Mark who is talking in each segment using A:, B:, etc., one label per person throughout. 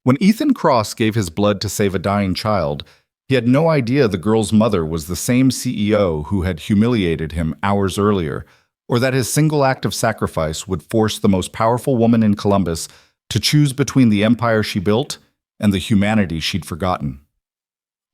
A: When Ethan Cross gave his blood to save a dying child, he had no idea the girl's mother was the same CEO who had humiliated him hours earlier, or that his single act of sacrifice would force the most powerful woman in Columbus to choose between the empire she built and the humanity she'd forgotten.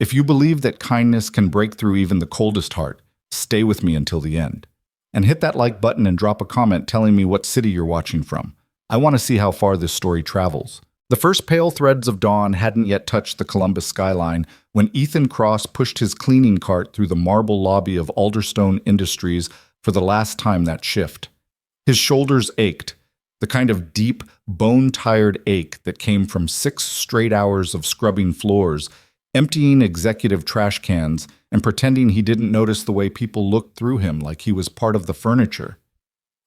A: If you believe that kindness can break through even the coldest heart, stay with me until the end. And hit that like button and drop a comment telling me what city you're watching from. I want to see how far this story travels. The first pale threads of dawn hadn't yet touched the Columbus skyline when Ethan Cross pushed his cleaning cart through the marble lobby of Alderstone Industries for the last time that shift. His shoulders ached, the kind of deep, bone-tired ache that came from 6 straight hours of scrubbing floors, emptying executive trash cans, and pretending he didn't notice the way people looked through him like he was part of the furniture.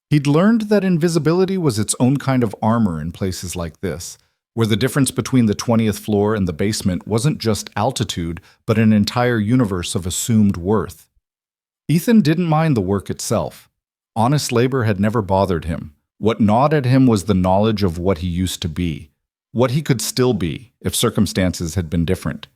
A: He'd learned that invisibility was its own kind of armor in places like this, where the difference between the 20th floor and the basement wasn't just altitude, but an entire universe of assumed worth. Ethan didn't mind the work itself. Honest labor had never bothered him. What gnawed at him was the knowledge of what he used to be, what he could still be if circumstances had been different.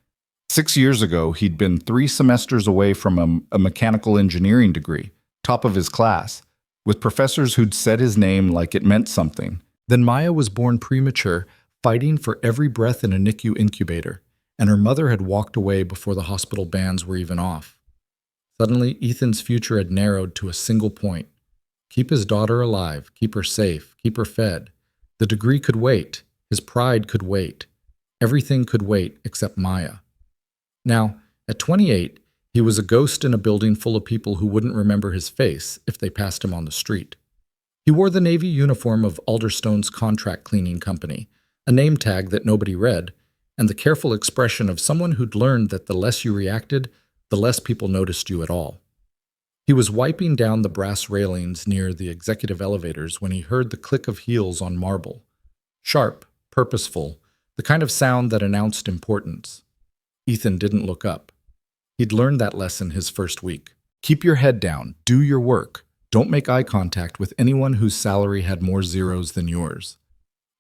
A: 6 years ago, he'd been 3 semesters away from a mechanical engineering degree, top of his class, with professors who'd said his name like it meant something. Then Maya was born premature, fighting for every breath in a NICU incubator, and her mother had walked away before the hospital bans were even off. Suddenly, Ethan's future had narrowed to a single point. Keep his daughter alive, keep her safe, keep her fed. The degree could wait. His pride could wait. Everything could wait except Maya. Now, at 28, he was a ghost in a building full of people who wouldn't remember his face if they passed him on the street. He wore the navy uniform of Alderstone's contract cleaning company, a name tag that nobody read, and the careful expression of someone who'd learned that the less you reacted, the less people noticed you at all. He was wiping down the brass railings near the executive elevators when he heard the click of heels on marble. Sharp, purposeful, the kind of sound that announced importance. Ethan didn't look up. He'd learned that lesson his first week. Keep your head down, do your work. Don't make eye contact with anyone whose salary had more zeros than yours.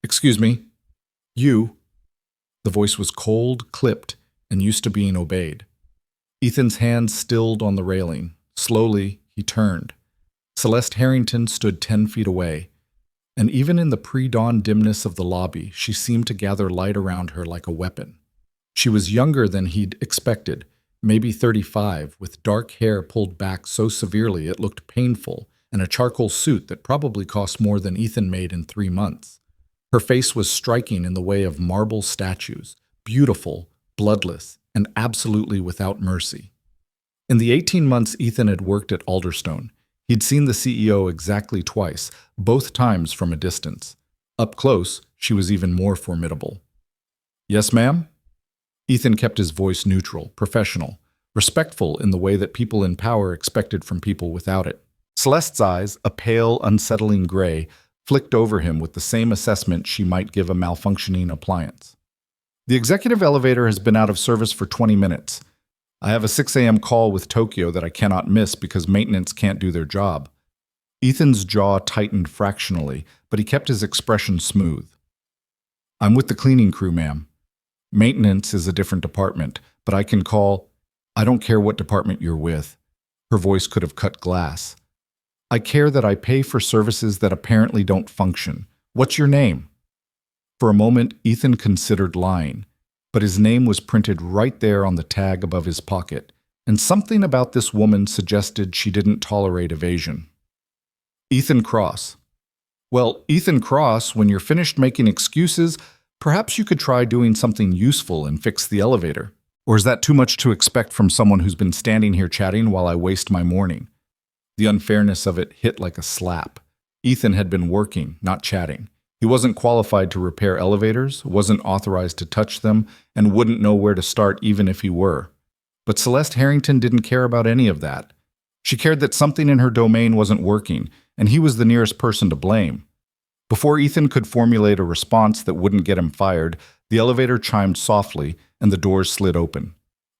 A: Excuse me. You. The voice was cold, clipped, and used to being obeyed. Ethan's hand stilled on the railing. Slowly, he turned. Celeste Harrington stood 10 feet away, and even in the pre-dawn dimness of the lobby, she seemed to gather light around her like a weapon. She was younger than he'd expected, maybe 35, with dark hair pulled back so severely it looked painful, and a charcoal suit that probably cost more than Ethan made in 3 months. Her face was striking in the way of marble statues, beautiful, bloodless, and absolutely without mercy. In the 18 months Ethan had worked at Alderstone, he'd seen the CEO exactly twice, both times from a distance. Up close, she was even more formidable. Yes, ma'am? Ethan kept his voice neutral, professional, respectful in the way that people in power expected from people without it. Celeste's eyes, a pale, unsettling gray, flicked over him with the same assessment she might give a malfunctioning appliance. The executive elevator has been out of service for 20 minutes. I have a 6 a.m. call with Tokyo that I cannot miss because maintenance can't do their job. Ethan's jaw tightened fractionally, but he kept his expression smooth. I'm with the cleaning crew, ma'am. Maintenance is a different department, but I can call. I don't care what department you're with. Her voice could have cut glass. I care that I pay for services that apparently don't function. What's your name? For a moment, Ethan considered lying, but his name was printed right there on the tag above his pocket, and something about this woman suggested she didn't tolerate evasion. Ethan Cross. Well, Ethan Cross, when you're finished making excuses, perhaps you could try doing something useful and fix the elevator. Or is that too much to expect from someone who's been standing here chatting while I waste my morning? The unfairness of it hit like a slap. Ethan had been working, not chatting. He wasn't qualified to repair elevators, wasn't authorized to touch them, and wouldn't know where to start even if he were. But Celeste Harrington didn't care about any of that. She cared that something in her domain wasn't working, and he was the nearest person to blame. Before Ethan could formulate a response that wouldn't get him fired, the elevator chimed softly and the doors slid open.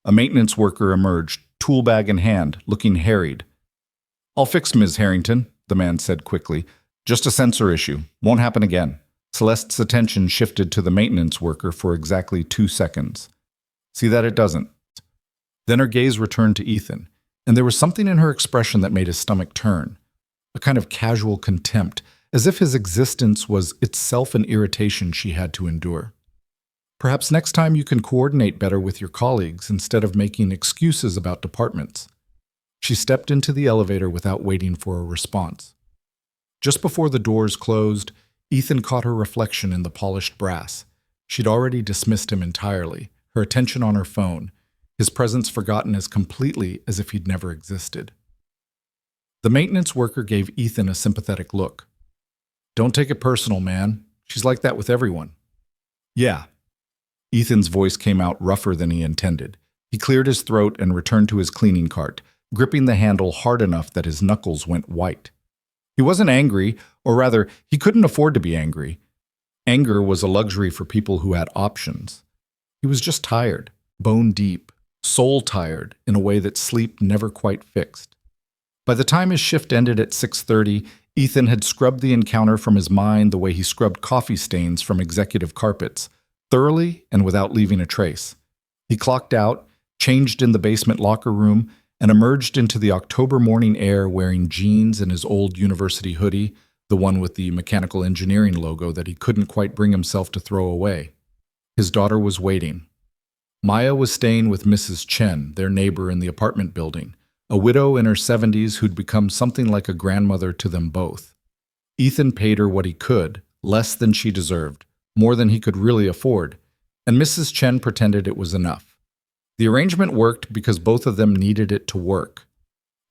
A: A maintenance worker emerged, tool bag in hand, looking harried. I'll fix Ms. Harrington, the man said quickly. Just a sensor issue. Won't happen again. Celeste's attention shifted to the maintenance worker for exactly 2 seconds. See that it doesn't. Then her gaze returned to Ethan, and there was something in her expression that made his stomach turn. A kind of casual contempt, as if his existence was itself an irritation she had to endure. Perhaps next time you can coordinate better with your colleagues instead of making excuses about departments. She stepped into the elevator without waiting for a response. Just before the doors closed, Ethan caught her reflection in the polished brass. She'd already dismissed him entirely, her attention on her phone, his presence forgotten as completely as if he'd never existed. The maintenance worker gave Ethan a sympathetic look. Don't take it personal, man. She's like that with everyone. Yeah. Ethan's voice came out rougher than he intended. He cleared his throat and returned to his cleaning cart, gripping the handle hard enough that his knuckles went white. He wasn't angry, or rather, he couldn't afford to be angry. Anger was a luxury for people who had options. He was just tired, bone deep, soul tired in a way that sleep never quite fixed. By the time his shift ended at 6:30, Ethan had scrubbed the encounter from his mind the way he scrubbed coffee stains from executive carpets, thoroughly and without leaving a trace. He clocked out, changed in the basement locker room, and emerged into the October morning air wearing jeans and his old university hoodie, the one with the mechanical engineering logo that he couldn't quite bring himself to throw away. His daughter was waiting. Maya was staying with Mrs. Chen, their neighbor in the apartment building, a widow in her 70s who'd become something like a grandmother to them both. Ethan paid her what he could, less than she deserved, more than he could really afford, and Mrs. Chen pretended it was enough. The arrangement worked because both of them needed it to work.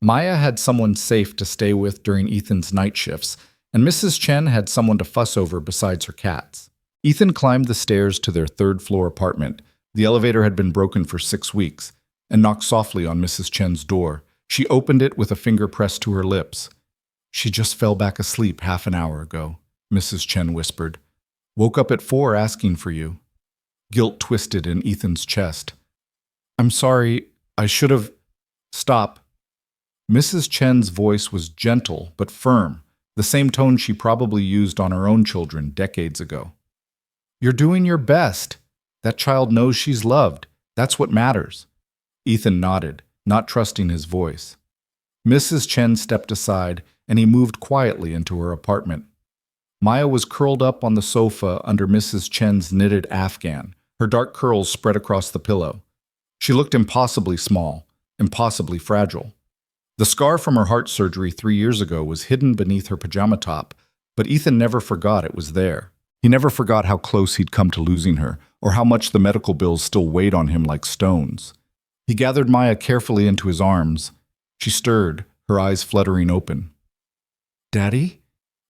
A: Maya had someone safe to stay with during Ethan's night shifts, and Mrs. Chen had someone to fuss over besides her cats. Ethan climbed the stairs to their third-floor apartment. The elevator had been broken for 6 weeks, and knocked softly on Mrs. Chen's door. She opened it with a finger pressed to her lips. She just fell back asleep half an hour ago, Mrs. Chen whispered. Woke up at 4 asking for you. Guilt twisted in Ethan's chest. I'm sorry, I should have... Stop. Mrs. Chen's voice was gentle but firm, the same tone she probably used on her own children decades ago. You're doing your best. That child knows she's loved. That's what matters. Ethan nodded, not trusting his voice. Mrs. Chen stepped aside, and he moved quietly into her apartment. Maya was curled up on the sofa under Mrs. Chen's knitted afghan, her dark curls spread across the pillow. She looked impossibly small, impossibly fragile. The scar from her heart surgery 3 years ago was hidden beneath her pajama top, but Ethan never forgot it was there. He never forgot how close he'd come to losing her, or how much the medical bills still weighed on him like stones. He gathered Maya carefully into his arms. She stirred, her eyes fluttering open. Daddy?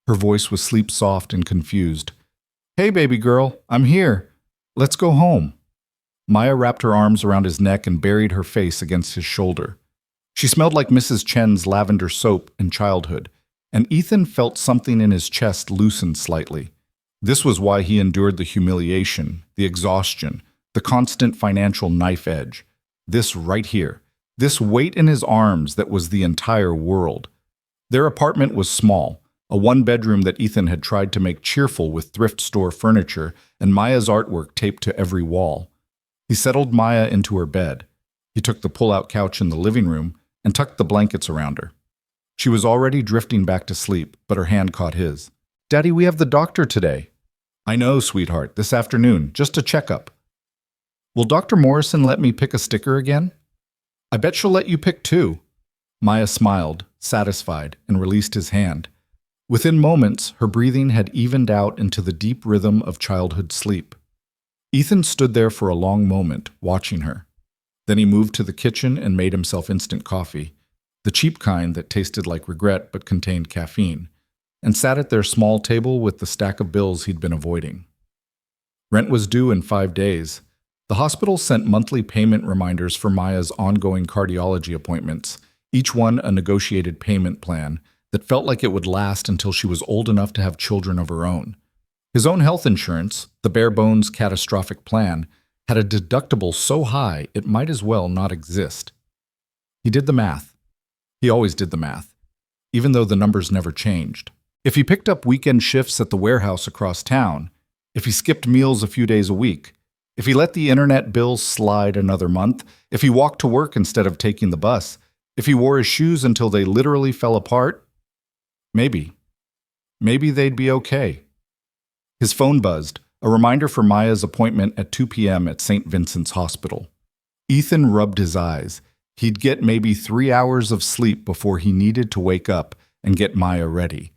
A: Her voice was sleep-soft and confused. Hey, baby girl, I'm here. Let's go home. Maya wrapped her arms around his neck and buried her face against his shoulder. She smelled like Mrs. Chen's lavender soap in childhood, and Ethan felt something in his chest loosen slightly. This was why he endured the humiliation, the exhaustion, the constant financial knife edge. This right here, this weight in his arms that was the entire world. Their apartment was small, a one-bedroom that Ethan had tried to make cheerful with thrift store furniture and Maya's artwork taped to every wall. He settled Maya into her bed. He took the pull-out couch in the living room and tucked the blankets around her. She was already drifting back to sleep, but her hand caught his. Daddy, we have the doctor today. I know, sweetheart, this afternoon, just a checkup. Will Dr. Morrison let me pick a sticker again? I bet she'll let you pick too. Maya smiled, satisfied, and released his hand. Within moments, her breathing had evened out into the deep rhythm of childhood sleep. Ethan stood there for a long moment, watching her. Then he moved to the kitchen and made himself instant coffee, the cheap kind that tasted like regret but contained caffeine, and sat at their small table with the stack of bills he'd been avoiding. Rent was due in 5 days. The hospital sent monthly payment reminders for Maya's ongoing cardiology appointments, each one a negotiated payment plan that felt like it would last until she was old enough to have children of her own. His own health insurance, the bare-bones catastrophic plan, had a deductible so high it might as well not exist. He did the math. He always did the math, even though the numbers never changed. If he picked up weekend shifts at the warehouse across town, if he skipped meals a few days a week, if he let the internet bills slide another month, if he walked to work instead of taking the bus, if he wore his shoes until they literally fell apart, maybe they'd be okay. His phone buzzed, a reminder for Maya's appointment at 2 p.m. at St. Vincent's Hospital. Ethan rubbed his eyes. He'd get maybe 3 hours of sleep before he needed to wake up and get Maya ready.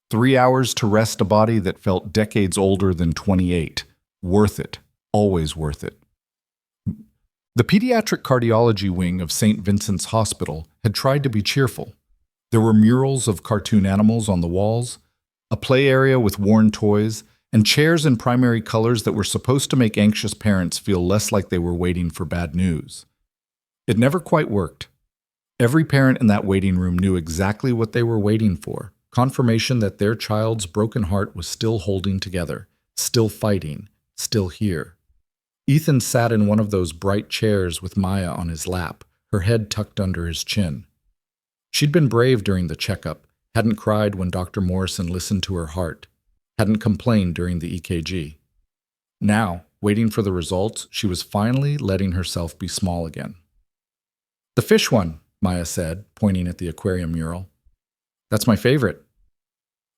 A: 3 hours to rest a body that felt decades older than 28. Worth it. Always worth it. The pediatric cardiology wing of St. Vincent's Hospital had tried to be cheerful. There were murals of cartoon animals on the walls, a play area with worn toys, and chairs in primary colors that were supposed to make anxious parents feel less like they were waiting for bad news. It never quite worked. Every parent in that waiting room knew exactly what they were waiting for: confirmation that their child's broken heart was still holding together, still fighting, still here. Ethan sat in one of those bright chairs with Maya on his lap, her head tucked under his chin. She'd been brave during the checkup, hadn't cried when Dr. Morrison listened to her heart, hadn't complained during the EKG. Now, waiting for the results, she was finally letting herself be small again. "The fish one," Maya said, pointing at the aquarium mural. "That's my favorite."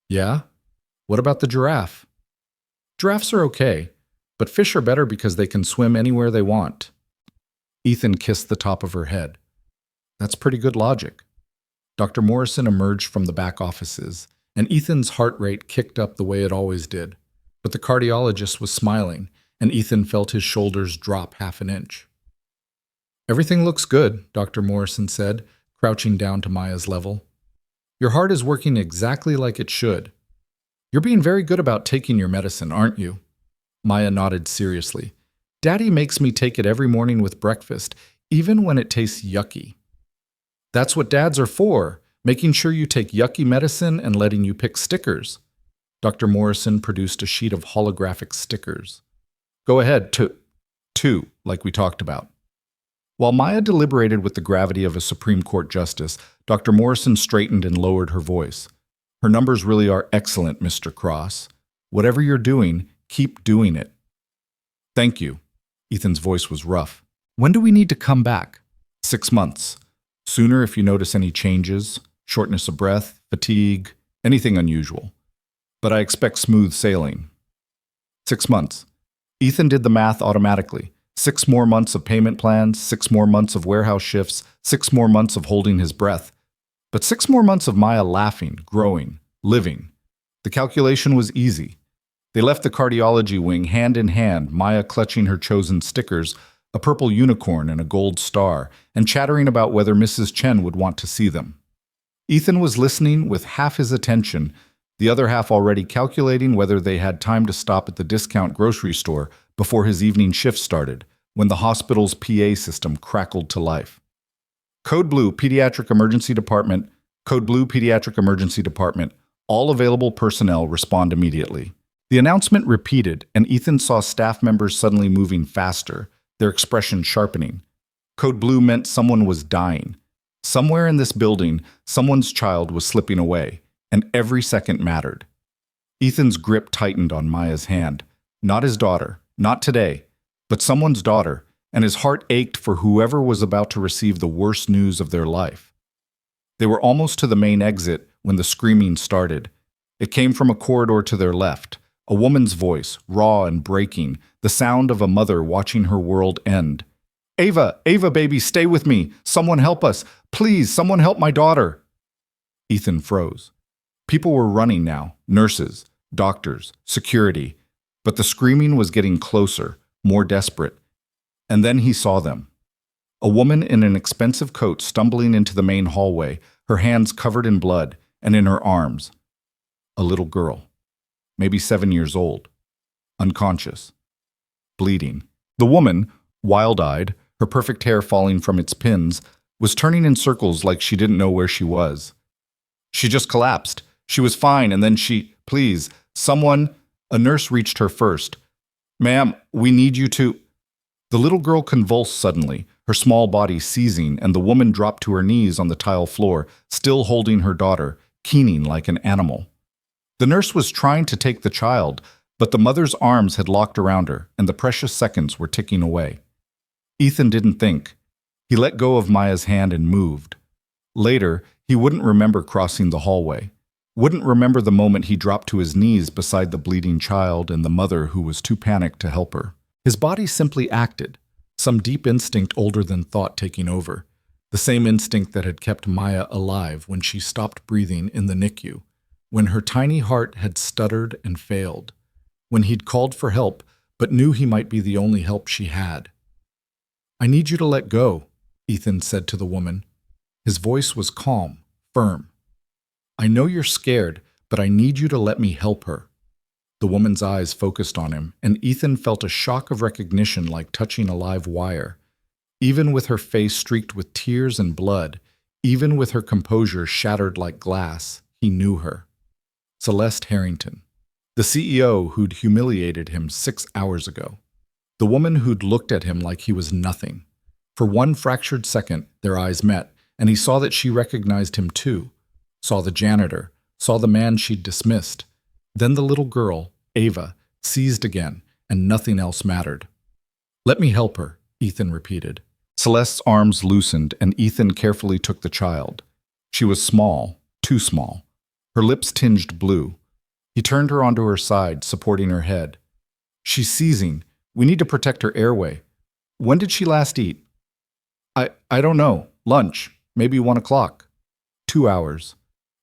A: "Yeah? What about the giraffe?" "Giraffes are okay, but fish are better because they can swim anywhere they want." Ethan kissed the top of her head. "That's pretty good logic." Dr. Morrison emerged from the back offices, and Ethan's heart rate kicked up the way it always did. But the cardiologist was smiling, and Ethan felt his shoulders drop half an inch. "Everything looks good," Dr. Morrison said, crouching down to Maya's level. "Your heart is working exactly like it should. You're being very good about taking your medicine, aren't you?" Maya nodded seriously. "Daddy makes me take it every morning with breakfast, even when it tastes yucky." "That's what dads are for, making sure you take yucky medicine and letting you pick stickers." Dr. Morrison produced a sheet of holographic stickers. "Go ahead, two, like we talked about." While Maya deliberated with the gravity of a Supreme Court justice, Dr. Morrison straightened and lowered her voice. "Her numbers really are excellent, Mr. Cross. Whatever you're doing, keep doing it." "Thank you." Ethan's voice was rough. "When do we need to come back?" 6 months. Sooner if you notice any changes, shortness of breath, fatigue, anything unusual. But I expect smooth sailing. 6 months. Ethan did the math automatically. 6 more months of payment plans, 6 more months of warehouse shifts, 6 more months of holding his breath. But 6 more months of Maya laughing, growing, living. The calculation was easy. They left the cardiology wing hand in hand, Maya clutching her chosen stickers, a purple unicorn and a gold star, and chattering about whether Mrs. Chen would want to see them. Ethan was listening with half his attention, the other half already calculating whether they had time to stop at the discount grocery store before his evening shift started, when the hospital's PA system crackled to life. "Code Blue Pediatric Emergency Department, Code Blue Pediatric Emergency Department, all available personnel respond immediately." The announcement repeated, and Ethan saw staff members suddenly moving faster, their expression sharpening. Code Blue meant someone was dying. Somewhere in this building, someone's child was slipping away, and every second mattered. Ethan's grip tightened on Maya's hand. Not his daughter, not today, but someone's daughter, and his heart ached for whoever was about to receive the worst news of their life. They were almost to the main exit when the screaming started. It came from a corridor to their left, a woman's voice, raw and breaking, the sound of a mother watching her world end. Ava, baby, stay with me. Someone help us. Please, someone help my daughter." Ethan froze. People were running now, nurses, doctors, security, but the screaming was getting closer, more desperate. And then he saw them. A woman in an expensive coat stumbling into the main hallway, her hands covered in blood, and in her arms, a little girl, maybe 7 years old, unconscious, bleeding. The woman, wild-eyed, her perfect hair falling from its pins, was turning in circles like she didn't know where she was. She just collapsed. She was fine, and then please, someone, a nurse reached her first. "Ma'am, we need you to..." The little girl convulsed suddenly, her small body seizing, and the woman dropped to her knees on the tile floor, still holding her daughter, keening like an animal. The nurse was trying to take the child, but the mother's arms had locked around her, and the precious seconds were ticking away. Ethan didn't think. He let go of Maya's hand and moved. Later, he wouldn't remember crossing the hallway, wouldn't remember the moment he dropped to his knees beside the bleeding child and the mother who was too panicked to help her. His body simply acted, some deep instinct older than thought taking over, the same instinct that had kept Maya alive when she stopped breathing in the NICU, when her tiny heart had stuttered and failed, when he'd called for help but knew he might be the only help she had. "I need you to let go," Ethan said to the woman. His voice was calm, firm. "I know you're scared, but I need you to let me help her." The woman's eyes focused on him, and Ethan felt a shock of recognition like touching a live wire. Even with her face streaked with tears and blood, even with her composure shattered like glass, he knew her. Celeste Harrington, the CEO who'd humiliated him 6 hours ago. The woman who'd looked at him like he was nothing. For one fractured second, their eyes met, and he saw that she recognized him too. Saw the janitor, saw the man she'd dismissed. Then the little girl, Ava, seized again, and nothing else mattered. "Let me help her," Ethan repeated. Celeste's arms loosened, and Ethan carefully took the child. She was small, too small. Her lips tinged blue. He turned her onto her side, supporting her head. "She's seizing. We need to protect her airway. When did she last eat?" I don't know. Lunch. Maybe 1 o'clock. 2 hours.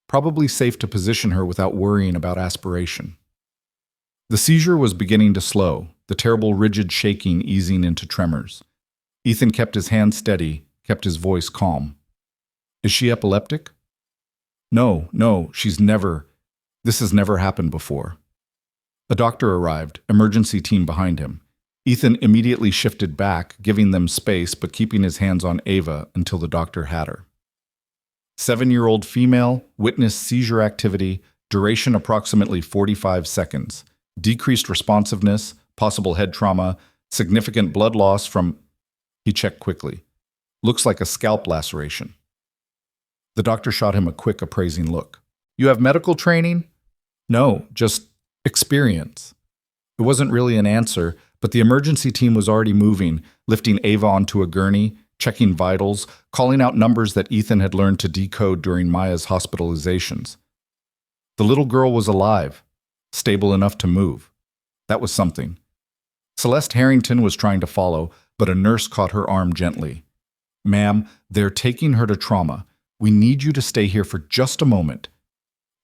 A: Probably safe to position her without worrying about aspiration." The seizure was beginning to slow, the terrible rigid shaking easing into tremors. Ethan kept his hand steady, kept his voice calm. "Is she epileptic?" No, this has never happened before." A doctor arrived, emergency team behind him. Ethan immediately shifted back, giving them space but keeping his hands on Ava until the doctor had her. 7-year-old female, witnessed seizure activity, duration approximately 45 seconds, decreased responsiveness, possible head trauma, significant blood loss from... He checked quickly. "Looks like a scalp laceration." The doctor shot him a quick, appraising look. "You have medical training?" "No, just experience." It wasn't really an answer, but the emergency team was already moving, lifting Ava onto a gurney, checking vitals, calling out numbers that Ethan had learned to decode during Maya's hospitalizations. The little girl was alive, stable enough to move. That was something. Celeste Harrington was trying to follow, but a nurse caught her arm gently. "Ma'am, they're taking her to trauma. We need you to stay here for just a moment."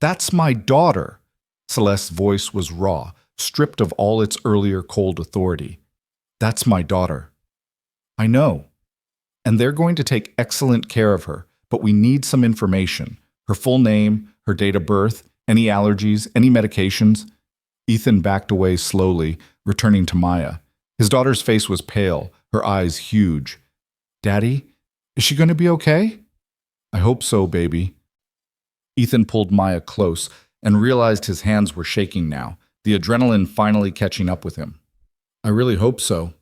A: "That's my daughter." Celeste's voice was raw, stripped of all its earlier cold authority. "That's my daughter." "I know. And they're going to take excellent care of her, but we need some information. Her full name, her date of birth, any allergies, any medications." Ethan backed away slowly, returning to Maya. His daughter's face was pale, her eyes huge. "Daddy, is she going to be okay?" "I hope so, baby." Ethan pulled Maya close and realized his hands were shaking now, the adrenaline finally catching up with him. "I really hope so."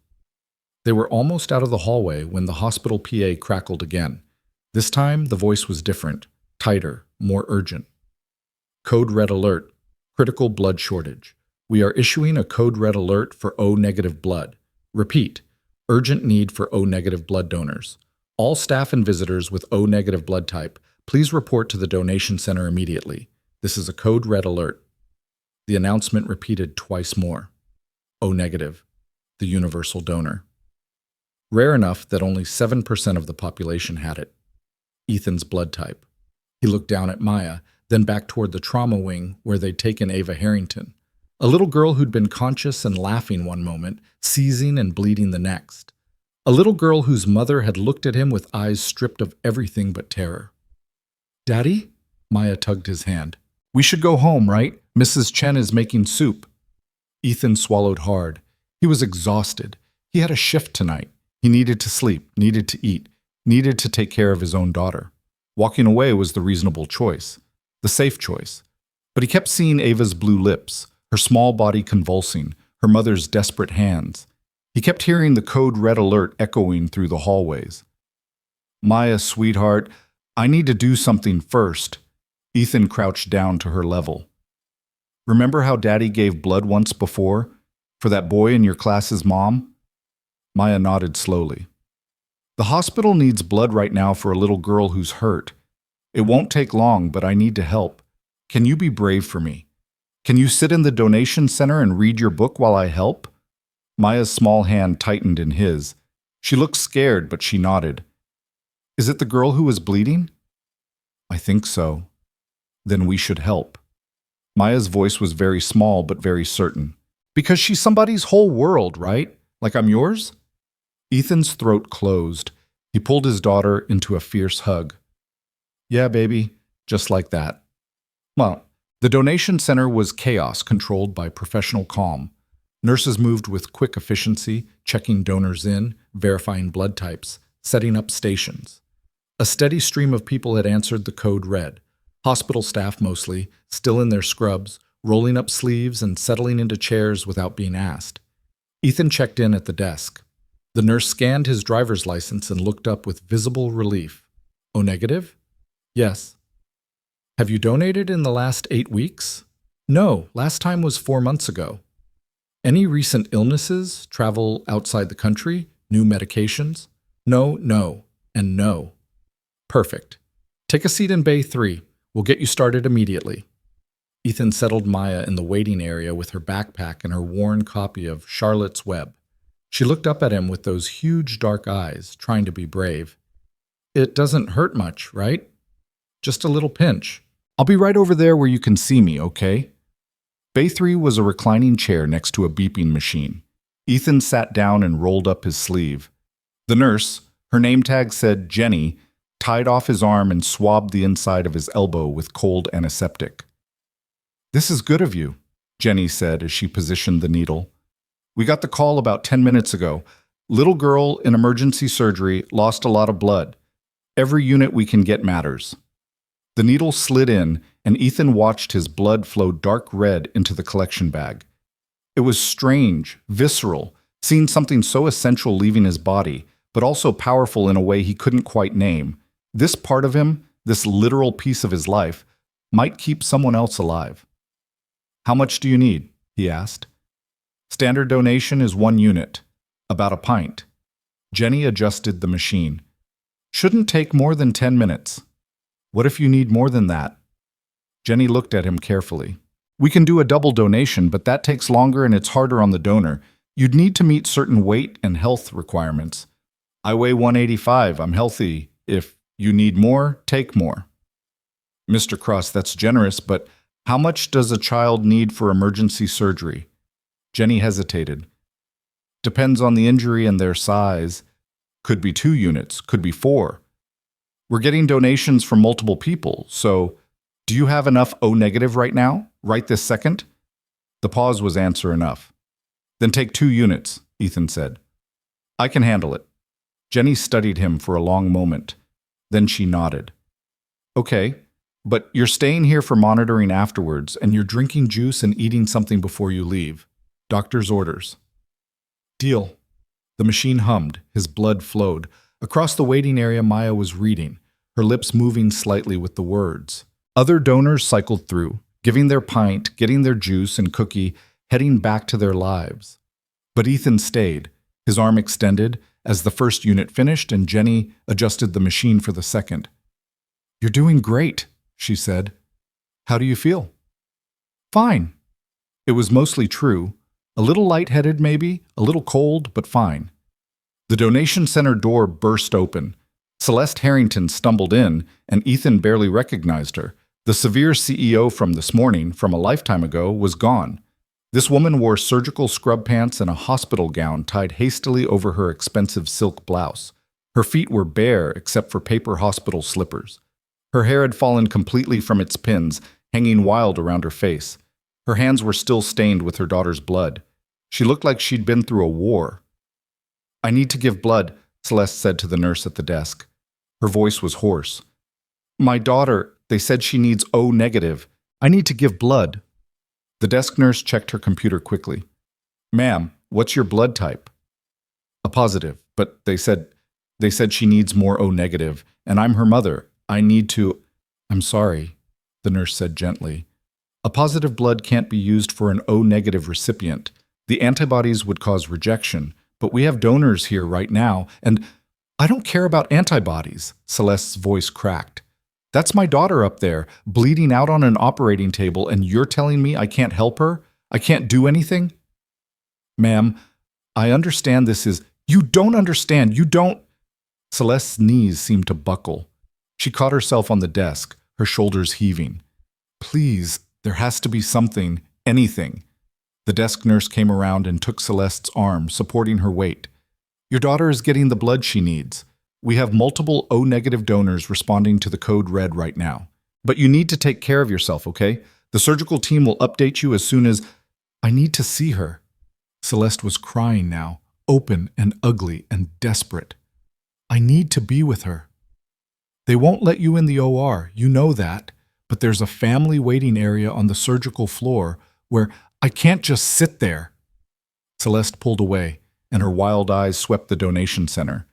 A: They were almost out of the hallway when the hospital PA crackled again. This time, the voice was different, tighter, more urgent. "Code red alert. Critical blood shortage. We are issuing a code red alert for O-negative blood. Repeat, urgent need for O-negative blood donors. All staff and visitors with O-negative blood type, please report to the donation center immediately. This is a code red alert." The announcement repeated twice more. O-negative, the universal donor. Rare enough that only 7% of the population had it. Ethan's blood type. He looked down at Maya, then back toward the trauma wing where they'd taken Ava Harrington. A little girl who'd been conscious and laughing one moment, seizing and bleeding the next. A little girl whose mother had looked at him with eyes stripped of everything but terror. "Daddy?" Maya tugged his hand. "We should go home, right? Mrs. Chen is making soup." Ethan swallowed hard. He was exhausted. He had a shift tonight. He needed to sleep, needed to eat, needed to take care of his own daughter. Walking away was the reasonable choice, the safe choice. But he kept seeing Ava's blue lips, her small body convulsing, her mother's desperate hands. He kept hearing the code red alert echoing through the hallways. "Maya, sweetheart, I need to do something first." Ethan crouched down to her level. Remember how Daddy gave blood once before? For that boy in your class's mom? Maya nodded slowly. The hospital needs blood right now for a little girl who's hurt. It won't take long, but I need to help. Can you be brave for me? Can you sit in the donation center and read your book while I help? Maya's small hand tightened in his. She looked scared, but she nodded. Is it the girl who was bleeding? I think so. Then we should help. Maya's voice was very small but very certain. Because she's somebody's whole world, right? Like I'm yours? Ethan's throat closed. He pulled his daughter into a fierce hug. Yeah, baby, just like that. Well, the donation center was chaos controlled by professional calm. Nurses moved with quick efficiency, checking donors in, verifying blood types, setting up stations. A steady stream of people had answered the code red. Hospital staff mostly, still in their scrubs, rolling up sleeves and settling into chairs without being asked. Ethan checked in at the desk. The nurse scanned his driver's license and looked up with visible relief. O negative? Yes. Have you donated in the last 8 weeks? No, last time was 4 months ago. Any recent illnesses, travel outside the country, new medications? No, no, and no. Perfect. Take a seat in Bay 3. We'll get you started immediately. Ethan settled Maya in the waiting area with her backpack and her worn copy of Charlotte's Web. She looked up at him with those huge dark eyes, trying to be brave. It doesn't hurt much, right? Just a little pinch. I'll be right over there where you can see me, okay? Bay 3 was a reclining chair next to a beeping machine. Ethan sat down and rolled up his sleeve. The nurse, her name tag said Jenny, tied off his arm and swabbed the inside of his elbow with cold antiseptic. This is good of you, Jenny said as she positioned the needle. We got the call about 10 minutes ago. Little girl in emergency surgery lost a lot of blood. Every unit we can get matters. The needle slid in, and Ethan watched his blood flow dark red into the collection bag. It was strange, visceral, seeing something so essential leaving his body, but also powerful in a way he couldn't quite name. This part of him, this literal piece of his life, might keep someone else alive. How much do you need? He asked. Standard donation is 1 unit, about a pint. Jenny adjusted the machine. Shouldn't take more than 10 minutes. What if you need more than that? Jenny looked at him carefully. We can do a double donation, but that takes longer and it's harder on the donor. You'd need to meet certain weight and health requirements. I weigh 185. I'm healthy. If you need more, take more. Mr. Cross, that's generous, but how much does a child need for emergency surgery? Jenny hesitated. Depends on the injury and their size. Could be 2 units, could be 4. We're getting donations from multiple people, so do you have enough O negative right now? Right this second? The pause was answer enough. Then take 2 units, Ethan said. I can handle it. Jenny studied him for a long moment. Then she nodded. Okay, but you're staying here for monitoring afterwards, and you're drinking juice and eating something before you leave. Doctor's orders. Deal. The machine hummed. His blood flowed. Across the waiting area, Maya was reading, her lips moving slightly with the words. Other donors cycled through, giving their pint, getting their juice and cookie, heading back to their lives. But Ethan stayed, his arm extended, as the first unit finished and Jenny adjusted the machine for the second. You're doing great, she said. How do you feel? Fine. It was mostly true. A little lightheaded maybe, a little cold, but fine. The donation center door burst open. Celeste Harrington stumbled in, and Ethan barely recognized her. The severe CEO from this morning, from a lifetime ago, was gone. This woman wore surgical scrub pants and a hospital gown tied hastily over her expensive silk blouse. Her feet were bare except for paper hospital slippers. Her hair had fallen completely from its pins, hanging wild around her face. Her hands were still stained with her daughter's blood. She looked like she'd been through a war. I need to give blood, Celeste said to the nurse at the desk. Her voice was hoarse. My daughter, they said she needs O negative. I need to give blood. The desk nurse checked her computer quickly. Ma'am, what's your blood type? A positive, but they said she needs more O negative, and I'm her mother. I need to... I'm sorry, the nurse said gently. A positive blood can't be used for an O-negative recipient. The antibodies would cause rejection, but we have donors here right now, and I don't care about antibodies, Celeste's voice cracked. That's my daughter up there, bleeding out on an operating table, and you're telling me I can't help her? I can't do anything? Ma'am, I understand this is— You don't understand, you don't— Celeste's knees seemed to buckle. She caught herself on the desk, her shoulders heaving. Please, there has to be something, anything. The desk nurse came around and took Celeste's arm, supporting her weight. Your daughter is getting the blood she needs. We have multiple O-negative donors responding to the code red right now. But you need to take care of yourself, okay? The surgical team will update you as soon as— I need to see her. Celeste was crying now, open and ugly and desperate. I need to be with her. They won't let you in the OR, you know that, but there's a family waiting area on the surgical floor where I can't just sit there. Celeste pulled away, and her wild eyes swept the donation center,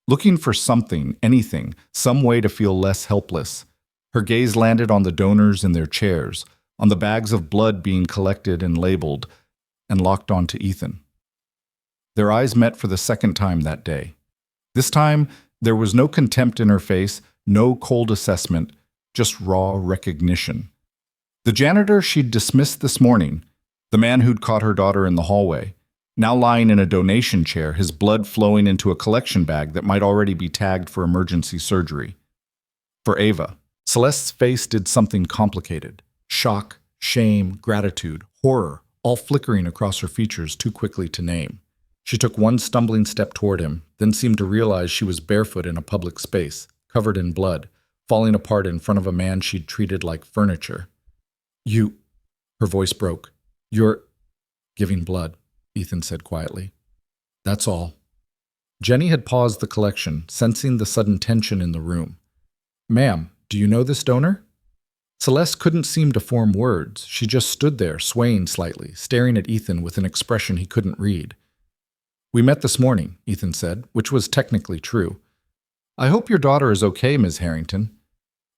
A: looking for something, anything, some way to feel less helpless. Her gaze landed on the donors in their chairs, on the bags of blood being collected and labeled, and locked onto Ethan. Their eyes met for the second time that day. This time, there was no contempt in her face, no cold assessment, just raw recognition. The janitor she'd dismissed this morning, the man who'd caught her daughter in the hallway, now lying in a donation chair, his blood flowing into a collection bag that might already be tagged for emergency surgery. For Ava, Celeste's face did something complicated. Shock, shame, gratitude, horror, all flickering across her features too quickly to name. She took one stumbling step toward him, then seemed to realize she was barefoot in a public space, covered in blood, falling apart in front of a man she'd treated like furniture. You— Her voice broke. You're giving blood, Ethan said quietly. That's all. Jenny had paused the collection, sensing the sudden tension in the room. Ma'am, do you know this donor? Celeste couldn't seem to form words. She just stood there, swaying slightly, staring at Ethan with an expression he couldn't read. We met this morning, Ethan said, which was technically true. I hope your daughter is okay, Ms. Harrington.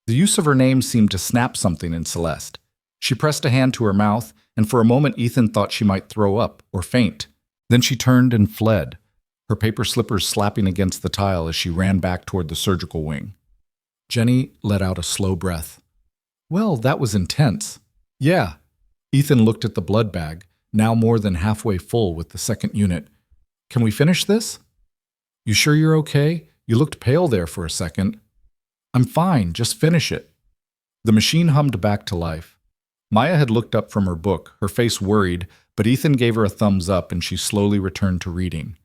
A: The use of her name seemed to snap something in Celeste. She pressed a hand to her mouth, and for a moment Ethan thought she might throw up or faint. Then she turned and fled, her paper slippers slapping against the tile as she ran back toward the surgical wing. Jenny let out a slow breath. Well, that was intense. Yeah. Ethan looked at the blood bag, now more than halfway full with the second unit. Can we finish this? You sure you're okay? You looked pale there for a second. I'm fine, just finish it. The machine hummed back to life. Maya had looked up from her book, her face worried, but Ethan gave her a thumbs up and she slowly returned to reading.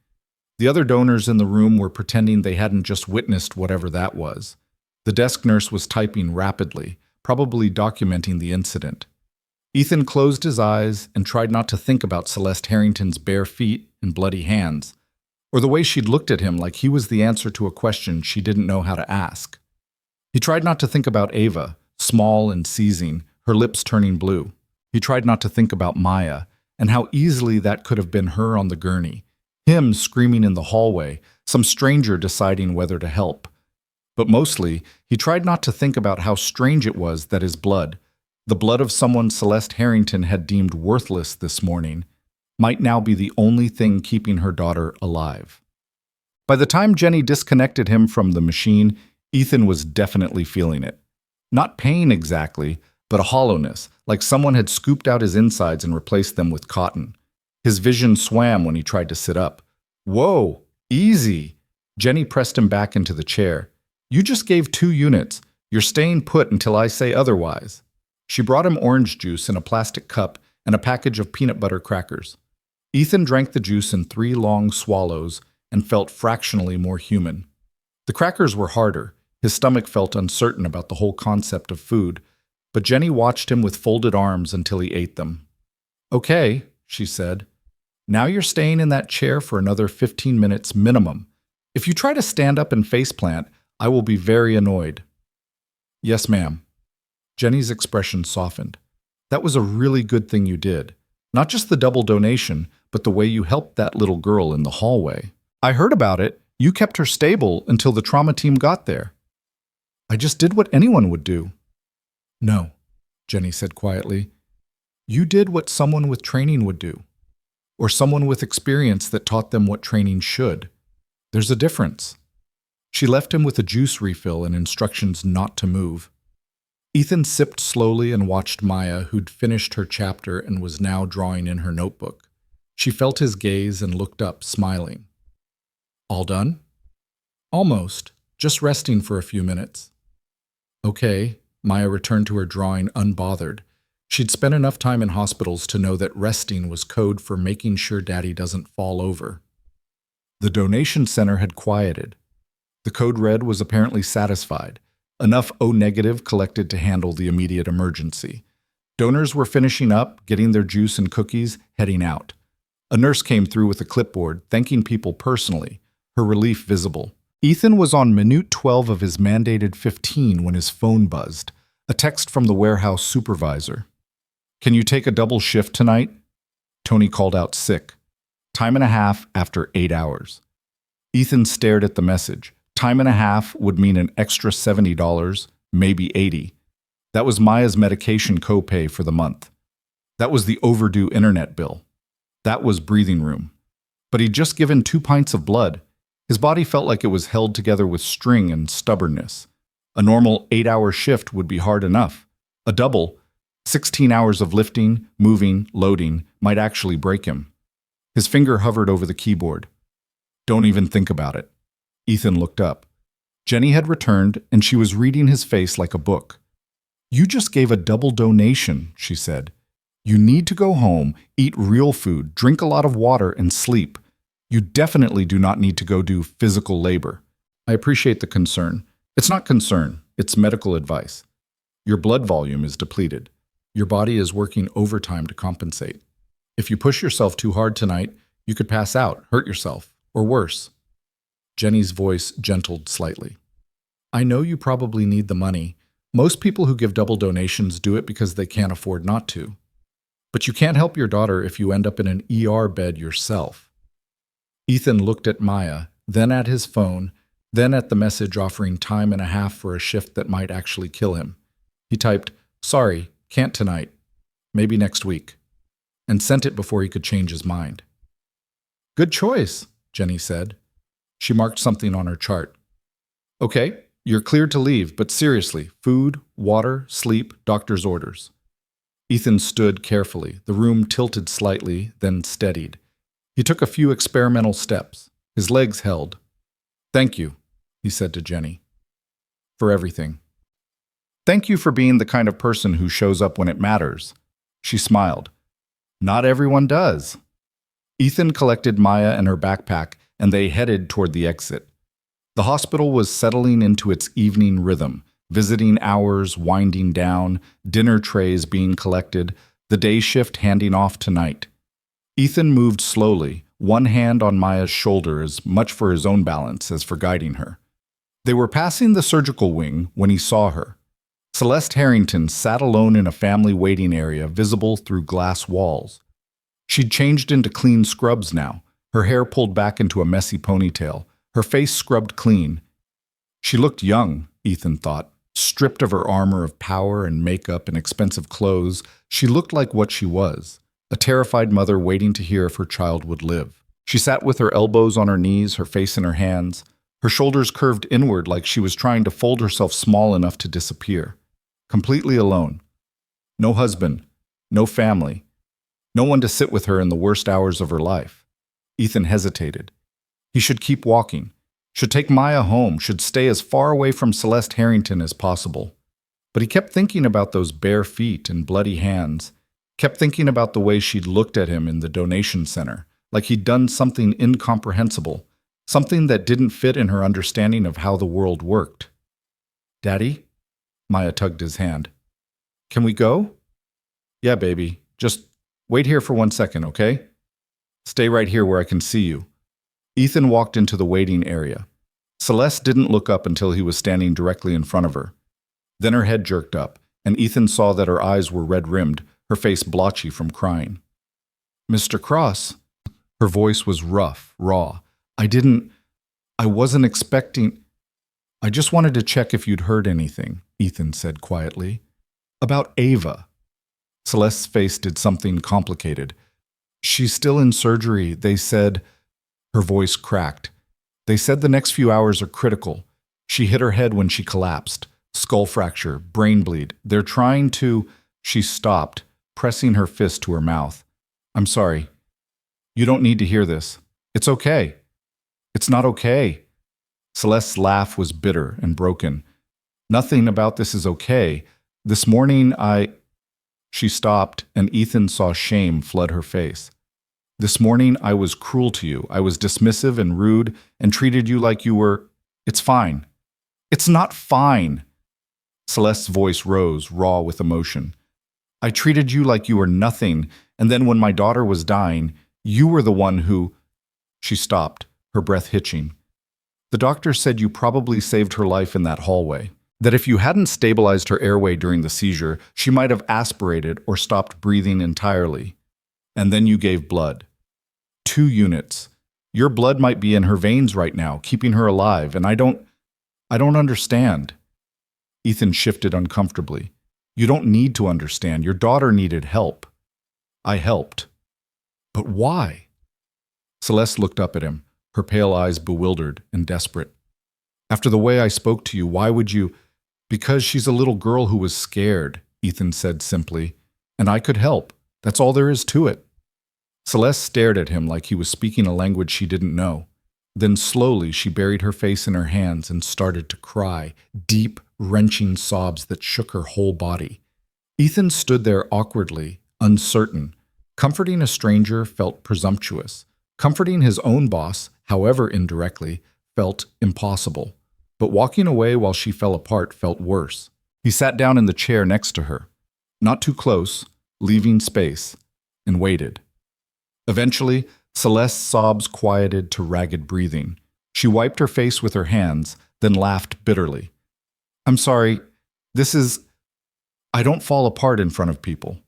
A: The other donors in the room were pretending they hadn't just witnessed whatever that was. The desk nurse was typing rapidly, probably documenting the incident. Ethan closed his eyes and tried not to think about Celeste Harrington's bare feet and bloody hands, or the way she'd looked at him like he was the answer to a question she didn't know how to ask. He tried not to think about Ava, small and seizing, her lips turning blue. He tried not to think about Maya, and how easily that could have been her on the gurney, him screaming in the hallway, some stranger deciding whether to help. But mostly, he tried not to think about how strange it was that his blood, the blood of someone Celeste Harrington had deemed worthless this morning, might now be the only thing keeping her daughter alive. By the time Jenny disconnected him from the machine, Ethan was definitely feeling it. Not pain exactly, but a hollowness, like someone had scooped out his insides and replaced them with cotton. His vision swam when he tried to sit up. Whoa, easy! Jenny pressed him back into the chair. You just gave 2 units. You're staying put until I say otherwise. She brought him orange juice in a plastic cup and a package of peanut butter crackers. Ethan drank the juice in 3 long swallows and felt fractionally more human. The crackers were harder. His stomach felt uncertain about the whole concept of food, but Jenny watched him with folded arms until he ate them. Okay, she said. Now you're staying in that chair for another 15 minutes minimum. If you try to stand up and faceplant, I will be very annoyed. Yes, ma'am. Jenny's expression softened. That was a really good thing you did. Not just the double donation, but the way you helped that little girl in the hallway. I heard about it. You kept her stable until the trauma team got there. I just did what anyone would do. No, Jenny said quietly. You did what someone with training would do, or someone with experience that taught them what training should. There's a difference. She left him with a juice refill and instructions not to move. Ethan sipped slowly and watched Maya, who'd finished her chapter and was now drawing in her notebook. She felt his gaze and looked up, smiling. All done? Almost. Just resting for a few minutes. Okay, Maya returned to her drawing unbothered. She'd spent enough time in hospitals to know that resting was code for making sure Daddy doesn't fall over. The donation center had quieted. The code red was apparently satisfied. Enough O-negative collected to handle the immediate emergency. Donors were finishing up, getting their juice and cookies, heading out. A nurse came through with a clipboard, thanking people personally, her relief visible. Ethan was on minute 12 of his mandated 15 when his phone buzzed. A text from the warehouse supervisor. Can you take a double shift tonight? Tony called out sick. Time and a half after 8 hours. Ethan stared at the message. Time and a half would mean an extra $70, maybe $80. That was Maya's medication copay for the month. That was the overdue internet bill. That was breathing room. But he'd just given 2 pints of blood. His body felt like it was held together with string and stubbornness. A normal 8-hour shift would be hard enough. A double, 16 hours of lifting, moving, loading, might actually break him. His finger hovered over the keyboard. Don't even think about it. Ethan looked up. Jenny had returned, and she was reading his face like a book. You just gave a double donation, she said. You need to go home, eat real food, drink a lot of water, and sleep. You definitely do not need to go do physical labor. I appreciate the concern. It's not concern, it's medical advice. Your blood volume is depleted. Your body is working overtime to compensate. If you push yourself too hard tonight, you could pass out, hurt yourself, or worse. Jenny's voice gentled slightly. I know you probably need the money. Most people who give double donations do it because they can't afford not to. But you can't help your daughter if you end up in an ER bed yourself. Ethan looked at Maya, then at his phone, then at the message offering time and a half for a shift that might actually kill him. He typed, Sorry, can't tonight. Maybe next week. And sent it before he could change his mind. Good choice, Jenny said. She marked something on her chart. Okay, you're cleared to leave, but seriously, food, water, sleep, doctor's orders. Ethan stood carefully, the room tilted slightly, then steadied. He took a few experimental steps. His legs held. Thank you, he said to Jenny. For everything. Thank you for being the kind of person who shows up when it matters. She smiled. Not everyone does. Ethan collected Maya and her backpack, and they headed toward the exit. The hospital was settling into its evening rhythm, visiting hours winding down, dinner trays being collected, the day shift handing off to night. Ethan moved slowly, one hand on Maya's shoulder as much for his own balance as for guiding her. They were passing the surgical wing when he saw her. Celeste Harrington sat alone in a family waiting area visible through glass walls. She'd changed into clean scrubs now, her hair pulled back into a messy ponytail, her face scrubbed clean. She looked young, Ethan thought. Stripped of her armor of power and makeup and expensive clothes, she looked like what she was, a terrified mother waiting to hear if her child would live. She sat with her elbows on her knees, her face in her hands, her shoulders curved inward like she was trying to fold herself small enough to disappear. Completely alone. No husband, no family, no one to sit with her in the worst hours of her life. Ethan hesitated. He should keep walking, should take Maya home, should stay as far away from Celeste Harrington as possible. But he kept thinking about those bare feet and bloody hands, kept thinking about the way she'd looked at him in the donation center, like he'd done something incomprehensible, something that didn't fit in her understanding of how the world worked. Daddy? Maya tugged his hand. Can we go? Yeah, baby. Just wait here for 1 second, okay? Stay right here where I can see you. Ethan walked into the waiting area. Celeste didn't look up until he was standing directly in front of her. Then her head jerked up, and Ethan saw that her eyes were red-rimmed, her face blotchy from crying. Mr. Cross. Her voice was rough, raw. I wasn't expecting... I just wanted to check if you'd heard anything, Ethan said quietly. About Ava. Celeste's face did something complicated. She's still in surgery, they said. Her voice cracked. They said the next few hours are critical. She hit her head when she collapsed. Skull fracture, brain bleed. They're trying to... She stopped, pressing her fist to her mouth. I'm sorry. You don't need to hear this. It's okay. It's not okay. Celeste's laugh was bitter and broken. Nothing about this is okay. This morning She stopped, and Ethan saw shame flood her face. This morning I was cruel to you. I was dismissive and rude and treated you like you were... It's fine. It's not fine. Celeste's voice rose, raw with emotion. I treated you like you were nothing, and then when my daughter was dying, you were the one who... She stopped, her breath hitching. The doctor said you probably saved her life in that hallway. That if you hadn't stabilized her airway during the seizure, she might have aspirated or stopped breathing entirely. And then you gave blood. 2 units. Your blood might be in her veins right now, keeping her alive, and I don't understand. Ethan shifted uncomfortably. You don't need to understand. Your daughter needed help. I helped. But why? Celeste looked up at him, her pale eyes bewildered and desperate. After the way I spoke to you, why would you... Because she's a little girl who was scared, Ethan said simply, and I could help. That's all there is to it. Celeste stared at him like he was speaking a language she didn't know. Then slowly she buried her face in her hands and started to cry, deep, wrenching sobs that shook her whole body. Ethan stood there awkwardly, uncertain. Comforting a stranger felt presumptuous. Comforting his own boss, however indirectly, felt impossible. But walking away while she fell apart felt worse. He sat down in the chair next to her, not too close, leaving space, and waited. Eventually, Celeste's sobs quieted to ragged breathing. She wiped her face with her hands, then laughed bitterly. I'm sorry, I don't fall apart in front of people.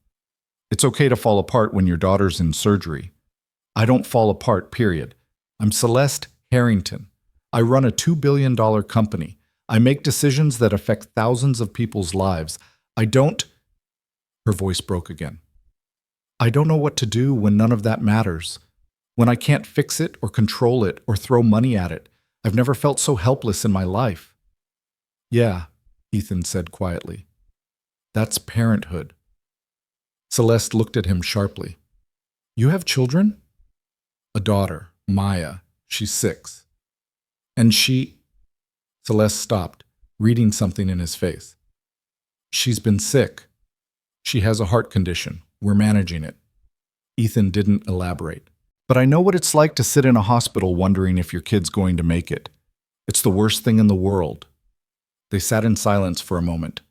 A: It's okay to fall apart when your daughter's in surgery. I don't fall apart, period. I'm Celeste Harrington. I run a $2 billion company. I make decisions that affect thousands of people's lives. Her voice broke again. I don't know what to do when none of that matters. When I can't fix it or control it or throw money at it. I've never felt so helpless in my life. Yeah, Ethan said quietly. That's parenthood. Celeste looked at him sharply. You have children? A daughter, Maya. She's 6. And Celeste stopped, reading something in his face. She's been sick. She has a heart condition. We're managing it. Ethan didn't elaborate. But I know what it's like to sit in a hospital wondering if your kid's going to make it. It's the worst thing in the world. They sat in silence for a moment.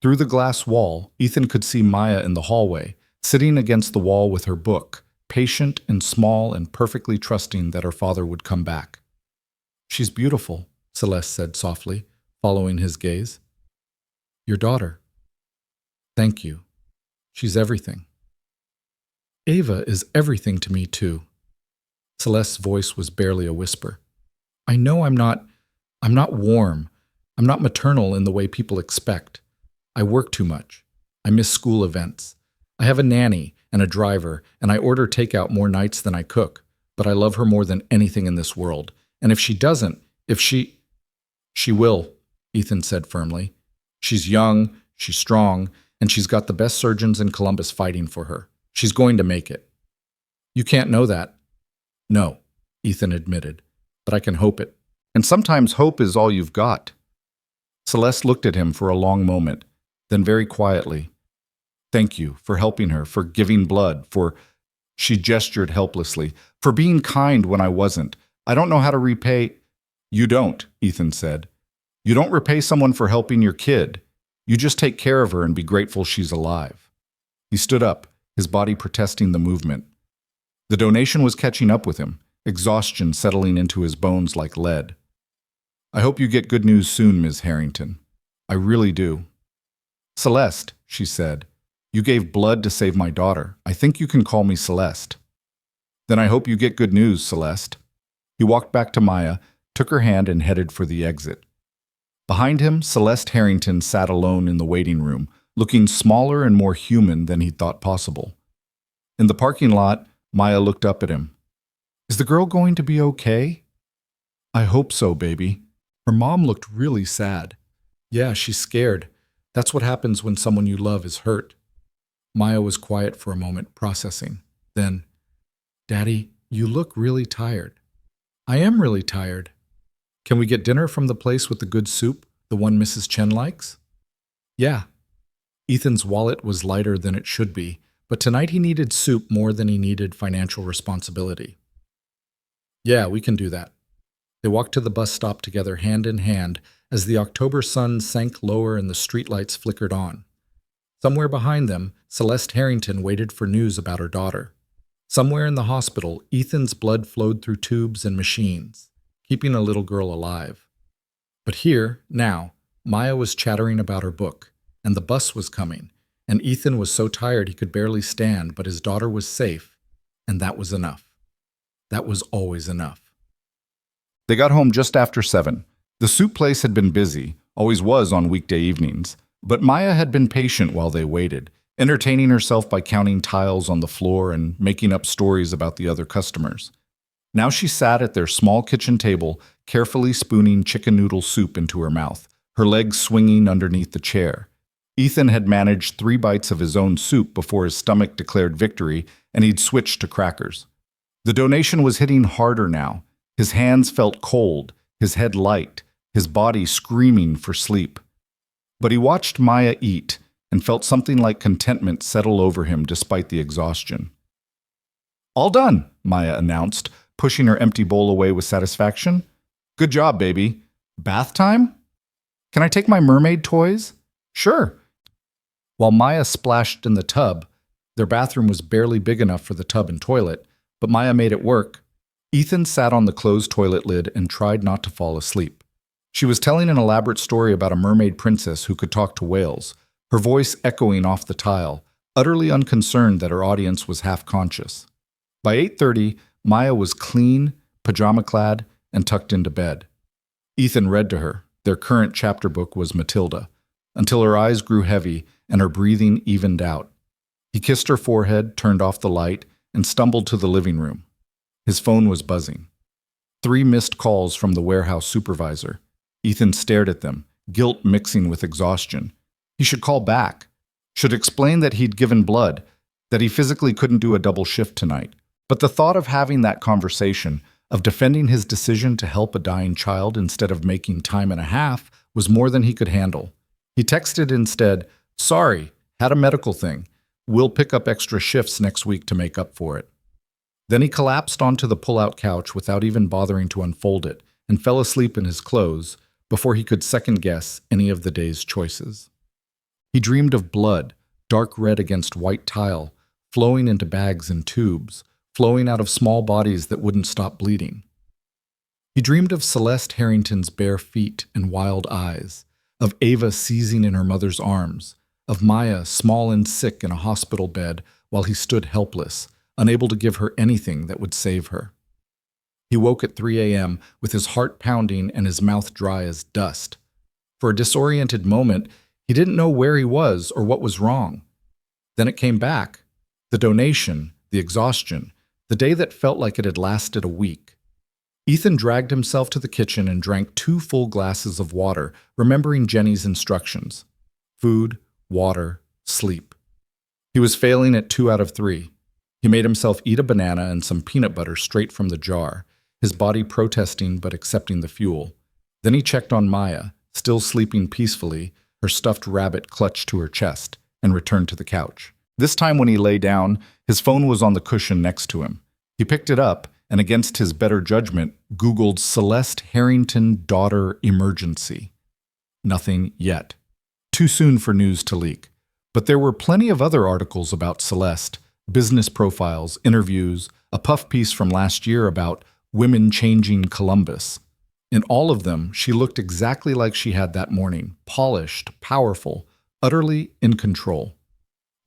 A: Through the glass wall, Ethan could see Maya in the hallway, sitting against the wall with her book, patient and small and perfectly trusting that her father would come back. She's beautiful, Celeste said softly, following his gaze. Your daughter. Thank you. She's everything. Ava is everything to me, too. Celeste's voice was barely a whisper. I know I'm not warm. I'm not maternal in the way people expect. I work too much. I miss school events. I have a nanny and a driver, and I order takeout more nights than I cook, but I love her more than anything in this world. And if she doesn't, She will, Ethan said firmly. She's young, she's strong, and she's got the best surgeons in Columbus fighting for her. She's going to make it. You can't know that. No, Ethan admitted, but I can hope it. And sometimes hope is all you've got. Celeste looked at him for a long moment, then very quietly. Thank you for helping her, for giving blood, for... She gestured helplessly. For being kind when I wasn't. I don't know how to repay... You don't, Ethan said. You don't repay someone for helping your kid. You just take care of her and be grateful she's alive. He stood up, his body protesting the movement. The donation was catching up with him, exhaustion settling into his bones like lead. I hope you get good news soon, Ms. Harrington. I really do. Celeste, she said, you gave blood to save my daughter. I think you can call me Celeste. Then I hope you get good news, Celeste. He walked back to Maya, took her hand and headed for the exit. Behind him, Celeste Harrington sat alone in the waiting room, looking smaller and more human than he'd thought possible. In the parking lot, Maya looked up at him. Is the girl going to be okay? I hope so, baby. Her mom looked really sad. Yeah, she's scared. That's what happens when someone you love is hurt. Maya was quiet for a moment, processing. Then, Daddy, you look really tired. I am really tired. Can we get dinner from the place with the good soup, the one Mrs. Chen likes? Yeah. Ethan's wallet was lighter than it should be, but tonight he needed soup more than he needed financial responsibility. Yeah, we can do that. They walked to the bus stop together hand in hand as the October sun sank lower and the streetlights flickered on. Somewhere behind them, Celeste Harrington waited for news about her daughter. Somewhere in the hospital, Ethan's blood flowed through tubes and machines, keeping a little girl alive. But here, now, Maya was chattering about her book, and the bus was coming, and Ethan was so tired he could barely stand, but his daughter was safe, and that was enough. That was always enough. They got home just after 7. The soup place had been busy, always was on weekday evenings, but Maya had been patient while they waited, entertaining herself by counting tiles on the floor and making up stories about the other customers. Now she sat at their small kitchen table, carefully spooning chicken noodle soup into her mouth, her legs swinging underneath the chair. Ethan had managed 3 bites of his own soup before his stomach declared victory, and he'd switched to crackers. The donation was hitting harder now. His hands felt cold, his head light, his body screaming for sleep. But he watched Maya eat and felt something like contentment settle over him despite the exhaustion. All done, Maya announced, pushing her empty bowl away with satisfaction. Good job, baby. Bath time? Can I take my mermaid toys? Sure. While Maya splashed in the tub, their bathroom was barely big enough for the tub and toilet, but Maya made it work. Ethan sat on the closed toilet lid and tried not to fall asleep. She was telling an elaborate story about a mermaid princess who could talk to whales, her voice echoing off the tile, utterly unconcerned that her audience was half-conscious. By 8:30, Maya was clean, pajama-clad, and tucked into bed. Ethan read to her. Their current chapter book was Matilda, until her eyes grew heavy and her breathing evened out. He kissed her forehead, turned off the light, and stumbled to the living room. His phone was buzzing. 3 missed calls from the warehouse supervisor. Ethan stared at them, guilt mixing with exhaustion. He should call back, should explain that he'd given blood, that he physically couldn't do a double shift tonight. But the thought of having that conversation, of defending his decision to help a dying child instead of making time and a half, was more than he could handle. He texted instead, "Sorry, had a medical thing. We'll pick up extra shifts next week to make up for it." Then he collapsed onto the pull-out couch without even bothering to unfold it and fell asleep in his clothes before he could second-guess any of the day's choices. He dreamed of blood, dark red against white tile, flowing into bags and tubes, flowing out of small bodies that wouldn't stop bleeding. He dreamed of Celeste Harrington's bare feet and wild eyes, of Ava seizing in her mother's arms, of Maya small and sick in a hospital bed while he stood helpless, unable to give her anything that would save her. He woke at 3 a.m. with his heart pounding and his mouth dry as dust. For a disoriented moment, he didn't know where he was or what was wrong. Then it came back. The donation, the exhaustion, the day that felt like it had lasted a week. Ethan dragged himself to the kitchen and drank 2 full glasses of water, remembering Jenny's instructions. Food, water, sleep. He was failing at 2 out of 3. He made himself eat a banana and some peanut butter straight from the jar, his body protesting but accepting the fuel. Then he checked on Maya, still sleeping peacefully, her stuffed rabbit clutched to her chest, and returned to the couch. This time when he lay down, his phone was on the cushion next to him. He picked it up and, against his better judgment, Googled Celeste Harrington daughter emergency. Nothing yet. Too soon for news to leak. But there were plenty of other articles about Celeste, business profiles, interviews, a puff piece from last year about women changing Columbus. In all of them, she looked exactly like she had that morning, polished, powerful, utterly in control.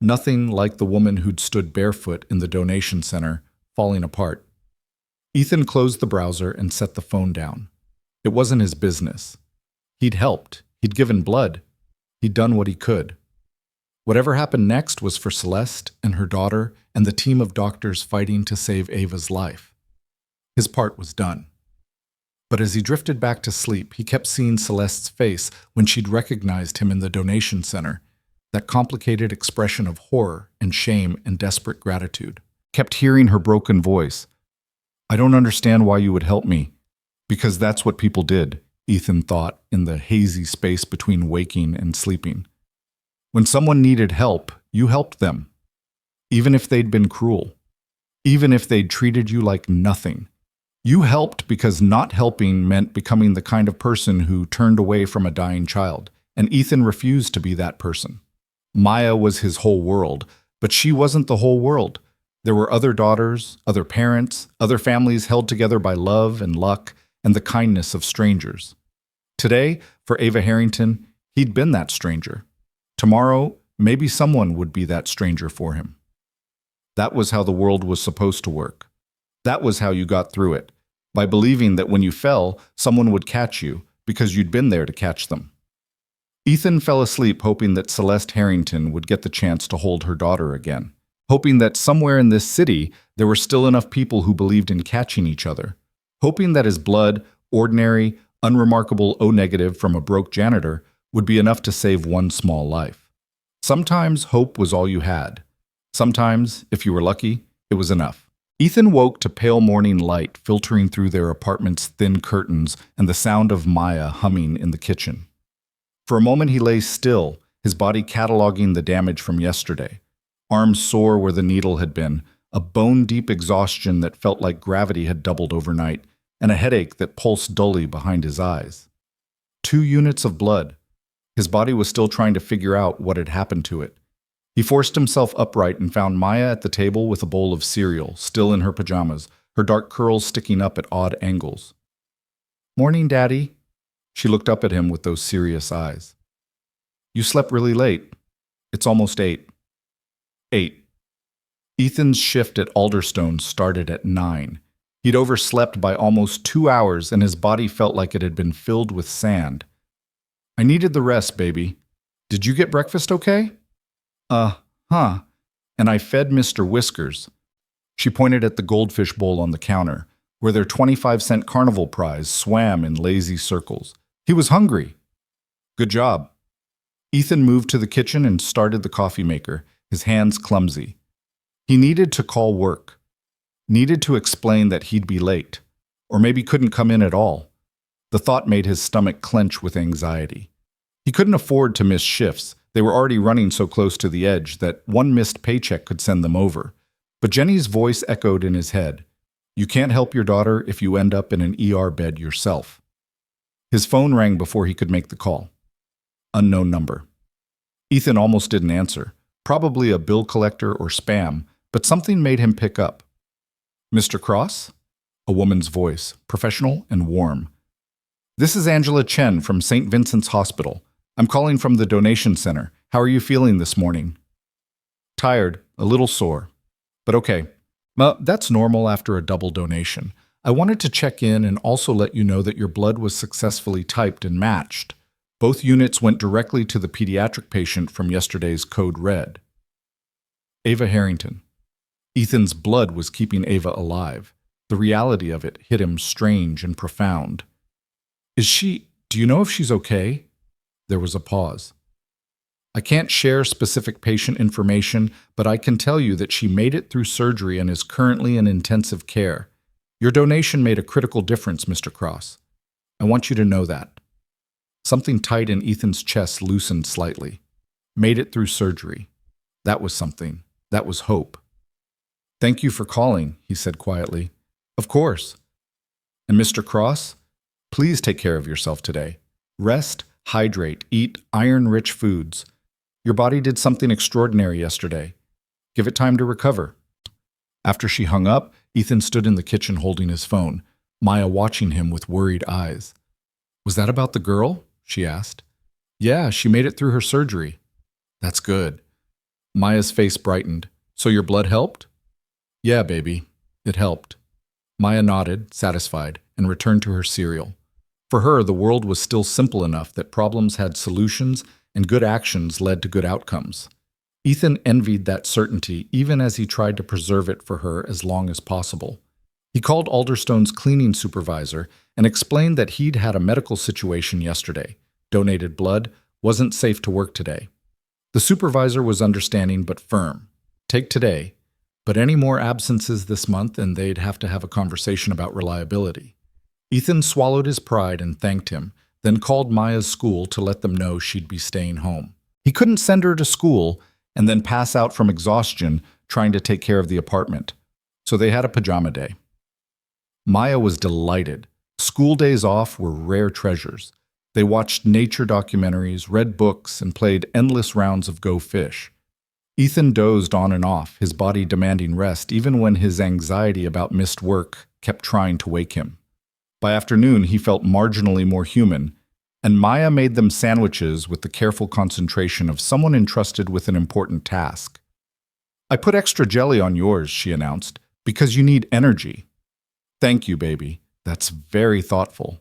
A: Nothing like the woman who'd stood barefoot in the donation center, falling apart. Ethan closed the browser and set the phone down. It wasn't his business. He'd helped. He'd given blood. He'd done what he could. Whatever happened next was for Celeste and her daughter and the team of doctors fighting to save Ava's life. His part was done. But as he drifted back to sleep, he kept seeing Celeste's face when she'd recognized him in the donation center, that complicated expression of horror and shame and desperate gratitude. Kept hearing her broken voice. "I don't understand why you would help me." Because that's what people did, Ethan thought in the hazy space between waking and sleeping. When someone needed help, you helped them. Even if they'd been cruel. Even if they'd treated you like nothing. You helped because not helping meant becoming the kind of person who turned away from a dying child, and Ethan refused to be that person. Maya was his whole world, but she wasn't the whole world. There were other daughters, other parents, other families held together by love and luck and the kindness of strangers. Today, for Ava Harrington, he'd been that stranger. Tomorrow, maybe someone would be that stranger for him. That was how the world was supposed to work. That was how you got through it, by believing that when you fell, someone would catch you because you'd been there to catch them. Ethan fell asleep hoping that Celeste Harrington would get the chance to hold her daughter again, hoping that somewhere in this city there were still enough people who believed in catching each other, hoping that his blood, ordinary, unremarkable O-negative from a broke janitor, would be enough to save one small life. Sometimes hope was all you had. Sometimes, if you were lucky, it was enough. Ethan woke to pale morning light filtering through their apartment's thin curtains and the sound of Maya humming in the kitchen. For a moment he lay still, his body cataloging the damage from yesterday. Arms sore where the needle had been, a bone-deep exhaustion that felt like gravity had doubled overnight, and a headache that pulsed dully behind his eyes. 2 units of blood. His body was still trying to figure out what had happened to it. He forced himself upright and found Maya at the table with a bowl of cereal, still in her pajamas, her dark curls sticking up at odd angles. "Morning, Daddy." She looked up at him with those serious eyes. "You slept really late. It's almost 8. 8. Ethan's shift at Alderstone started at 9. He'd overslept by almost 2 hours and his body felt like it had been filled with sand. "I needed the rest, baby. Did you get breakfast okay?" Huh. And I fed Mr. Whiskers." She pointed at the goldfish bowl on the counter, where their 25-cent carnival prize swam in lazy circles. He was hungry. "Good job." Ethan moved to the kitchen and started the coffee maker, his hands clumsy. He needed to call work. Needed to explain that he'd be late, or maybe couldn't come in at all. The thought made his stomach clench with anxiety. He couldn't afford to miss shifts. They were already running so close to the edge that one missed paycheck could send them over. But Jenny's voice echoed in his head. "You can't help your daughter if you end up in an ER bed yourself." His phone rang before he could make the call. Unknown number. Ethan almost didn't answer. Probably a bill collector or spam, but something made him pick up. "Mr. Cross?" A woman's voice, professional and warm. "This is Angela Chen from St. Vincent's Hospital. I'm calling from the donation center. How are you feeling this morning?" "Tired, a little sore. But okay. That's normal after a double donation. I wanted to check in and also let you know that your blood was successfully typed and matched. Both units went directly to the pediatric patient from yesterday's code red." Ava Harrington. Ethan's blood was keeping Ava alive. The reality of it hit him strange and profound. Do you know if she's okay?" There was a pause. "I can't share specific patient information, but I can tell you that she made it through surgery and is currently in intensive care. Your donation made a critical difference, Mr. Cross. I want you to know that." Something tight in Ethan's chest loosened slightly. Made it through surgery. That was something. That was hope. "Thank you for calling," he said quietly. "Of course. And Mr. Cross, please take care of yourself today. Rest, hydrate, eat iron-rich foods. Your body did something extraordinary yesterday. Give it time to recover." After she hung up, Ethan stood in the kitchen holding his phone, Maya watching him with worried eyes. "Was that about the girl?" she asked. "Yeah, she made it through her surgery." "That's good." Maya's face brightened. "So your blood helped?" "Yeah, baby. It helped." Maya nodded, satisfied, and returned to her cereal. For her, the world was still simple enough that problems had solutions and good actions led to good outcomes. Ethan envied that certainty even as he tried to preserve it for her as long as possible. He called Alderstone's cleaning supervisor and explained that he'd had a medical situation yesterday, donated blood, wasn't safe to work today. The supervisor was understanding but firm. Take today, but any more absences this month and they'd have to have a conversation about reliability. Ethan swallowed his pride and thanked him, then called Maya's school to let them know she'd be staying home. He couldn't send her to school and then pass out from exhaustion trying to take care of the apartment, so they had a pajama day. Maya was delighted. School days off were rare treasures. They watched nature documentaries, read books, and played endless rounds of Go Fish. Ethan dozed on and off, his body demanding rest even when his anxiety about missed work kept trying to wake him. By afternoon, he felt marginally more human, and Maya made them sandwiches with the careful concentration of someone entrusted with an important task. "I put extra jelly on yours," she announced, "because you need energy." "Thank you, baby. That's very thoughtful."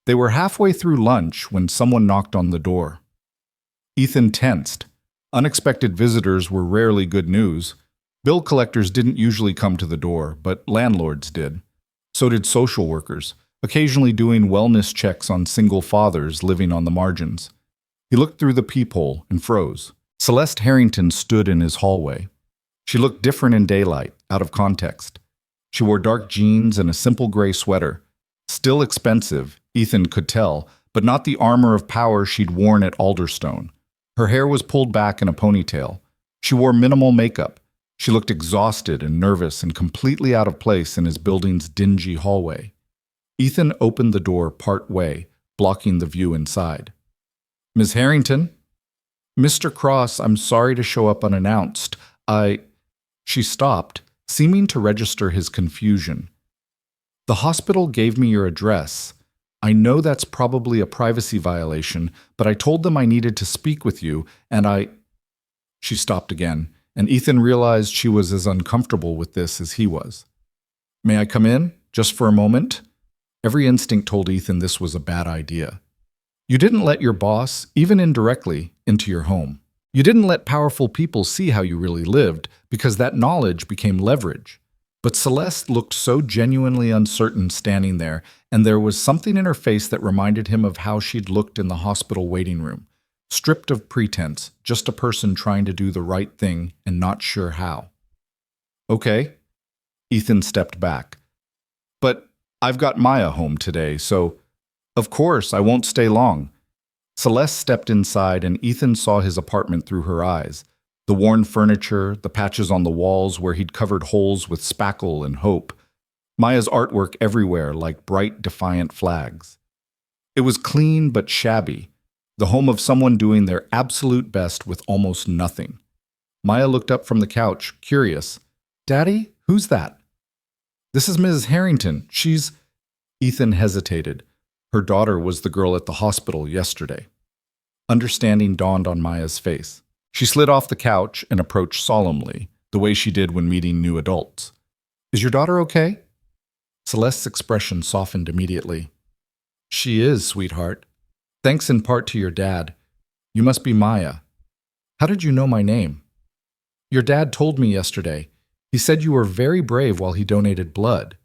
A: They were halfway through lunch when someone knocked on the door. Ethan tensed. Unexpected visitors were rarely good news. Bill collectors didn't usually come to the door, but landlords did. So did social workers, occasionally doing wellness checks on single fathers living on the margins. He looked through the peephole and froze. Celeste Harrington stood in his hallway. She looked different in daylight, out of context. She wore dark jeans and a simple gray sweater. Still expensive, Ethan could tell, but not the armor of power she'd worn at Alderstone. Her hair was pulled back in a ponytail. She wore minimal makeup. She looked exhausted and nervous and completely out of place in his building's dingy hallway. Ethan opened the door part way, blocking the view inside. "Miss Harrington?" "Mr. Cross, I'm sorry to show up unannounced. She stopped, seeming to register his confusion. "The hospital gave me your address. I know that's probably a privacy violation, but I told them I needed to speak with you, and She stopped again, and Ethan realized she was as uncomfortable with this as he was. "May I come in, just for a moment?" Every instinct told Ethan this was a bad idea. You didn't let your boss, even indirectly, into your home. You didn't let powerful people see how you really lived, because that knowledge became leverage. But Celeste looked so genuinely uncertain standing there, and there was something in her face that reminded him of how she'd looked in the hospital waiting room. Stripped of pretense, just a person trying to do the right thing and not sure how. "Okay." Ethan stepped back. "But I've got Maya home today, so of course I won't stay long." Celeste stepped inside and Ethan saw his apartment through her eyes. The worn furniture, the patches on the walls where he'd covered holes with spackle and hope. Maya's artwork everywhere like bright, defiant flags. It was clean but shabby, the home of someone doing their absolute best with almost nothing. Maya looked up from the couch, curious. "Daddy, who's that?" "This is Mrs. Harrington. She's—" Ethan hesitated. Her daughter was the girl at the hospital yesterday. Understanding dawned on Maya's face. She slid off the couch and approached solemnly, the way she did when meeting new adults. "Is your daughter okay?" Celeste's expression softened immediately. "She is, sweetheart. Thanks in part to your dad. You must be Maya. How did you know my name?" "Your dad told me yesterday. He said you were very brave while he donated blood."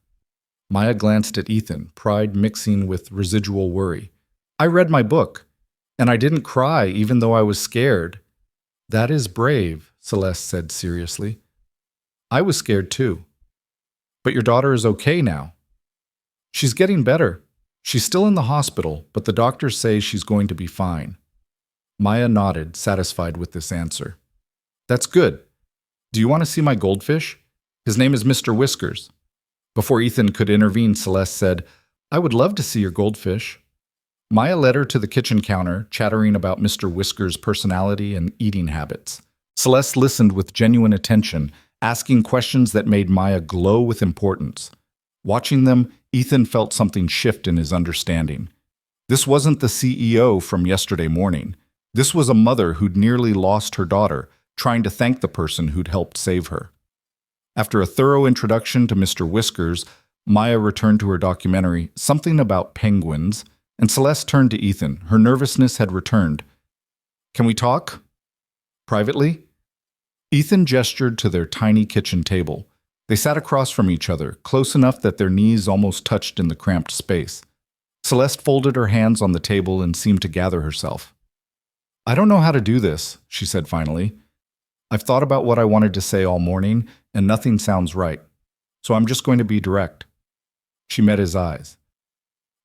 A: Maya glanced at Ethan, pride mixing with residual worry. "I read my book, and I didn't cry even though I was scared." "That is brave," Celeste said seriously. "I was scared too." "But your daughter is okay now." "She's getting better. She's still in the hospital, but the doctors say she's going to be fine." Maya nodded, satisfied with this answer. "That's good. Do you want to see my goldfish? His name is Mr. Whiskers." Before Ethan could intervene, Celeste said, "I would love to see your goldfish." Maya led her to the kitchen counter, chattering about Mr. Whiskers' personality and eating habits. Celeste listened with genuine attention, asking questions that made Maya glow with importance. Watching them, Ethan felt something shift in his understanding. This wasn't the CEO from yesterday morning. This was a mother who'd nearly lost her daughter, trying to thank the person who'd helped save her. After a thorough introduction to Mr. Whiskers, Maya returned to her documentary, Something About Penguins, and Celeste turned to Ethan. Her nervousness had returned. "Can we talk? Privately?" Ethan gestured to their tiny kitchen table. They sat across from each other, close enough that their knees almost touched in the cramped space. Celeste folded her hands on the table and seemed to gather herself. "I don't know how to do this," she said finally. "I've thought about what I wanted to say all morning, and nothing sounds right. So I'm just going to be direct." She met his eyes.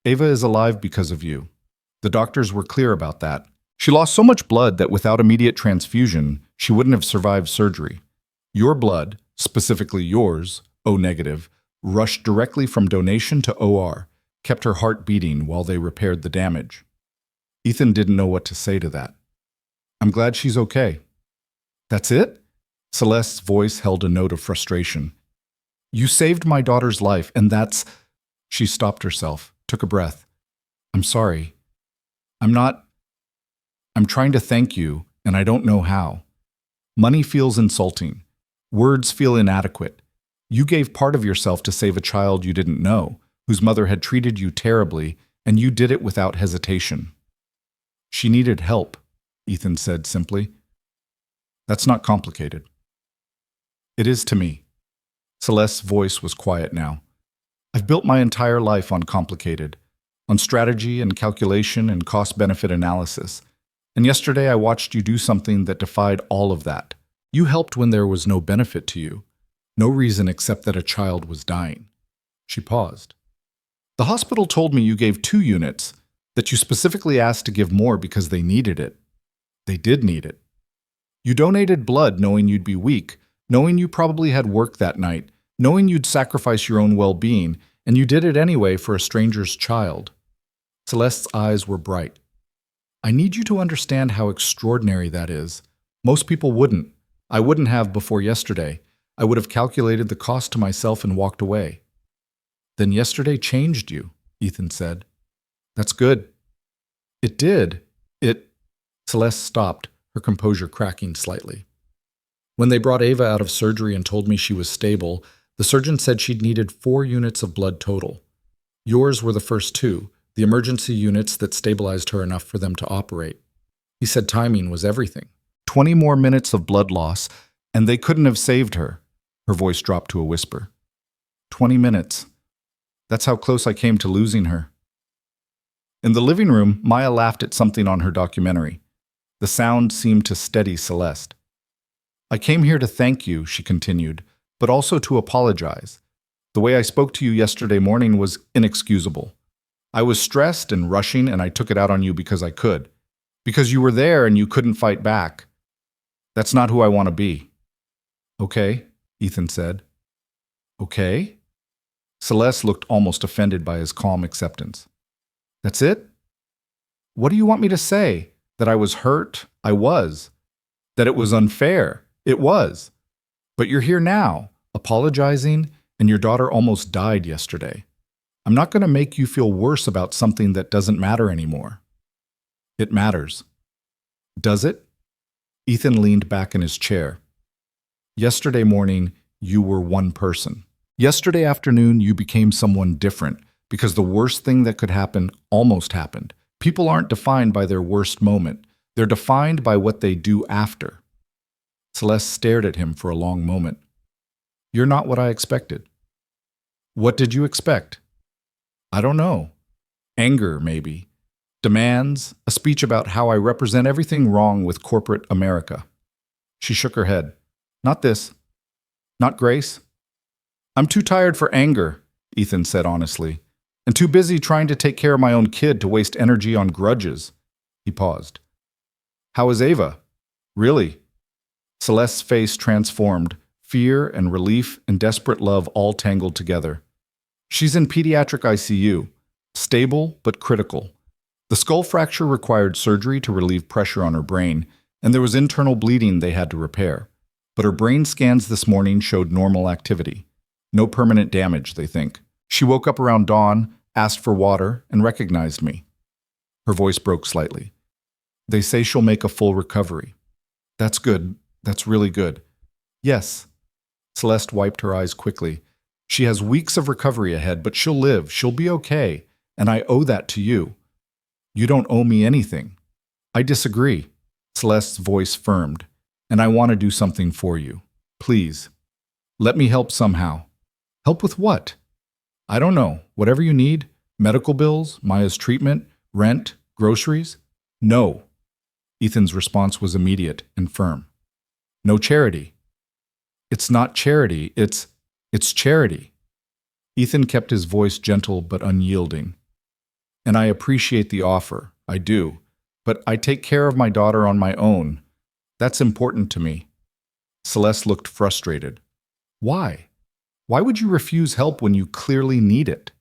A: "Ava is alive because of you. The doctors were clear about that. She lost so much blood that without immediate transfusion, she wouldn't have survived surgery. Your blood, specifically yours, O negative, rushed directly from donation to OR, kept her heart beating while they repaired the damage." Ethan didn't know what to say to that. "I'm glad she's okay." "That's it?" Celeste's voice held a note of frustration. "You saved my daughter's life, and that's—" She stopped herself, took a breath. "I'm sorry. I'm trying to thank you, and I don't know how. Money feels insulting. Words feel inadequate. You gave part of yourself to save a child you didn't know, whose mother had treated you terribly, and you did it without hesitation." "She needed help," Ethan said simply. "That's not complicated." "It is to me." Celeste's voice was quiet now. "I've built my entire life on complicated, on strategy and calculation and cost-benefit analysis. And yesterday I watched you do something that defied all of that. You helped when there was no benefit to you, no reason except that a child was dying." She paused. "The hospital told me you gave 2 units, that you specifically asked to give more because they needed it. They did need it. You donated blood knowing you'd be weak, knowing you probably had work that night, knowing you'd sacrifice your own well-being, and you did it anyway for a stranger's child." Celeste's eyes were bright. "I need you to understand how extraordinary that is. Most people wouldn't. I wouldn't have before yesterday. I would have calculated the cost to myself and walked away." "Then yesterday changed you," Ethan said. "That's good." "It did. Celeste stopped, her composure cracking slightly. "When they brought Ava out of surgery and told me she was stable, the surgeon said she'd needed 4 units of blood total. Yours were the first 2, the emergency units that stabilized her enough for them to operate. He said timing was everything. 20 more minutes of blood loss, and they couldn't have saved her." Her voice dropped to a whisper. 20 minutes. That's how close I came to losing her." In the living room, Maya laughed at something on her documentary. The sound seemed to steady Celeste. "I came here to thank you," she continued, "but also to apologize. The way I spoke to you yesterday morning was inexcusable. I was stressed and rushing, and I took it out on you because I could. Because you were there and you couldn't fight back. That's not who I want to be." "Okay," Ethan said. "Okay?" Celeste looked almost offended by his calm acceptance. "That's it? What do you want me to say? That I was hurt? I was. That it was unfair? It was. But you're here now, apologizing, and your daughter almost died yesterday. I'm not going to make you feel worse about something that doesn't matter anymore." "It matters." "Does it?" Ethan leaned back in his chair. "Yesterday morning, you were one person. Yesterday afternoon, you became someone different, because the worst thing that could happen almost happened. People aren't defined by their worst moment. They're defined by what they do after." Celeste stared at him for a long moment. "You're not what I expected." "What did you expect?" "I don't know. Anger, maybe. Demands, a speech about how I represent everything wrong with corporate America." She shook her head. "Not this. Not Grace. I'm too tired for anger," Ethan said honestly, "and too busy trying to take care of my own kid to waste energy on grudges." He paused. "How is Ava? Really?" Celeste's face transformed, fear and relief and desperate love all tangled together. "She's in pediatric ICU, stable but critical. The skull fracture required surgery to relieve pressure on her brain, and there was internal bleeding they had to repair. But her brain scans this morning showed normal activity. No permanent damage, they think. She woke up around dawn, asked for water, and recognized me." Her voice broke slightly. "They say she'll make a full recovery." "That's good. That's really good." "Yes." Celeste wiped her eyes quickly. "She has weeks of recovery ahead, but she'll live. She'll be okay. And I owe that to you." "You don't owe me anything." "I disagree." Celeste's voice firmed, and I want to do something for you. Please, let me help somehow. Help with what? I don't know. Whatever you need. Medical bills, Maya's treatment, rent, groceries? No. Ethan's response was immediate and firm. No charity. It's not charity, it's charity. Ethan kept his voice gentle but unyielding. And I appreciate the offer, I do. But I take care of my daughter on my own. That's important to me. Celeste looked frustrated. Why? Why would you refuse help when you clearly need it?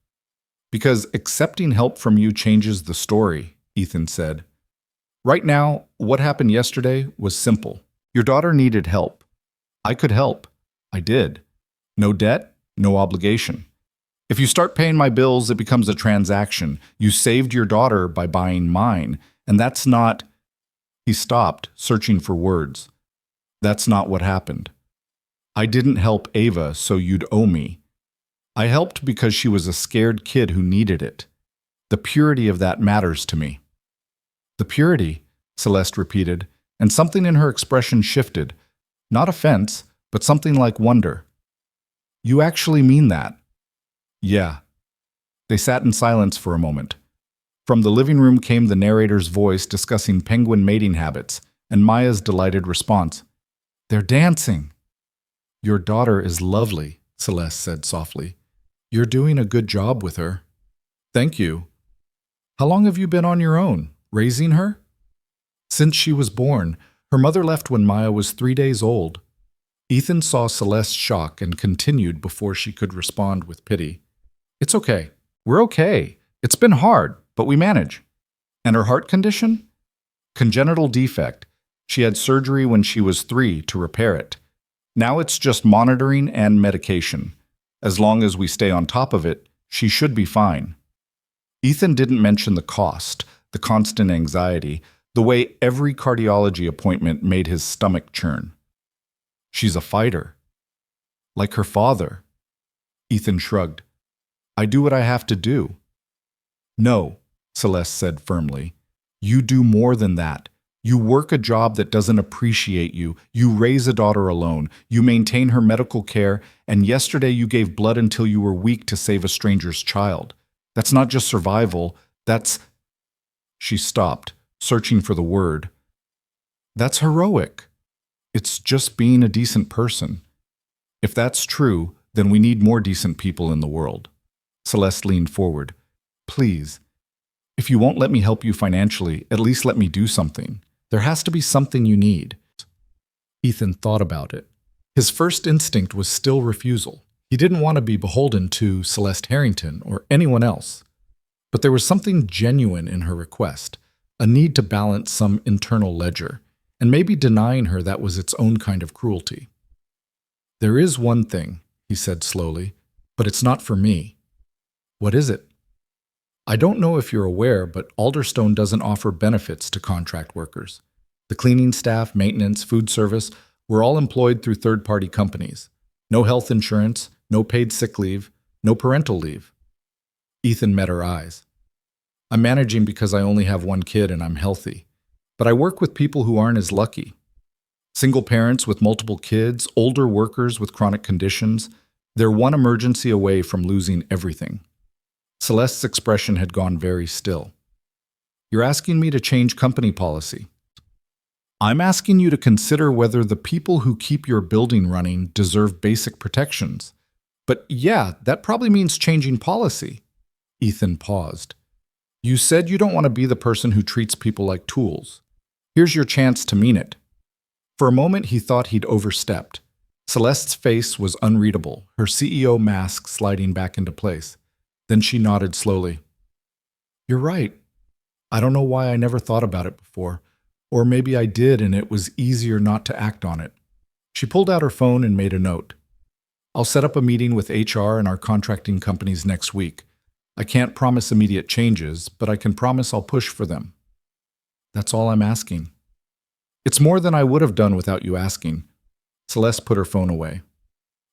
A: Because accepting help from you changes the story, Ethan said. Right now, what happened yesterday was simple. Your daughter needed help. I could help. I did. No debt, no obligation. If you start paying my bills, it becomes a transaction. You saved your daughter by buying mine, and that's not... He stopped, searching for words. That's not what happened. I didn't help Ava, so you'd owe me. I helped because she was a scared kid who needed it. The purity of that matters to me. The purity, Celeste repeated, and something in her expression shifted. Not offense, but something like wonder. You actually mean that? Yeah. They sat in silence for a moment. From the living room came the narrator's voice discussing penguin mating habits, and Maya's delighted response. They're dancing. Your daughter is lovely, Celeste said softly. You're doing a good job with her. Thank you. How long have you been on your own, raising her? Since she was born. Her mother left when Maya was 3 days old. Ethan saw Celeste's shock and continued before she could respond with pity. It's okay. We're okay. It's been hard, but we manage. And her heart condition? Congenital defect. She had surgery when she was 3 to repair it. Now it's just monitoring and medication. As long as we stay on top of it, she should be fine. Ethan didn't mention the cost, the constant anxiety, the way every cardiology appointment made his stomach churn. She's a fighter. Like her father. Ethan shrugged. I do what I have to do. No, Celeste said firmly. You do more than that. You work a job that doesn't appreciate you. You raise a daughter alone. You maintain her medical care, and yesterday you gave blood until you were weak to save a stranger's child. That's not just survival, that's... She stopped, searching for the word. That's heroic. It's just being a decent person. If that's true, then we need more decent people in the world. Celeste leaned forward. Please, if you won't let me help you financially, at least let me do something. There has to be something you need. Ethan thought about it. His first instinct was still refusal. He didn't want to be beholden to Celeste Harrington or anyone else. But there was something genuine in her request, a need to balance some internal ledger, and maybe denying her that was its own kind of cruelty. There is one thing, he said slowly, but it's not for me. What is it? I don't know if you're aware, but Alderstone doesn't offer benefits to contract workers. The cleaning staff, maintenance, food service, we're all employed through third-party companies. No health insurance, no paid sick leave, no parental leave. Ethan met her eyes. I'm managing because I only have one kid and I'm healthy. But I work with people who aren't as lucky. Single parents with multiple kids, older workers with chronic conditions. They're one emergency away from losing everything. Celeste's expression had gone very still. You're asking me to change company policy. I'm asking you to consider whether the people who keep your building running deserve basic protections. But yeah, that probably means changing policy. Ethan paused. You said you don't want to be the person who treats people like tools. Here's your chance to mean it. For a moment, he thought he'd overstepped. Celeste's face was unreadable, her CEO mask sliding back into place. Then she nodded slowly. You're right. I don't know why I never thought about it before. Or maybe I did and it was easier not to act on it. She pulled out her phone and made a note. I'll set up a meeting with HR and our contracting companies next week. I can't promise immediate changes, but I can promise I'll push for them. That's all I'm asking. It's more than I would have done without you asking. Celeste put her phone away.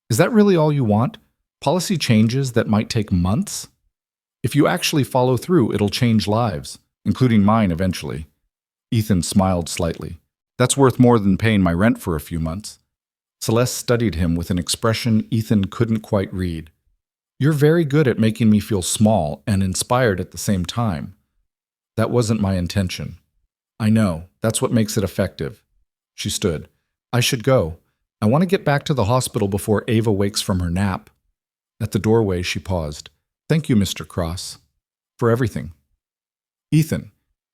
A: Is that really all you want? Policy changes that might take months? If you actually follow through, it'll change lives, including mine eventually. Ethan smiled slightly. That's worth more than paying my rent for a few months. Celeste studied him with an expression Ethan couldn't quite read. You're very good at making me feel small and inspired at the same time. That wasn't my intention. I know, that's what makes it effective. She stood. I should go. I want to get back to the hospital before Ava wakes from her nap. At the doorway, she paused. Thank you, Mr. Cross, for everything. Ethan,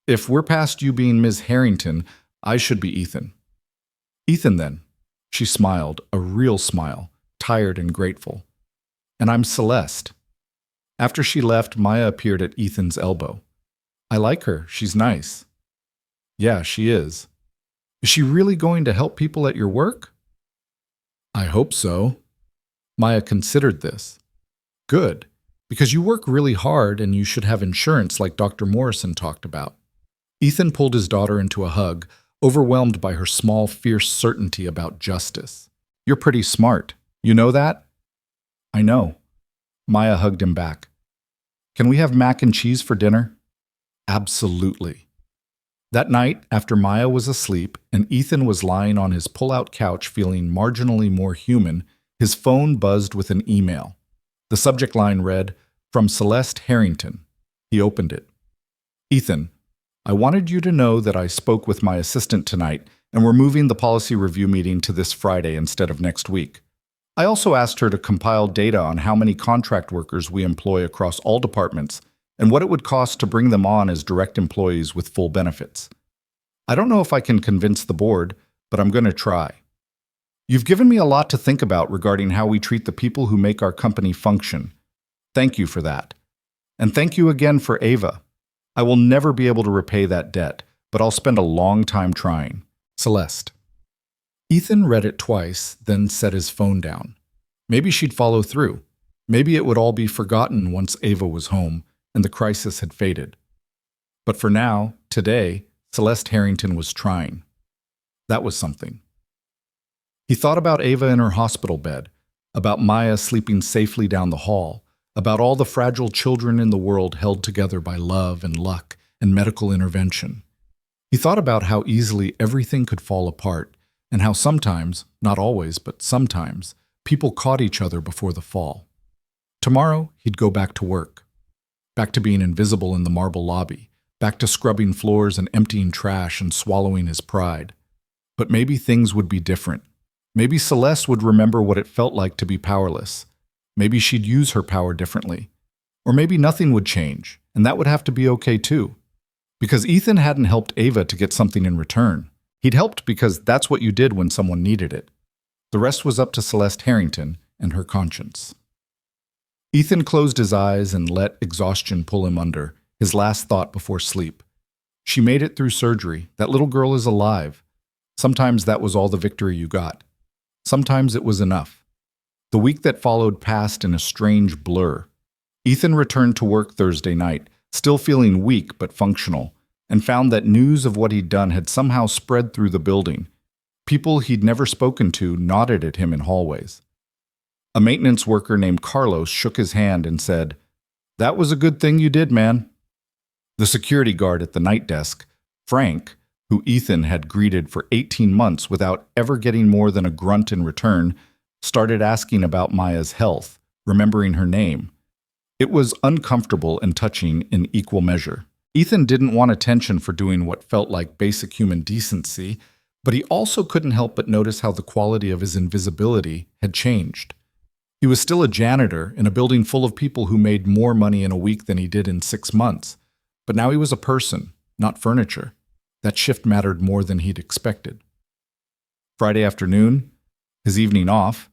A: if we're past you being Ms. Harrington, I should be Ethan. Ethan, then. She smiled, a real smile, tired and grateful. And I'm Celeste. After she left, Maya appeared at Ethan's elbow. I like her. She's nice. Yeah, she is. Is she really going to help people at your work? I hope so. Maya considered this. Good, because you work really hard and you should have insurance like Dr. Morrison talked about. Ethan pulled his daughter into a hug, overwhelmed by her small, fierce certainty about justice. You're pretty smart. You know that? I know. Maya hugged him back. Can we have mac and cheese for dinner? Absolutely. That night, after Maya was asleep and Ethan was lying on his pull-out couch feeling marginally more human, his phone buzzed with an email. The subject line read, From Celeste Harrington. He opened it. Ethan, I wanted you to know that I spoke with my assistant tonight and we're moving the policy review meeting to this Friday instead of next week. I also asked her to compile data on how many contract workers we employ across all departments and what it would cost to bring them on as direct employees with full benefits. I don't know if I can convince the board, but I'm going to try. You've given me a lot to think about regarding how we treat the people who make our company function. Thank you for that. And thank you again for Ava. I will never be able to repay that debt, but I'll spend a long time trying. Celeste. Ethan read it twice, then set his phone down. Maybe she'd follow through. Maybe it would all be forgotten once Ava was home and the crisis had faded. But for now, today, Celeste Harrington was trying. That was something. He thought about Ava in her hospital bed, about Maya sleeping safely down the hall, about all the fragile children in the world held together by love and luck and medical intervention. He thought about how easily everything could fall apart and how sometimes, not always, but sometimes, people caught each other before the fall. Tomorrow, he'd go back to work. Back to being invisible in the marble lobby, back to scrubbing floors and emptying trash and swallowing his pride. But maybe things would be different. Maybe Celeste would remember what it felt like to be powerless. Maybe she'd use her power differently. Or maybe nothing would change, and that would have to be okay too. Because Ethan hadn't helped Ava to get something in return. He'd helped because that's what you did when someone needed it. The rest was up to Celeste Harrington and her conscience. Ethan closed his eyes and let exhaustion pull him under, his last thought before sleep. She made it through surgery. That little girl is alive. Sometimes that was all the victory you got. Sometimes it was enough. The week that followed passed in a strange blur. Ethan returned to work Thursday night, still feeling weak but functional, and found that news of what he'd done had somehow spread through the building. People he'd never spoken to nodded at him in hallways. A maintenance worker named Carlos shook his hand and said, "That was a good thing you did, man." The security guard at the night desk, Frank, who Ethan had greeted for 18 months without ever getting more than a grunt in return, started asking about Maya's health, remembering her name. It was uncomfortable and touching in equal measure. Ethan didn't want attention for doing what felt like basic human decency, but he also couldn't help but notice how the quality of his invisibility had changed. He was still a janitor in a building full of people who made more money in a week than he did in 6 months, but now he was a person, not furniture. That shift mattered more than he'd expected. Friday afternoon, his evening off,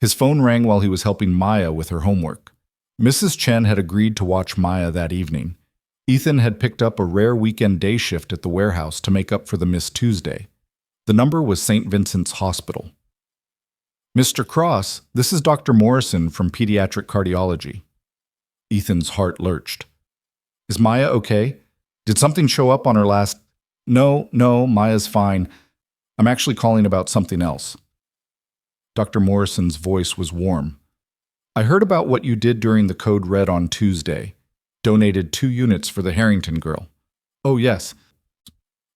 A: his phone rang while he was helping Maya with her homework. Mrs. Chen had agreed to watch Maya that evening. Ethan had picked up a rare weekend day shift at the warehouse to make up for the missed Tuesday. The number was St. Vincent's Hospital. "Mr. Cross, this is Dr. Morrison from Pediatric Cardiology." Ethan's heart lurched. "Is Maya okay? Did something show up on her last—" No, Maya's fine. I'm actually calling about something else." Dr. Morrison's voice was warm. "I heard about what you did during the Code Red on Tuesday. Donated 2 units for the Harrington girl." "Oh, yes.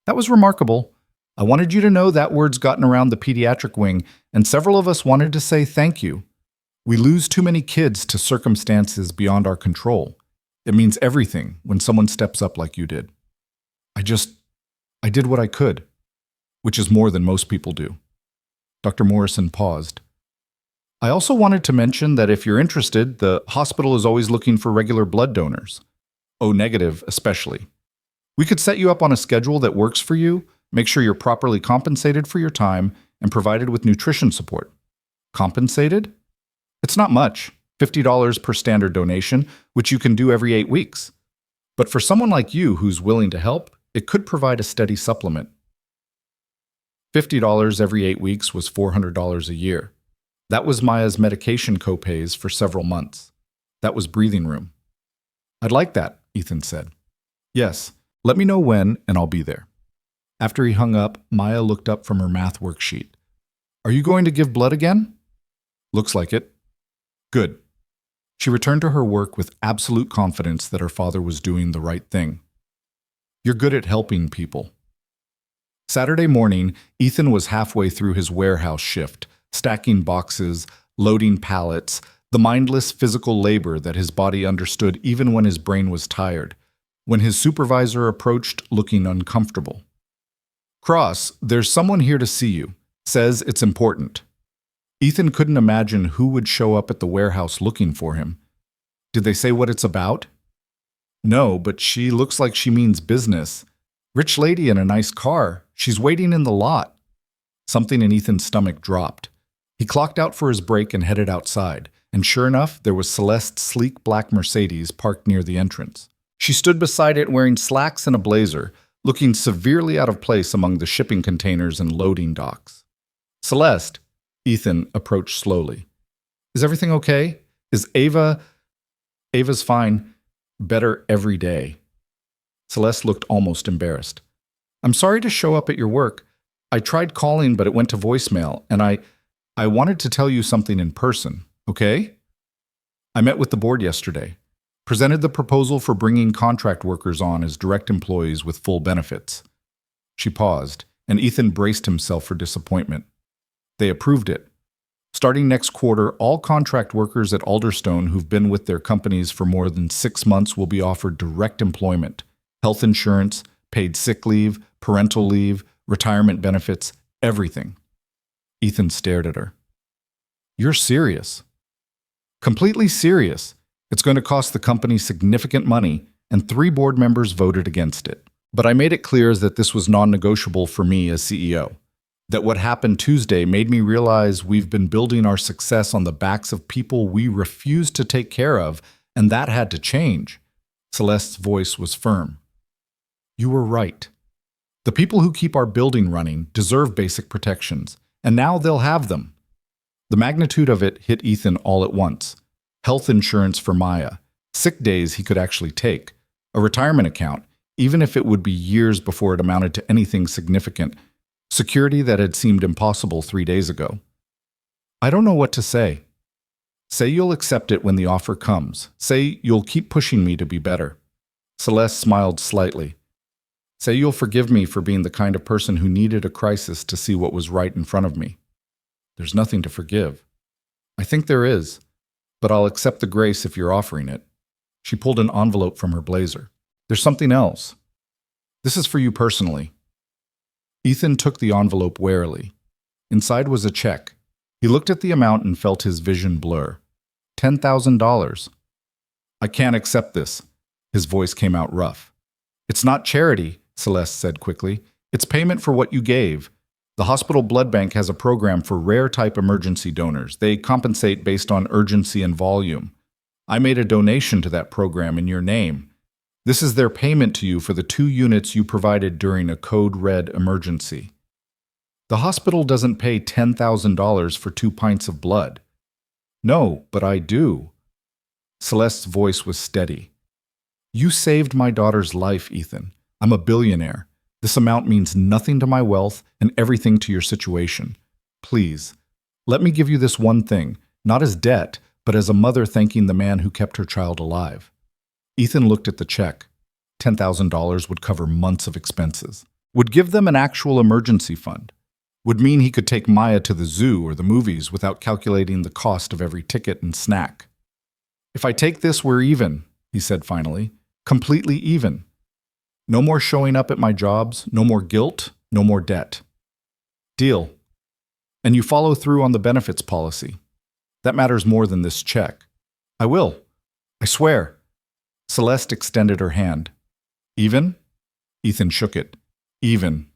A: That was remarkable. I wanted you to know that word's gotten around the pediatric wing, and several of us wanted to say thank you. We lose too many kids to circumstances beyond our control. It means everything when someone steps up like you did. I did what I could, which is more than most people do. Dr. Morrison paused. I also wanted to mention that if you're interested, the hospital is always looking for regular blood donors. O negative, especially. We could set you up on a schedule that works for you, make sure you're properly compensated for your time, and provided with nutrition support. Compensated? It's not much, $50 per standard donation, which you can do every 8 weeks. But for someone like you who's willing to help, it could provide a steady supplement. $50 every 8 weeks was $400 a year. That was Maya's medication copays for several months. That was breathing room. I'd like that, Ethan said. Yes, let me know when, and I'll be there. After he hung up, Maya looked up from her math worksheet. Are you going to give blood again? Looks like it. Good. She returned to her work with absolute confidence that her father was doing the right thing. You're good at helping people. Saturday morning, Ethan was halfway through his warehouse shift, stacking boxes, loading pallets, the mindless physical labor that his body understood even when his brain was tired, when his supervisor approached looking uncomfortable. Cross, there's someone here to see you. Says it's important. Ethan couldn't imagine who would show up at the warehouse looking for him. Did they say what it's about? No, but she looks like she means business. Rich lady in a nice car. She's waiting in the lot. Something in Ethan's stomach dropped. He clocked out for his break and headed outside, and sure enough, there was Celeste's sleek black Mercedes parked near the entrance. She stood beside it wearing slacks and a blazer, looking severely out of place among the shipping containers and loading docks. Celeste, Ethan approached slowly. Is everything okay? Is Ava... Ava's fine. Better every day. Celeste looked almost embarrassed. I'm sorry to show up at your work. I tried calling, but it went to voicemail, and I wanted to tell you something in person, okay? I met with the board yesterday. Presented the proposal for bringing contract workers on as direct employees with full benefits. She paused, and Ethan braced himself for disappointment. They approved it. Starting next quarter, all contract workers at Alderstone who've been with their companies for more than 6 months will be offered direct employment, health insurance, paid sick leave, parental leave, retirement benefits, everything. Ethan stared at her. You're serious. Completely serious. It's going to cost the company significant money, and 3 board members voted against it. But I made it clear that this was non-negotiable for me as CEO. That what happened Tuesday made me realize we've been building our success on the backs of people we refused to take care of, and that had to change. Celeste's voice was firm. You were right. The people who keep our building running deserve basic protections, and now they'll have them. The magnitude of it hit Ethan all at once. Health insurance for Maya, sick days he could actually take, a retirement account, even if it would be years before it amounted to anything significant, security that had seemed impossible 3 days ago. I don't know what to say. Say you'll accept it when the offer comes. Say you'll keep pushing me to be better. Celeste smiled slightly. Say you'll forgive me for being the kind of person who needed a crisis to see what was right in front of me. There's nothing to forgive. I think there is, but I'll accept the grace if you're offering it. She pulled an envelope from her blazer. There's something else. This is for you personally. Ethan took the envelope warily. Inside was a check. He looked at the amount and felt his vision blur. $10,000. I can't accept this. His voice came out rough. It's not charity, Celeste said quickly. It's payment for what you gave. The hospital blood bank has a program for rare-type emergency donors. They compensate based on urgency and volume. I made a donation to that program in your name. This is their payment to you for the 2 units you provided during a code red emergency. The hospital doesn't pay $10,000 for 2 pints of blood. No, but I do. Celeste's voice was steady. You saved my daughter's life, Ethan. I'm a billionaire. This amount means nothing to my wealth and everything to your situation. Please, let me give you this one thing, not as debt, but as a mother thanking the man who kept her child alive. Ethan looked at the check. $10,000 would cover months of expenses. would give them an actual emergency fund, would mean he could take Maya to the zoo or the movies without calculating the cost of every ticket and snack. "If I take this, we're even," he said finally. "Completely even. No more showing up at my jobs, no more guilt, no more debt. Deal. And you follow through on the benefits policy. That matters more than this check." "I will. I swear." Celeste extended her hand. "Even?" Ethan shook it. "Even."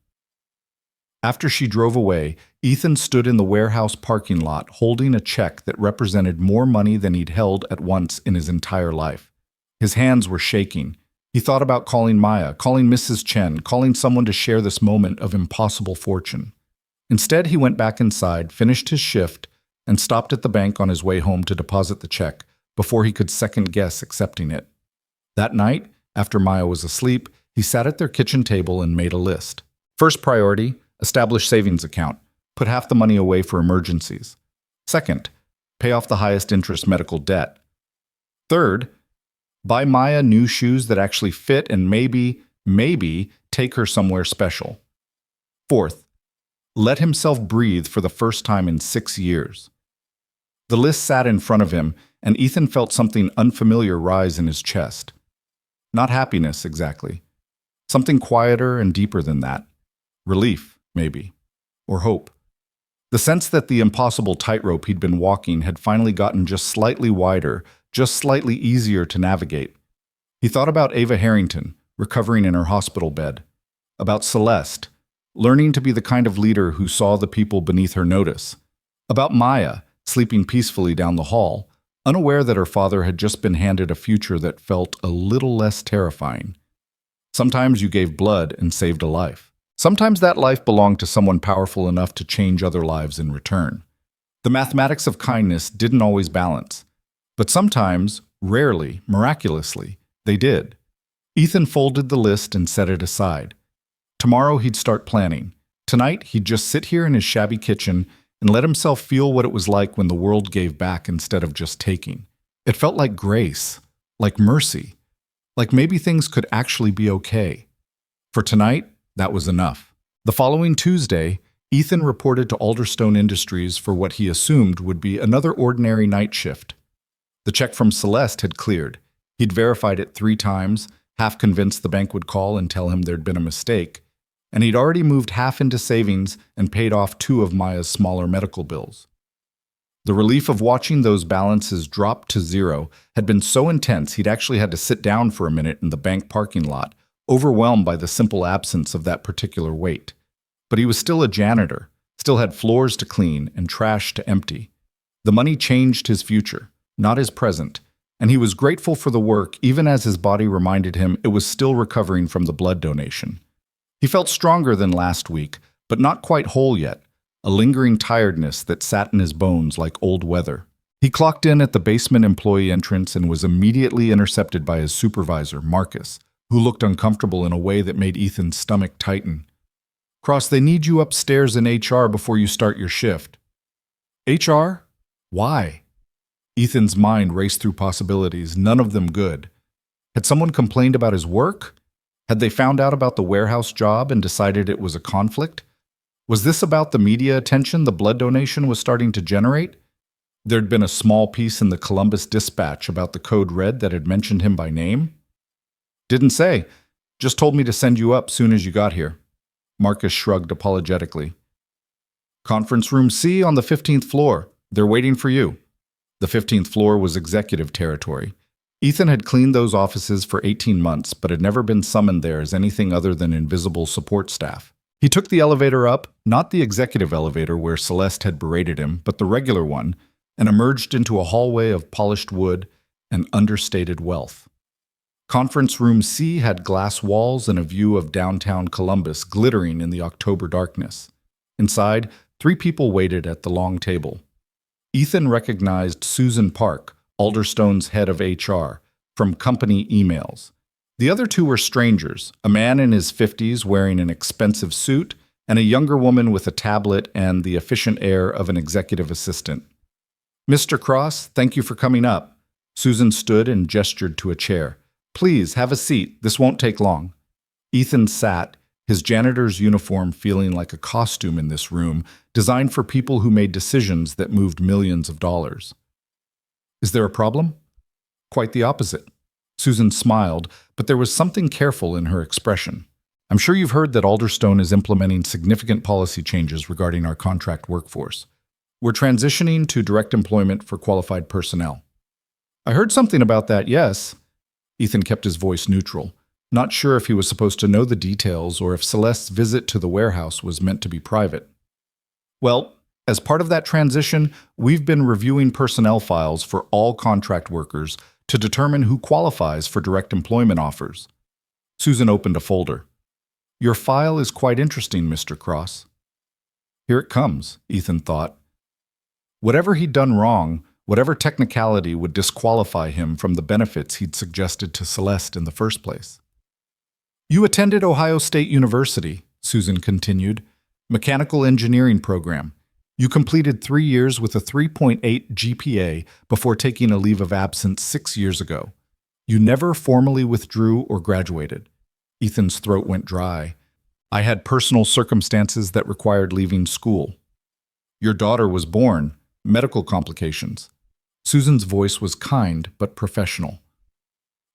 A: After she drove away, Ethan stood in the warehouse parking lot holding a check that represented more money than he'd held at once in his entire life. His hands were shaking. He thought about calling Maya, calling Mrs. Chen, calling someone to share this moment of impossible fortune. Instead, he went back inside, finished his shift, and stopped at the bank on his way home to deposit the check before he could second-guess accepting it. That night, after Maya was asleep, he sat at their kitchen table and made a list. First priority, establish savings account. Put half the money away for emergencies. Second, pay off the highest interest medical debt. Third, buy Maya new shoes that actually fit and maybe take her somewhere special. Fourth, let himself breathe for the first time in 6 years. The list sat in front of him, and Ethan felt something unfamiliar rise in his chest. Not happiness, exactly. Something quieter and deeper than that. Relief, maybe. Or hope. The sense that the impossible tightrope he'd been walking had finally gotten just slightly wider, just slightly easier to navigate. He thought about Ava Harrington, recovering in her hospital bed. About Celeste, learning to be the kind of leader who saw the people beneath her notice. About Maya, sleeping peacefully down the hall, unaware that her father had just been handed a future that felt a little less terrifying. Sometimes you gave blood and saved a life. Sometimes that life belonged to someone powerful enough to change other lives in return. The mathematics of kindness didn't always balance, but sometimes, rarely, miraculously, they did. Ethan folded the list and set it aside. Tomorrow he'd start planning. Tonight he'd just sit here in his shabby kitchen and let himself feel what it was like when the world gave back instead of just taking. It felt like grace, like mercy, like maybe things could actually be okay. For tonight, that was enough. The following Tuesday, Ethan reported to Alderstone Industries for what he assumed would be another ordinary night shift. The check from Celeste had cleared. He'd verified it 3 times, half convinced the bank would call and tell him there'd been a mistake, and he'd already moved half into savings and paid off 2 of Maya's smaller medical bills. The relief of watching those balances drop to 0 had been so intense he'd actually had to sit down for a minute in the bank parking lot, overwhelmed by the simple absence of that particular weight. But he was still a janitor, still had floors to clean and trash to empty. The money changed his future, not his present, and he was grateful for the work even as his body reminded him it was still recovering from the blood donation. He felt stronger than last week, but not quite whole yet, a lingering tiredness that sat in his bones like old weather. He clocked in at the basement employee entrance and was immediately intercepted by his supervisor, Marcus, who looked uncomfortable in a way that made Ethan's stomach tighten. "Cross, they need you upstairs in HR before you start your shift." "HR? Why?" Ethan's mind raced through possibilities, none of them good. Had someone complained about his work? Had they found out about the warehouse job and decided it was a conflict? Was this about the media attention the blood donation was starting to generate? There'd been a small piece in the Columbus Dispatch about the Code Red that had mentioned him by name. "Didn't say. Just told me to send you up soon as you got here." Marcus shrugged apologetically. "Conference room C on the 15th floor. They're waiting for you." The 15th floor was executive territory. Ethan had cleaned those offices for 18 months, but had never been summoned there as anything other than invisible support staff. He took the elevator up, not the executive elevator where Celeste had berated him, but the regular one, and emerged into a hallway of polished wood and understated wealth. Conference room C had glass walls and a view of downtown Columbus glittering in the October darkness. Inside, 3 people waited at the long table. Ethan recognized Susan Park, Alderstone's head of HR, from company emails. The other 2 were strangers, a man in his 50s wearing an expensive suit, and a younger woman with a tablet and the efficient air of an executive assistant. "Mr. Cross, thank you for coming up." Susan stood and gestured to a chair. "Please, have a seat. This won't take long." Ethan sat, his janitor's uniform feeling like a costume in this room, designed for people who made decisions that moved millions of dollars. Is there a problem? Quite the opposite. Susan smiled, but there was something careful in her expression. I'm sure you've heard that Alderstone is implementing significant policy changes regarding our contract workforce. We're transitioning to direct employment for qualified personnel. I heard something about that, yes. Ethan kept his voice neutral, not sure if he was supposed to know the details or if Celeste's visit to the warehouse was meant to be private. Well, as part of that transition, we've been reviewing personnel files for all contract workers to determine who qualifies for direct employment offers. Susan opened a folder. Your file is quite interesting, Mr. Cross. Here it comes, Ethan thought. Whatever he'd done wrong, whatever technicality would disqualify him from the benefits he'd suggested to Celeste in the first place. You attended Ohio State University, Susan continued, mechanical engineering program. You completed 3 years with a 3.8 GPA before taking a leave of absence 6 years ago. You never formally withdrew or graduated. Ethan's throat went dry. I had personal circumstances that required leaving school. Your daughter was born, medical complications. Susan's voice was kind but professional.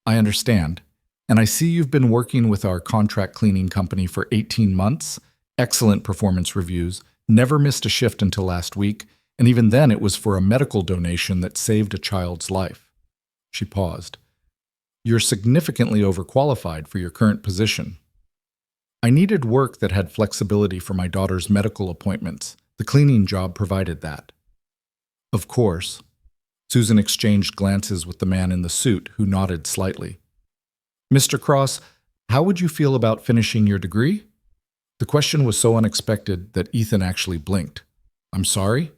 A: I understand. And I see you've been working with our contract cleaning company for 18 months. Excellent performance reviews. Never missed a shift until last week, and even then it was for a medical donation that saved a child's life. She paused. You're significantly overqualified for your current position. I needed work that had flexibility for my daughter's medical appointments. The cleaning job provided that. Of course. Susan exchanged glances with the man in the suit, who nodded slightly. Mr. Cross, how would you feel about finishing your degree? The question was so unexpected that Ethan actually blinked. I'm sorry?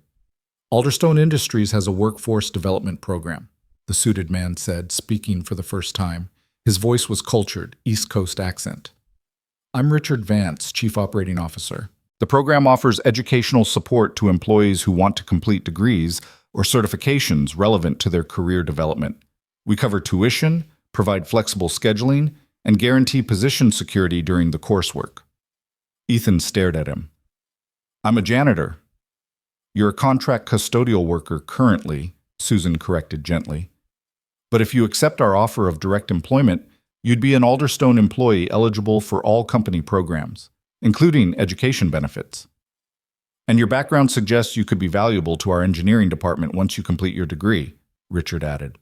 A: Alderstone Industries has a workforce development program, the suited man said, speaking for the first time. His voice was cultured, East Coast accent. I'm Richard Vance, Chief Operating Officer. The program offers educational support to employees who want to complete degrees or certifications relevant to their career development. We cover tuition, provide flexible scheduling, and guarantee position security during the coursework. Ethan stared at him. I'm a janitor. You're a contract custodial worker currently, Susan corrected gently. But if you accept our offer of direct employment, you'd be an Alderstone employee eligible for all company programs, including education benefits. And your background suggests you could be valuable to our engineering department once you complete your degree, Richard added.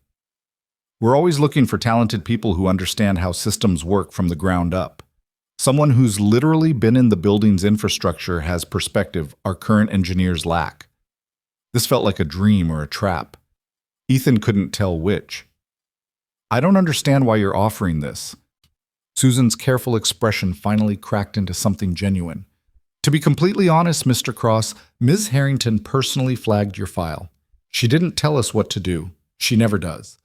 A: We're always looking for talented people who understand how systems work from the ground up. Someone who's literally been in the building's infrastructure has perspective our current engineers lack. This felt like a dream or a trap. Ethan couldn't tell which. I don't understand why you're offering this. Susan's careful expression finally cracked into something genuine. To be completely honest, Mr. Cross, Ms. Harrington personally flagged your file. She didn't tell us what to do. She never does.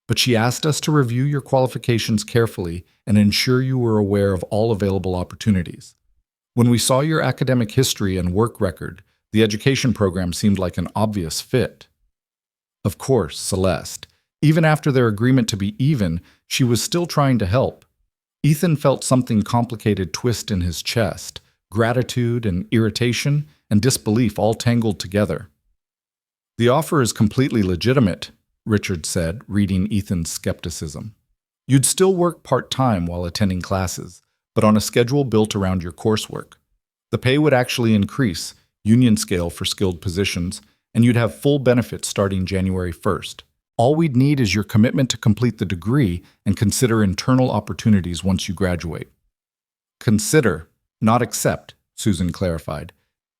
A: But she asked us to review your qualifications carefully and ensure you were aware of all available opportunities. When we saw your academic history and work record, the education program seemed like an obvious fit. Of course, Celeste. Even after their agreement to be even, she was still trying to help. Ethan felt something complicated twist in his chest, gratitude and irritation and disbelief all tangled together. The offer is completely legitimate, Richard said, reading Ethan's skepticism. You'd still work part-time while attending classes, but on a schedule built around your coursework. The pay would actually increase, union scale for skilled positions, and you'd have full benefits starting January 1st. All we'd need is your commitment to complete the degree and consider internal opportunities once you graduate. Consider, not accept, Susan clarified.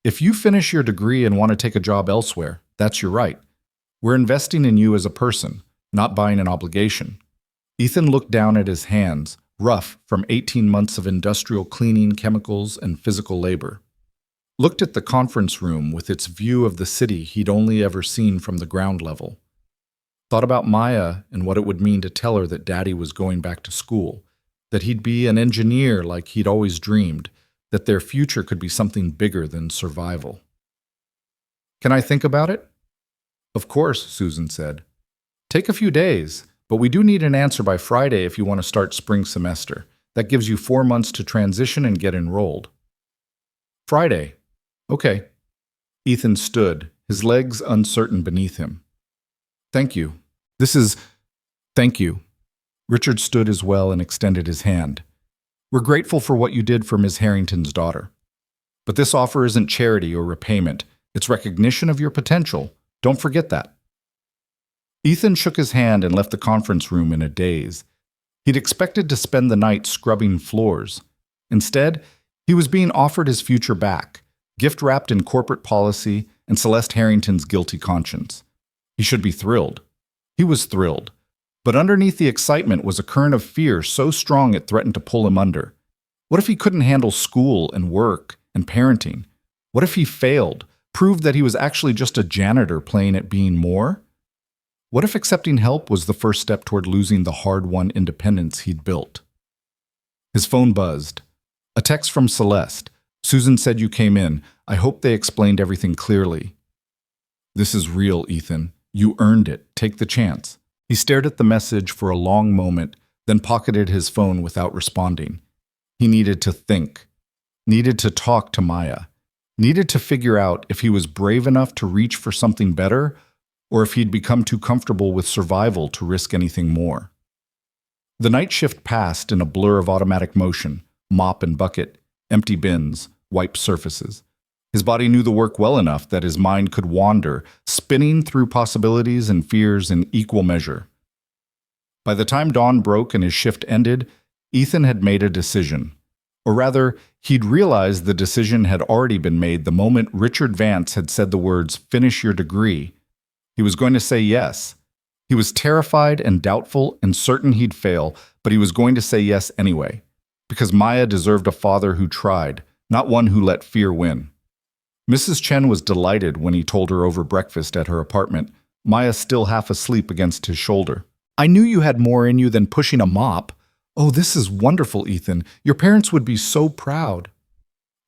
A: If you finish your degree and want to take a job elsewhere, that's your right. We're investing in you as a person, not buying an obligation. Ethan looked down at his hands, rough from 18 months of industrial cleaning, chemicals, and physical labor. Looked at the conference room with its view of the city he'd only ever seen from the ground level. Thought about Maya and what it would mean to tell her that Daddy was going back to school, that he'd be an engineer like he'd always dreamed, that their future could be something bigger than survival. Can I think about it? Of course, Susan said. Take a few days, but we do need an answer by Friday if you want to start spring semester. That gives you 4 months to transition and get enrolled. Friday. Okay. Ethan stood, his legs uncertain beneath him. Thank you. Thank you. Richard stood as well and extended his hand. We're grateful for what you did for Ms. Harrington's daughter. But this offer isn't charity or repayment. It's recognition of your potential. Don't forget that. Ethan shook his hand and left the conference room in a daze. He'd expected to spend the night scrubbing floors. Instead, he was being offered his future back, gift-wrapped in corporate policy and Celeste Harrington's guilty conscience. He should be thrilled. He was thrilled. But underneath the excitement was a current of fear so strong it threatened to pull him under. What if he couldn't handle school and work and parenting? What if he failed, proved that he was actually just a janitor playing at being more? What if accepting help was the first step toward losing the hard-won independence he'd built? His phone buzzed. A text from Celeste. Susan said you came in. I hope they explained everything clearly. This is real, Ethan. You earned it. Take the chance. He stared at the message for a long moment, then pocketed his phone without responding. He needed to think. Needed to talk to Maya. Needed to figure out if he was brave enough to reach for something better, or if he'd become too comfortable with survival to risk anything more. The night shift passed in a blur of automatic motion, mop and bucket, empty bins, wiped surfaces. His body knew the work well enough that his mind could wander, spinning through possibilities and fears in equal measure. By the time dawn broke and his shift ended, Ethan had made a decision. Or rather, he'd realized the decision had already been made the moment Richard Vance had said the words, "Finish your degree." He was going to say yes. He was terrified and doubtful and certain he'd fail, but he was going to say yes anyway, because Maya deserved a father who tried, not one who let fear win. Mrs. Chen was delighted when he told her over breakfast at her apartment, Maya still half asleep against his shoulder. I knew you had more in you than pushing a mop. Oh, this is wonderful, Ethan. Your parents would be so proud.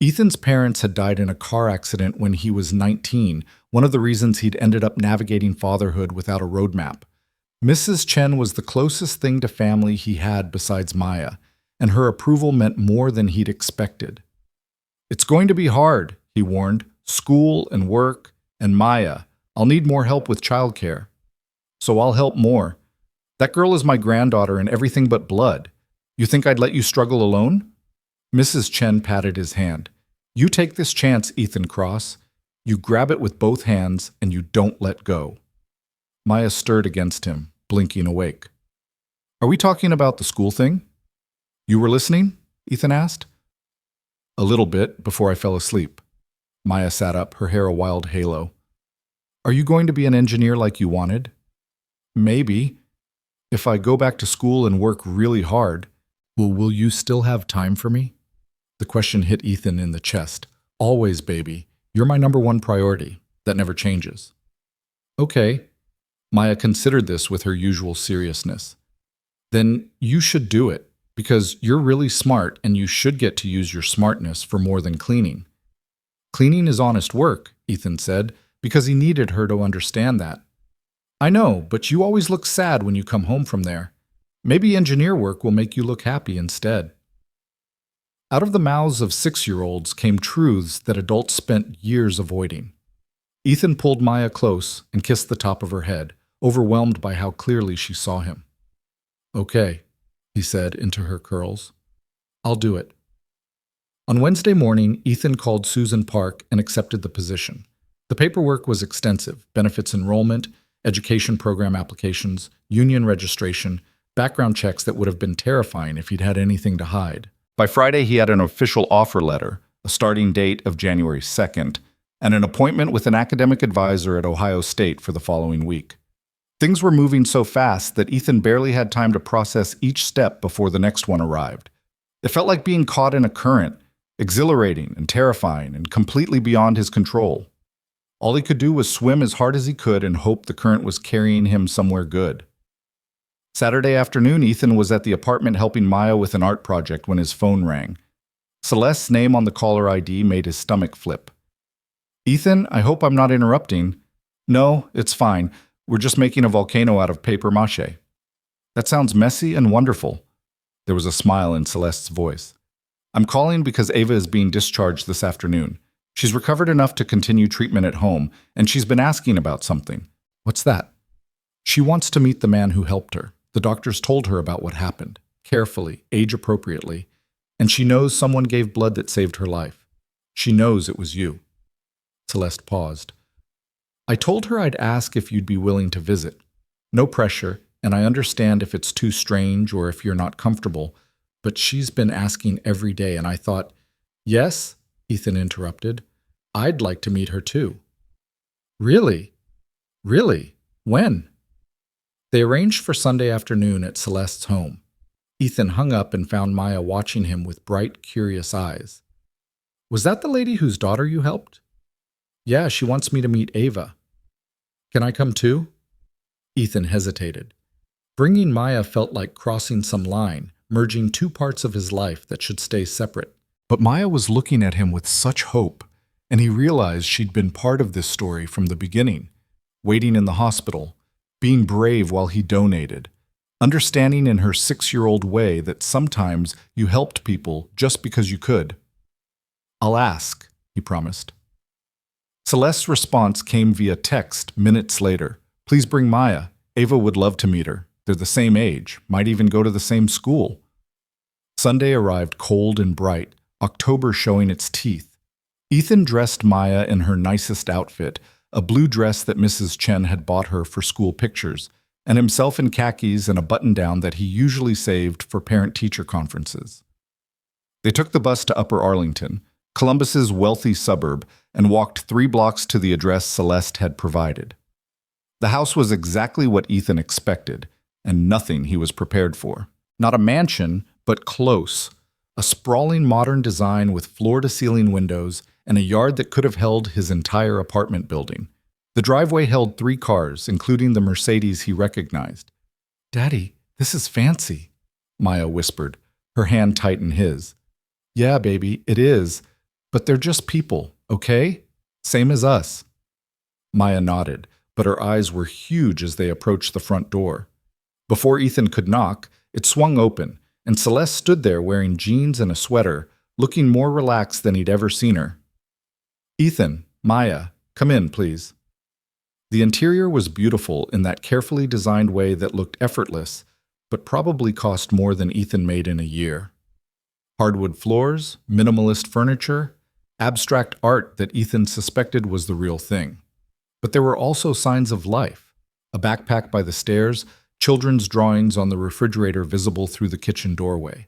A: Ethan's parents had died in a car accident when he was 19, one of the reasons he'd ended up navigating fatherhood without a roadmap. Mrs. Chen was the closest thing to family he had besides Maya, and her approval meant more than he'd expected. It's going to be hard, he warned. School and work and Maya. I'll need more help with childcare. So I'll help more. That girl is my granddaughter and everything but blood. You think I'd let you struggle alone? Mrs. Chen patted his hand. You take this chance, Ethan Cross. You grab it with both hands and you don't let go. Maya stirred against him, blinking awake. Are we talking about the school thing? You were listening? Ethan asked. A little bit before I fell asleep. Maya sat up, her hair a wild halo. Are you going to be an engineer like you wanted? Maybe. If I go back to school and work really hard, will you still have time for me? The question hit Ethan in the chest. Always, baby. You're my number one priority. That never changes. Okay. Maya considered this with her usual seriousness. Then you should do it, because you're really smart and you should get to use your smartness for more than cleaning. Cleaning is honest work, Ethan said, because he needed her to understand that. I know, but you always look sad when you come home from there. Maybe engineer work will make you look happy instead. Out of the mouths of 6-year-olds came truths that adults spent years avoiding. Ethan pulled Maya close and kissed the top of her head, overwhelmed by how clearly she saw him. Okay, he said into her curls. I'll do it. On Wednesday morning, Ethan called Susan Park and accepted the position. The paperwork was extensive: benefits enrollment, education program applications, union registration, background checks that would have been terrifying if he'd had anything to hide. By Friday, he had an official offer letter, a starting date of January 2nd, and an appointment with an academic advisor at Ohio State for the following week. Things were moving so fast that Ethan barely had time to process each step before the next one arrived. It felt like being caught in a current, exhilarating and terrifying and completely beyond his control. All he could do was swim as hard as he could and hope the current was carrying him somewhere good. Saturday afternoon, Ethan was at the apartment helping Maya with an art project when his phone rang. Celeste's name on the caller ID made his stomach flip. Ethan, I hope I'm not interrupting. No, it's fine. We're just making a volcano out of paper mache. That sounds messy and wonderful. There was a smile in Celeste's voice. I'm calling because Ava is being discharged this afternoon. She's recovered enough to continue treatment at home, and she's been asking about something. What's that? She wants to meet the man who helped her. The doctors told her about what happened, carefully, age-appropriately, and she knows someone gave blood that saved her life. She knows it was you. Celeste paused. I told her I'd ask if you'd be willing to visit. No pressure, and I understand if it's too strange or if you're not comfortable, but she's been asking every day, and I thought, yes, Ethan interrupted, I'd like to meet her too. Really? Really? When? They arranged for Sunday afternoon at Celeste's home. Ethan hung up and found Maya watching him with bright, curious eyes. Was that the lady whose daughter you helped? Yeah, she wants me to meet Ava. Can I come too? Ethan hesitated. Bringing Maya felt like crossing some line, merging two parts of his life that should stay separate. But Maya was looking at him with such hope, and he realized she'd been part of this story from the beginning, waiting in the hospital, being brave while he donated, understanding in her 6-year-old way that sometimes you helped people just because you could. I'll ask, he promised. Celeste's response came via text minutes later. Please bring Maya. Ava would love to meet her. They're the same age, might even go to the same school. Sunday arrived cold and bright, October showing its teeth. Ethan dressed Maya in her nicest outfit, a blue dress that Mrs. Chen had bought her for school pictures, and himself in khakis and a button-down that he usually saved for parent-teacher conferences. They took the bus to Upper Arlington, Columbus's wealthy suburb, and walked 3 blocks to the address Celeste had provided. The house was exactly what Ethan expected, and nothing he was prepared for. Not a mansion, but close. A sprawling modern design with floor-to-ceiling windows and a yard that could have held his entire apartment building. The driveway held 3 cars, including the Mercedes he recognized. Daddy, this is fancy, Maya whispered, her hand tight in his. Yeah, baby, it is. But they're just people, okay? Same as us. Maya nodded, but her eyes were huge as they approached the front door. Before Ethan could knock, it swung open, and Celeste stood there wearing jeans and a sweater, looking more relaxed than he'd ever seen her. Ethan, Maya, come in, please. The interior was beautiful in that carefully designed way that looked effortless, but probably cost more than Ethan made in a year. Hardwood floors, minimalist furniture, abstract art that Ethan suspected was the real thing. But there were also signs of life. A backpack by the stairs, children's drawings on the refrigerator visible through the kitchen doorway.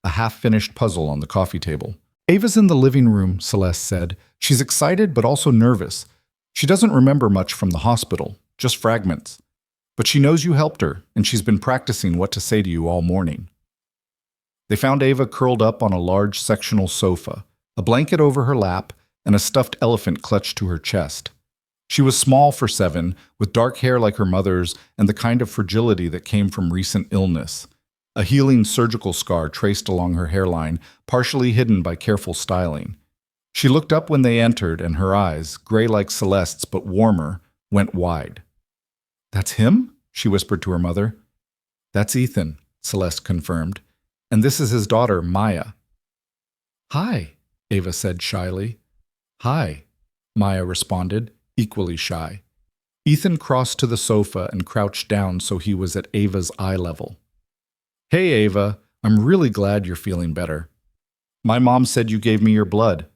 A: A half-finished puzzle on the coffee table. Ava's in the living room, Celeste said. She's excited but also nervous. She doesn't remember much from the hospital, just fragments. But she knows you helped her, and she's been practicing what to say to you all morning. They found Ava curled up on a large sectional sofa, a blanket over her lap, and a stuffed elephant clutched to her chest. She was small for 7, with dark hair like her mother's and the kind of fragility that came from recent illness. A healing surgical scar traced along her hairline, partially hidden by careful styling. She looked up when they entered, and her eyes, gray like Celeste's but warmer, went wide. That's him? She whispered to her mother. That's Ethan, Celeste confirmed. And this is his daughter, Maya. Hi, Ava said shyly. Hi, Maya responded, equally shy. Ethan crossed to the sofa and crouched down so he was at Ava's eye level. Hey, Ava, I'm really glad you're feeling better. My mom said you gave me your blood.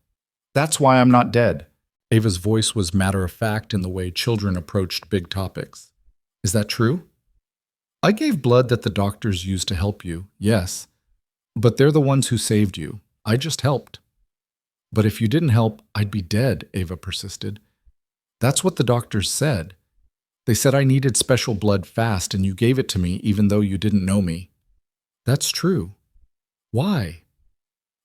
A: That's why I'm not dead. Ava's voice was matter-of-fact in the way children approached big topics. Is that true? I gave blood that the doctors used to help you, yes. But they're the ones who saved you. I just helped. But if you didn't help, I'd be dead, Ava persisted. That's what the doctors said. They said I needed special blood fast, and you gave it to me even though you didn't know me. That's true. Why?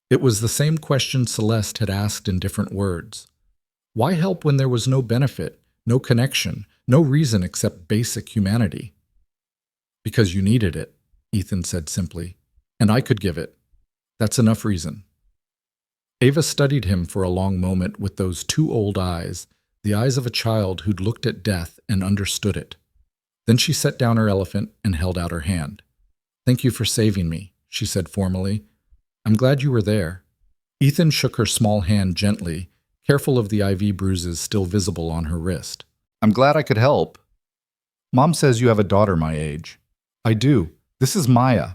A: It was the same question Celeste had asked in different words. Why help when there was no benefit, no connection, no reason except basic humanity? Because you needed it, Ethan said simply, and I could give it. That's enough reason. Ava studied him for a long moment with those 2 old eyes, the eyes of a child who'd looked at death and understood it. Then she set down her elephant and held out her hand. Thank you for saving me,
B: she said formally. I'm glad you were there. Ethan shook her small hand gently, careful of the IV bruises still visible on her wrist.
A: I'm glad I could help. Mom says you have a daughter my age. I do. This is Maya.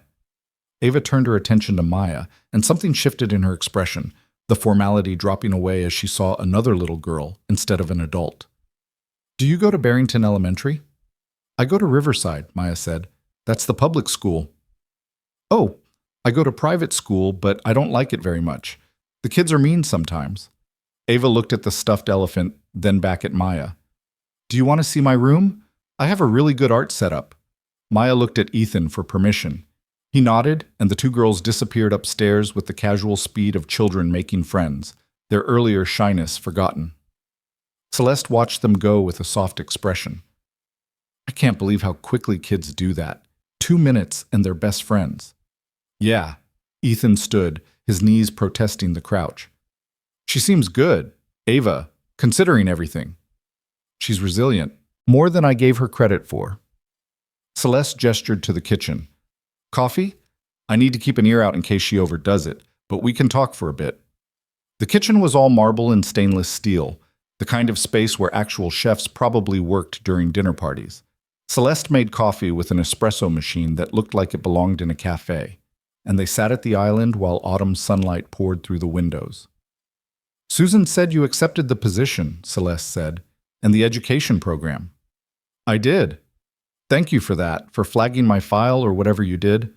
A: Ava turned her attention to Maya, and something shifted in her expression, the formality dropping away as she saw another little girl instead of an adult. Do you go to Barrington Elementary? I go to Riverside, Maya said. That's the public school. Oh, I go to private school, but I don't like it very much. The kids are mean sometimes. Ava looked at the stuffed elephant, then back at Maya. Do you want to see my room? I have a really good art setup. Maya looked at Ethan for permission. He nodded, and the two girls disappeared upstairs with the casual speed of children making friends, their earlier shyness forgotten. Celeste watched them go with a soft expression. I can't believe how quickly kids do that. 2 minutes and they're best friends. Yeah. Ethan stood, his knees protesting the crouch. She seems good, Ava, considering everything. She's resilient, more than I gave her credit for. Celeste gestured to the kitchen. Coffee? I need to keep an ear out in case she overdoes it, but we can talk for a bit. The kitchen was all marble and stainless steel, the kind of space where actual chefs probably worked during dinner parties. Celeste made coffee with an espresso machine that looked like it belonged in a cafe, and they sat at the island while autumn sunlight poured through the windows. Susan said you accepted the position, Celeste said, and the education program. I did. Thank you for that, for flagging my file or whatever you did.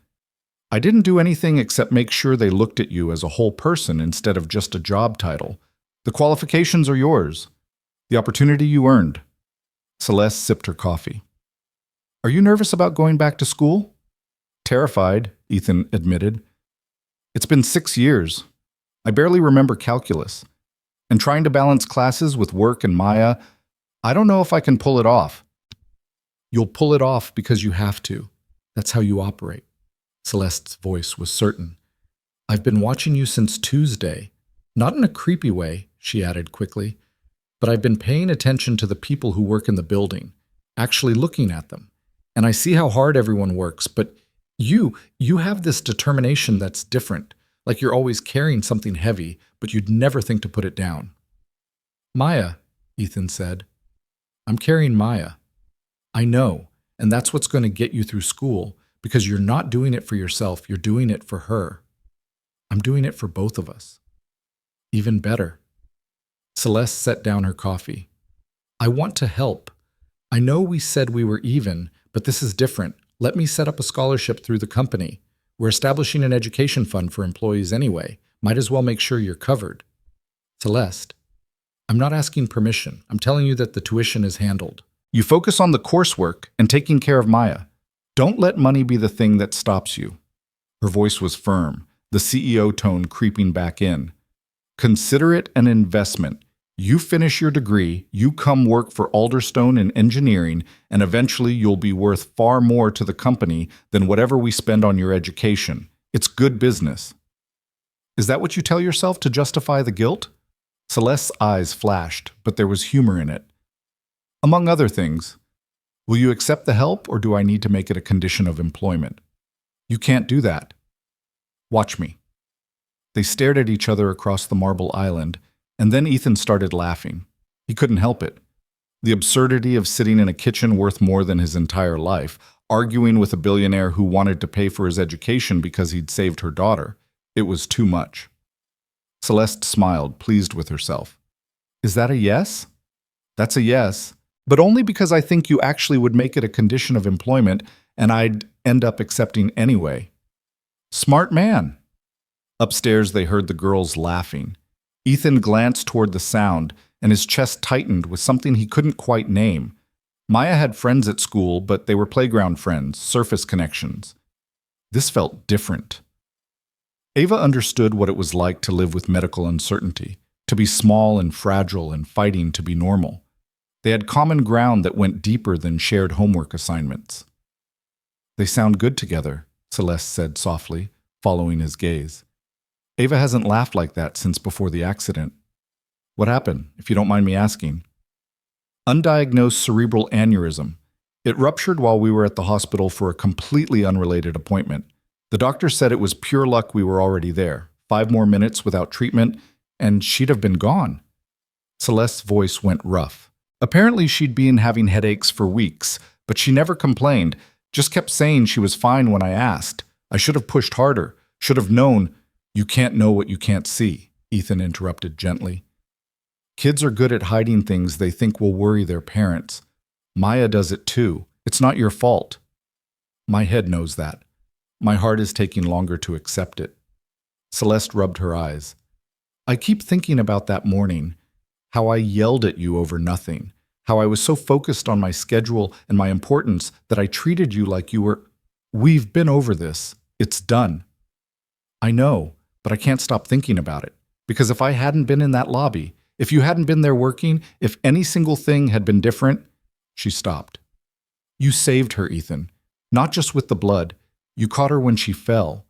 A: I didn't do anything except make sure they looked at you as a whole person instead of just a job title. The qualifications are yours. The opportunity you earned. Celeste sipped her coffee. Are you nervous about going back to school? Terrified, Ethan admitted. It's been 6 years. I barely remember calculus. And trying to balance classes with work and Maya, I don't know if I can pull it off. You'll pull it off because you have to. That's how you operate. Celeste's voice was certain. I've been watching you since Tuesday. Not in a creepy way, she added quickly, but I've been paying attention to the people who work in the building, actually looking at them. And I see how hard everyone works, but you have this determination that's different, like you're always carrying something heavy, but you'd never think to put it down. Maya, Ethan said. I'm carrying Maya. I know, and that's what's going to get you through school, because you're not doing it for yourself, you're doing it for her. I'm doing it for both of us. Even better. Celeste set down her coffee. I want to help. I know we said we were even, but this is different. Let me set up a scholarship through the company. We're establishing an education fund for employees anyway. Might as well make sure you're covered. Celeste, I'm not asking permission. I'm telling you that the tuition is handled. You focus on the coursework and taking care of Maya. Don't let money be the thing that stops you. Her voice was firm, the CEO tone creeping back in. Consider it an investment. You finish your degree, you come work for Alderstone in engineering, and eventually you'll be worth far more to the company than whatever we spend on your education. It's good business. Is that what you tell yourself to justify the guilt? Celeste's eyes flashed, but there was humor in it. Among other things, will you accept the help or do I need to make it a condition of employment? You can't do that. Watch me. They stared at each other across the marble island, and then Ethan started laughing. He couldn't help it. The absurdity of sitting in a kitchen worth more than his entire life, arguing with a billionaire who wanted to pay for his education because he'd saved her daughter. It was too much. Celeste smiled, pleased with herself. Is that a yes? That's a yes, but only because I think you actually would make it a condition of employment and I'd end up accepting anyway. Smart man. Upstairs, they heard the girls laughing. Ethan glanced toward the sound, and his chest tightened with something he couldn't quite name. Maya had friends at school, but they were playground friends, surface connections. This felt different. Ava understood what it was like to live with medical uncertainty, to be small and fragile and fighting to be normal. They had common ground that went deeper than shared homework assignments. They sound good together, Celeste said softly, following his gaze. Ava hasn't laughed like that since before the accident. What happened, if you don't mind me asking? Undiagnosed cerebral aneurysm. It ruptured while we were at the hospital for a completely unrelated appointment. The doctor said it was pure luck we were already there. 5 more minutes without treatment, and she'd have been gone. Celeste's voice went rough. Apparently she'd been having headaches for weeks, but she never complained, just kept saying she was fine when I asked. I should have pushed harder, should have known. You can't know what you can't see, Ethan interrupted gently. Kids are good at hiding things they think will worry their parents. Maya does it too. It's not your fault. My head knows that. My heart is taking longer to accept it. Celeste rubbed her eyes. I keep thinking about that morning, how I yelled at you over nothing, how I was so focused on my schedule and my importance that I treated you like you were... We've been over this. It's done. I know, but I can't stop thinking about it. Because if I hadn't been in that lobby, if you hadn't been there working, if any single thing had been different... She stopped. You saved her, Ethan. Not just with the blood. You caught her when she fell.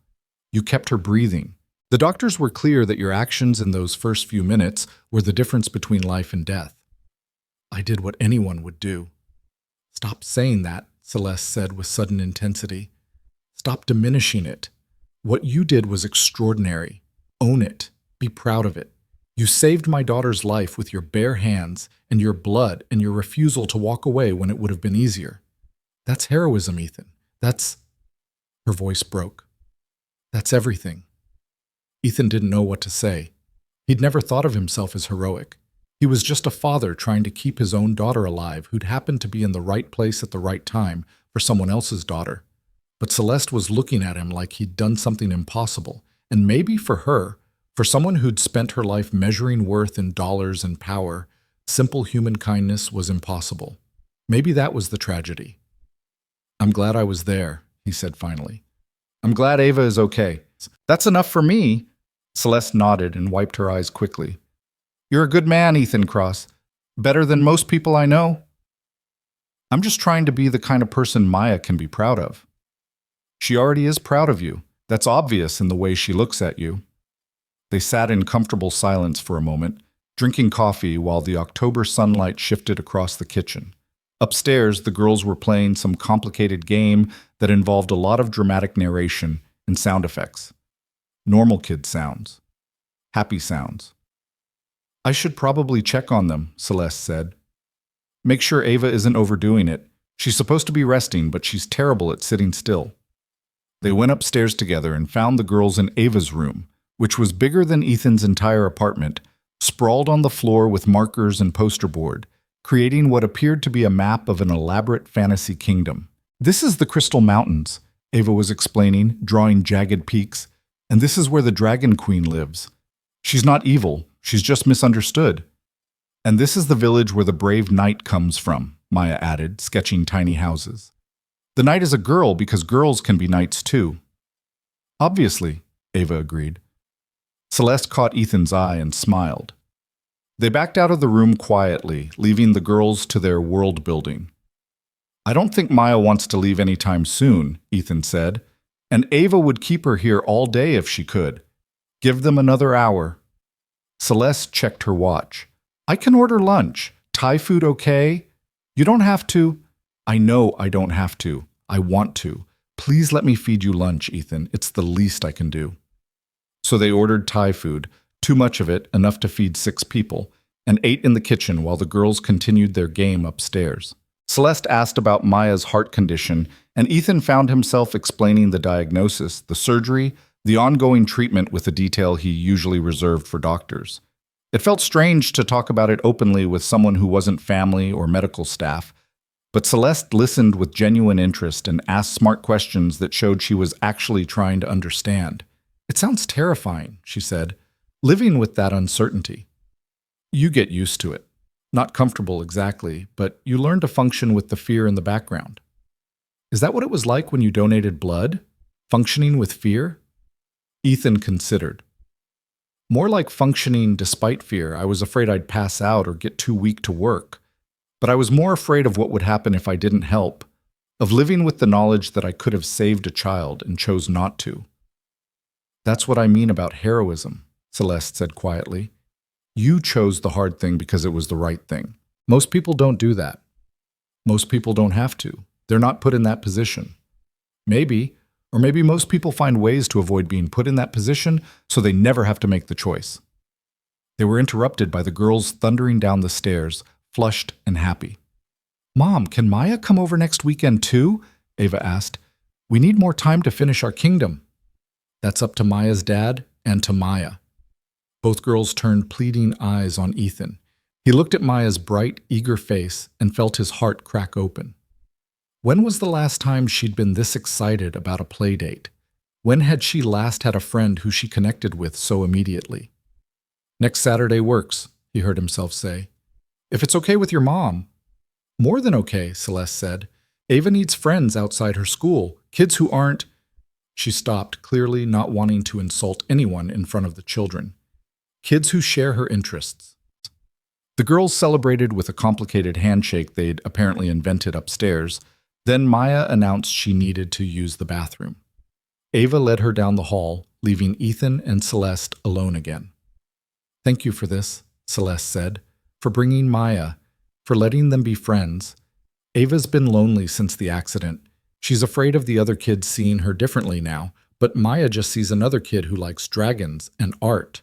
A: You kept her breathing. The doctors were clear that your actions in those first few minutes were the difference between life and death. I did what anyone would do. Stop saying that, Celeste said with sudden intensity. Stop diminishing it. What you did was extraordinary. Own it. Be proud of it. You saved my daughter's life with your bare hands and your blood and your refusal to walk away when it would have been easier. That's heroism, Ethan. That's... Her voice broke. That's everything. Ethan didn't know what to say. He'd never thought of himself as heroic. He was just a father trying to keep his own daughter alive who'd happened to be in the right place at the right time for someone else's daughter. But Celeste was looking at him like he'd done something impossible, and maybe for her, for someone who'd spent her life measuring worth in dollars and power, simple human kindness was impossible. Maybe that was the tragedy. I'm glad I was there, he said finally. I'm glad Ava is okay. That's enough for me. Celeste nodded and wiped her eyes quickly. You're a good man, Ethan Cross. Better than most people I know. I'm just trying to be the kind of person Maya can be proud of. She already is proud of you. That's obvious in the way she looks at you. They sat in comfortable silence for a moment, drinking coffee while the October sunlight shifted across the kitchen. Upstairs, the girls were playing some complicated game that involved a lot of dramatic narration and sound effects. Normal kid sounds. Happy sounds. I should probably check on them, Celeste said. Make sure Ava isn't overdoing it. She's supposed to be resting, but she's terrible at sitting still. They went upstairs together and found the girls in Ava's room, which was bigger than Ethan's entire apartment, sprawled on the floor with markers and poster board, creating what appeared to be a map of an elaborate fantasy kingdom. This is the Crystal Mountains, Ava was explaining, drawing jagged peaks, and this is where the Dragon Queen lives. She's not evil, she's just misunderstood. And this is the village where the brave knight comes from, Maya added, sketching tiny houses. The knight is a girl because girls can be knights too. Obviously, Ava agreed. Celeste caught Ethan's eye and smiled. They backed out of the room quietly, leaving the girls to their world building. I don't think Maya wants to leave anytime soon, Ethan said, and Ava would keep her here all day if she could. Give them another hour. Celeste checked her watch. I can order lunch. Thai food okay? You don't have to. I know I don't have to. I want to. Please let me feed you lunch, Ethan. It's the least I can do. So they ordered Thai food, too much of it, enough to feed 6 people, and ate in the kitchen while the girls continued their game upstairs. Celeste asked about Maya's heart condition, and Ethan found himself explaining the diagnosis, the surgery, the ongoing treatment with the detail he usually reserved for doctors. It felt strange to talk about it openly with someone who wasn't family or medical staff, but Celeste listened with genuine interest and asked smart questions that showed she was actually trying to understand. It sounds terrifying, she said, living with that uncertainty. You get used to it. Not comfortable exactly, but you learn to function with the fear in the background. Is that what it was like when you donated blood? Functioning with fear? Ethan considered. More like functioning despite fear. I was afraid I'd pass out or get too weak to work. But I was more afraid of what would happen if I didn't help, of living with the knowledge that I could have saved a child and chose not to. That's what I mean about heroism, Celeste said quietly. You chose the hard thing because it was the right thing. Most people don't do that. Most people don't have to. They're not put in that position. Maybe, Or maybe most people find ways to avoid being put in that position so they never have to make the choice. They were interrupted by the girls thundering down the stairs, flushed and happy. "Mom, can Maya come over next weekend too?" Ava asked. "We need more time to finish our kingdom." "That's up to Maya's dad and to Maya." Both girls turned pleading eyes on Ethan. He looked at Maya's bright, eager face and felt his heart crack open. When was the last time she'd been this excited about a play date? When had she last had a friend who she connected with so immediately? "Next Saturday works," he heard himself say. "If it's okay with your mom." "More than okay," Celeste said. "Ava needs friends outside her school, kids who aren't—" She stopped, clearly not wanting to insult anyone in front of the children. "Kids who share her interests." The girls celebrated with a complicated handshake they'd apparently invented upstairs. Then Maya announced she needed to use the bathroom. Ava led her down the hall, leaving Ethan and Celeste alone again. "Thank you for this," Celeste said, "for bringing Maya, for letting them be friends. Ava's been lonely since the accident. She's afraid of the other kids seeing her differently now, but Maya just sees another kid who likes dragons and art."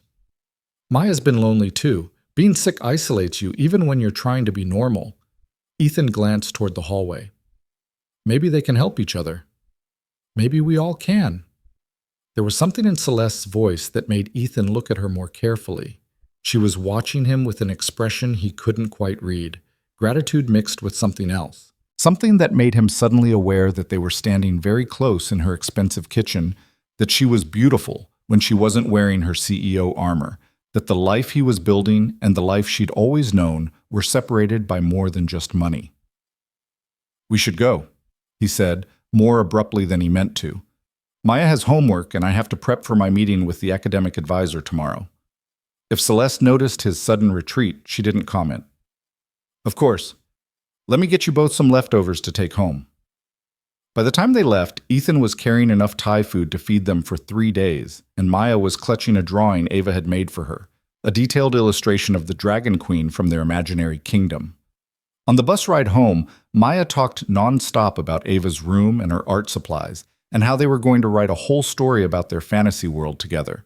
A: "Maya's been lonely too. Being sick isolates you even when you're trying to be normal." Ethan glanced toward the hallway. "Maybe they can help each other. Maybe we all can." There was something in Celeste's voice that made Ethan look at her more carefully. She was watching him with an expression he couldn't quite read, gratitude mixed with something else. Something that made him suddenly aware that they were standing very close in her expensive kitchen, that she was beautiful when she wasn't wearing her CEO armor, that the life he was building and the life she'd always known were separated by more than just money. "We should go," he said, more abruptly than he meant to. "Maya has homework and I have to prep for my meeting with the academic advisor tomorrow." If Celeste noticed his sudden retreat, she didn't comment. "Of course. Let me get you both some leftovers to take home." By the time they left, Ethan was carrying enough Thai food to feed them for 3 days, and Maya was clutching a drawing Ava had made for her, a detailed illustration of the Dragon Queen from their imaginary kingdom. On the bus ride home, Maya talked non-stop about Ava's room and her art supplies, and how they were going to write a whole story about their fantasy world together.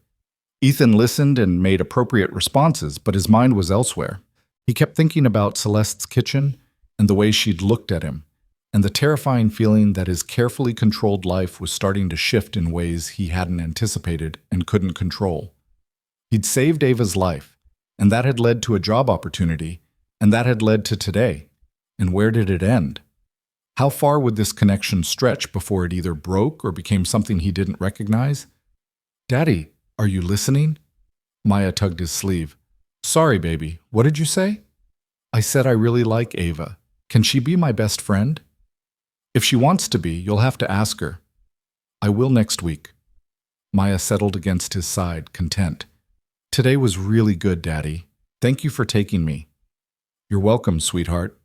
A: Ethan listened and made appropriate responses, but his mind was elsewhere. He kept thinking about Celeste's kitchen and the way she'd looked at him, and the terrifying feeling that his carefully controlled life was starting to shift in ways he hadn't anticipated and couldn't control. He'd saved Ava's life, and that had led to a job opportunity, and that had led to today. And where did it end? How far would this connection stretch before it either broke or became something he didn't recognize? "Daddy, are you listening?" Maya tugged his sleeve. "Sorry, baby. What did you say?" "I said I really like Ava. Can she be my best friend?" "If she wants to be, you'll have to ask her." "I will next week." Maya settled against his side, content. "Today was really good, Daddy. Thank you for taking me." "You're welcome, sweetheart."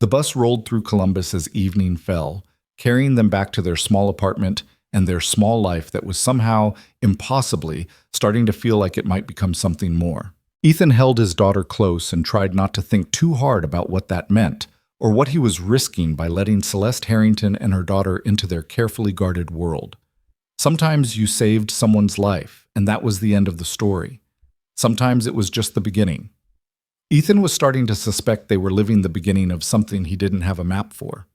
A: The bus rolled through Columbus as evening fell, carrying them back to their small apartment and their small life that was somehow, impossibly, starting to feel like it might become something more. Ethan held his daughter close and tried not to think too hard about what that meant, or what he was risking by letting Celeste Harrington and her daughter into their carefully guarded world. Sometimes you saved someone's life, and that was the end of the story. Sometimes it was just the beginning. Ethan was starting to suspect they were living the beginning of something he didn't have a map for.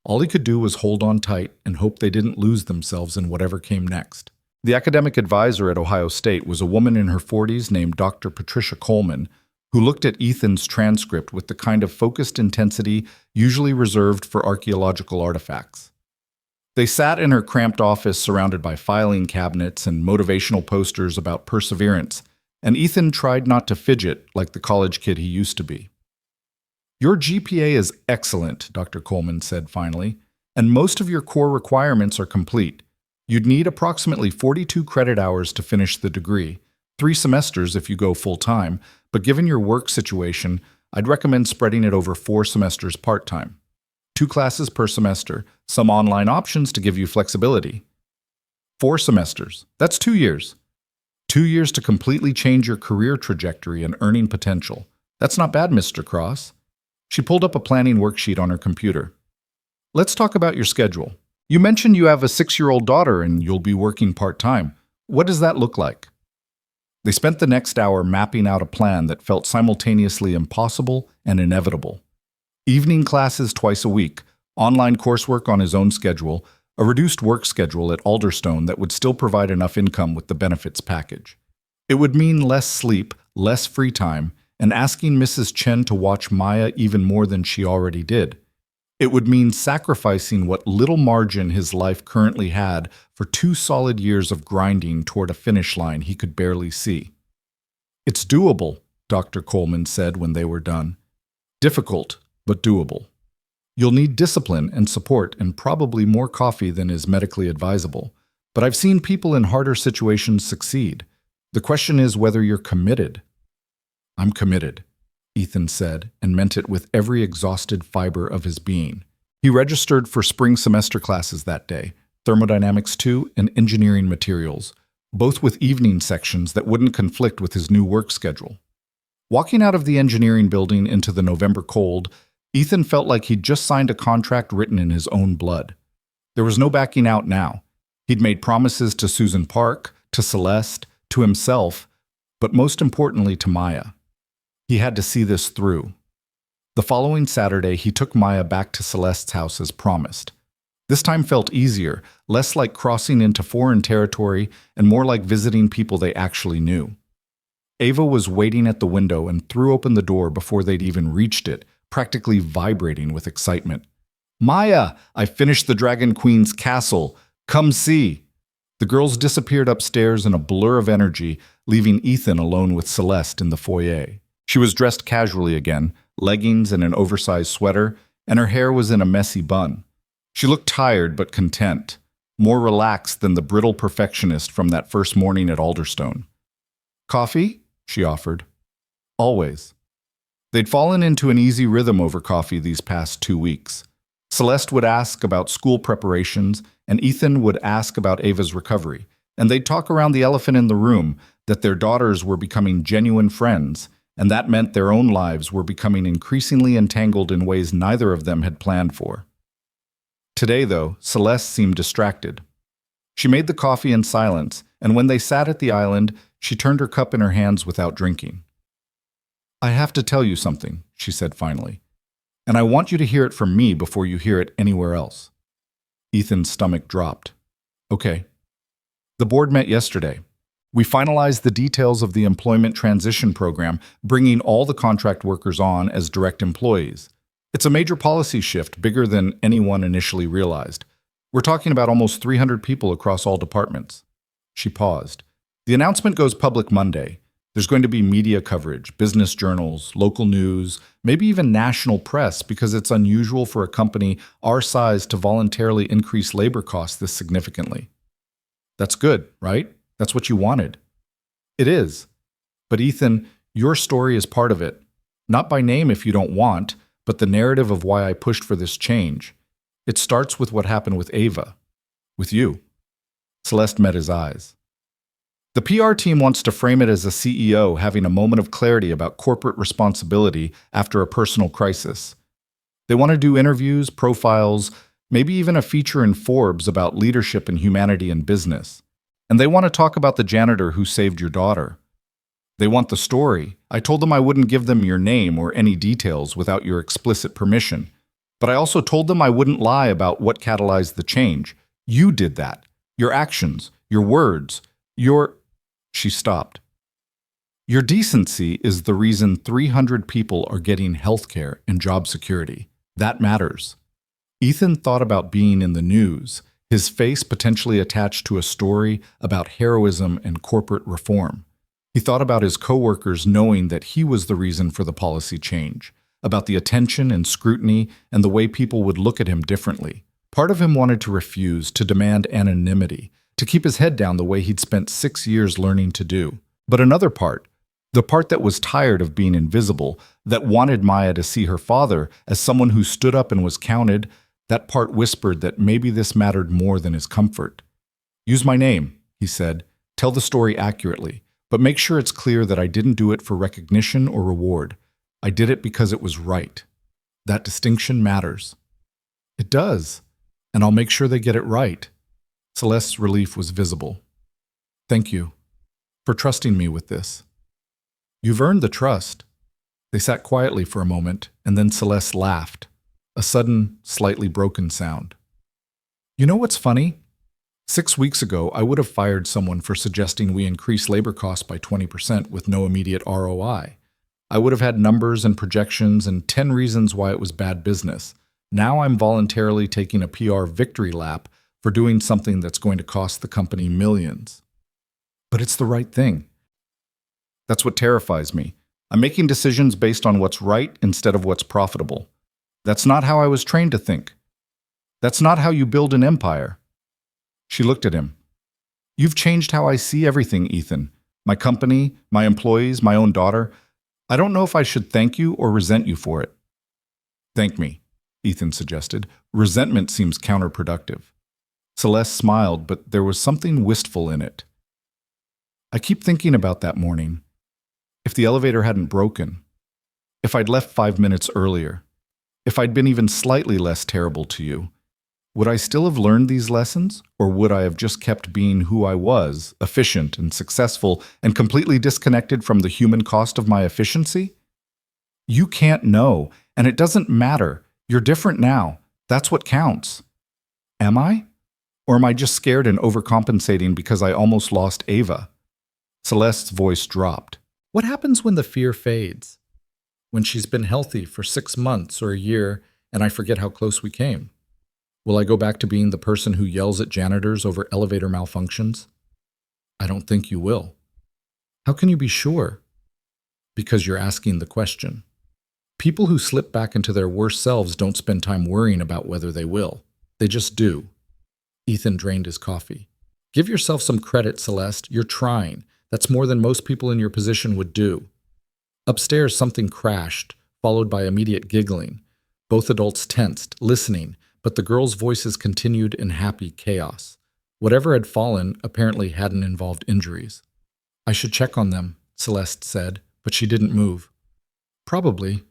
A: All he could do was hold on tight and hope they didn't lose themselves in whatever came next. The academic advisor at Ohio State was a woman in her 40s named Dr. Patricia Coleman, who looked at Ethan's transcript with the kind of focused intensity usually reserved for archaeological artifacts. They sat in her cramped office surrounded by filing cabinets and motivational posters about perseverance, and Ethan tried not to fidget like the college kid he used to be. "Your GPA is excellent," Dr. Coleman said finally, "and most of your core requirements are complete. You'd need approximately 42 credit hours to finish the degree, 3 semesters if you go full-time, but given your work situation, I'd recommend spreading it over 4 semesters part-time. 2 classes per semester, some online options to give you flexibility. 4 semesters. That's 2 years. 2 years to completely change your career trajectory and earning potential. That's not bad, Mr. Cross." She pulled up a planning worksheet on her computer. "Let's talk about your schedule. You mentioned you have a 6-year-old daughter and you'll be working part-time. What does that look like? They spent the next hour mapping out a plan that felt simultaneously impossible and inevitable. Evening classes twice a week, online coursework on his own schedule, a reduced work schedule at Alderstone that would still provide enough income with the benefits package. It would mean less sleep, less free time, and asking Mrs. Chen to watch Maya even more than she already did. It would mean sacrificing what little margin his life currently had for 2 solid years of grinding toward a finish line he could barely see. It's doable, Dr. Coleman said when they were done. Difficult, but doable. You'll need discipline and support and probably more coffee than is medically advisable. But I've seen people in harder situations succeed. The question is whether you're committed. I'm committed, Ethan said, and meant it with every exhausted fiber of his being. He registered for spring semester classes that day, Thermodynamics 2 and Engineering Materials, both with evening sections that wouldn't conflict with his new work schedule. Walking out of the engineering building into the November cold, Ethan felt like he'd just signed a contract written in his own blood. There was no backing out now. He'd made promises to Susan Park, to Celeste, to himself, but most importantly to Maya. He had to see this through. The following Saturday, he took Maya back to Celeste's house as promised. This time felt easier, less like crossing into foreign territory and more like visiting people they actually knew. Ava was waiting at the window and threw open the door before they'd even reached it, practically vibrating with excitement. "Maya, I finished the Dragon Queen's castle. Come see." The girls disappeared upstairs in a blur of energy, leaving Ethan alone with Celeste in the foyer. She was dressed casually again, leggings and an oversized sweater, and her hair was in a messy bun. She looked tired but content, more relaxed than the brittle perfectionist from that first morning at Alderstone. "Coffee?" she offered. "Always." They'd fallen into an easy rhythm over coffee these past 2 weeks. Celeste would ask about school preparations, and Ethan would ask about Ava's recovery, and they'd talk around the elephant in the room, that their daughters were becoming genuine friends, and that meant their own lives were becoming increasingly entangled in ways neither of them had planned for. Today, though, Celeste seemed distracted. She made the coffee in silence, and when they sat at the island, she turned her cup in her hands without drinking. "I have to tell you something," she said finally, "and I want you to hear it from me before you hear it anywhere else." Ethan's stomach dropped. "Okay." The board met yesterday. We finalized the details of the employment transition program, bringing all the contract workers on as direct employees. It's a major policy shift, bigger than anyone initially realized. We're talking about almost 300 people across all departments. She paused. The announcement goes public Monday. There's going to be media coverage, business journals, local news, maybe even national press, because it's unusual for a company our size to voluntarily increase labor costs this significantly. That's good, right? That's what you wanted. It is. But Ethan, your story is part of it. Not by name if you don't want, but the narrative of why I pushed for this change. It starts with what happened with Ava. With you. Celeste met his eyes. The PR team wants to frame it as a CEO having a moment of clarity about corporate responsibility after a personal crisis. They want to do interviews, profiles, maybe even a feature in Forbes about leadership and humanity in business. And they want to talk about the janitor who saved your daughter. They want the story. I told them I wouldn't give them your name or any details without your explicit permission. But I also told them I wouldn't lie about what catalyzed the change. You did that. Your actions, your words, your... She stopped. Your decency is the reason 300 people are getting health care and job security. That matters. Ethan thought about being in the news, his face potentially attached to a story about heroism and corporate reform. He thought about his coworkers knowing that he was the reason for the policy change, about the attention and scrutiny and the way people would look at him differently. Part of him wanted to refuse, to demand anonymity, to keep his head down the way he'd spent 6 years learning to do. But another part, the part that was tired of being invisible, that wanted Maya to see her father as someone who stood up and was counted, that part whispered that maybe this mattered more than his comfort. "Use my name," he said. "Tell the story accurately, but make sure it's clear that I didn't do it for recognition or reward. I did it because it was right. That distinction matters." "It does."
B: and I'll make sure they get it right. Celeste's relief was visible. Thank you for trusting me with this. You've earned the trust. They sat quietly for a moment, and then Celeste laughed, a sudden, slightly broken sound. You know what's funny? 6 weeks ago, I would have fired someone for suggesting we increase labor costs by 20% with no immediate ROI. I would have had numbers and projections and 10 reasons why it was bad business. Now I'm voluntarily taking a PR victory lap for doing something that's going to cost the company millions. But it's the right thing. That's what terrifies me. I'm making decisions based on what's right instead of what's profitable. That's not how I was trained to think. That's not how you build an empire. She looked at him. You've changed how I see everything, Ethan. My company, my employees, my own daughter. I don't know if I should thank you or resent you for it. Thank me, Ethan suggested. Resentment seems counterproductive. Celeste smiled, but there was something wistful in it. I keep thinking about that morning. If the elevator hadn't broken, if I'd left 5 minutes earlier, if I'd been even slightly less terrible to you, would I still have learned these lessons, or would I have just kept being who I was, efficient and successful, and completely disconnected from the human cost of my efficiency? You can't know, and it doesn't matter. You're different now. That's what counts. Am I? Or am I just scared and overcompensating because I almost lost Ava? Celeste's voice dropped. What happens when the fear fades? When she's been healthy for 6 months or a year, and I forget how close we came? Will I go back to being the person who yells at janitors over elevator malfunctions? I don't think you will. How can you be sure? Because you're asking the question. People who slip back into their worst selves don't spend time worrying about whether they will. They just do. Ethan drained his coffee. Give yourself some credit, Celeste. You're trying. That's more than most people in your position would do. Upstairs, something crashed, followed by immediate giggling. Both adults tensed, listening, but the girls' voices continued in happy chaos. Whatever had fallen apparently hadn't involved injuries. I should check on them, Celeste said, but she didn't move. Probably.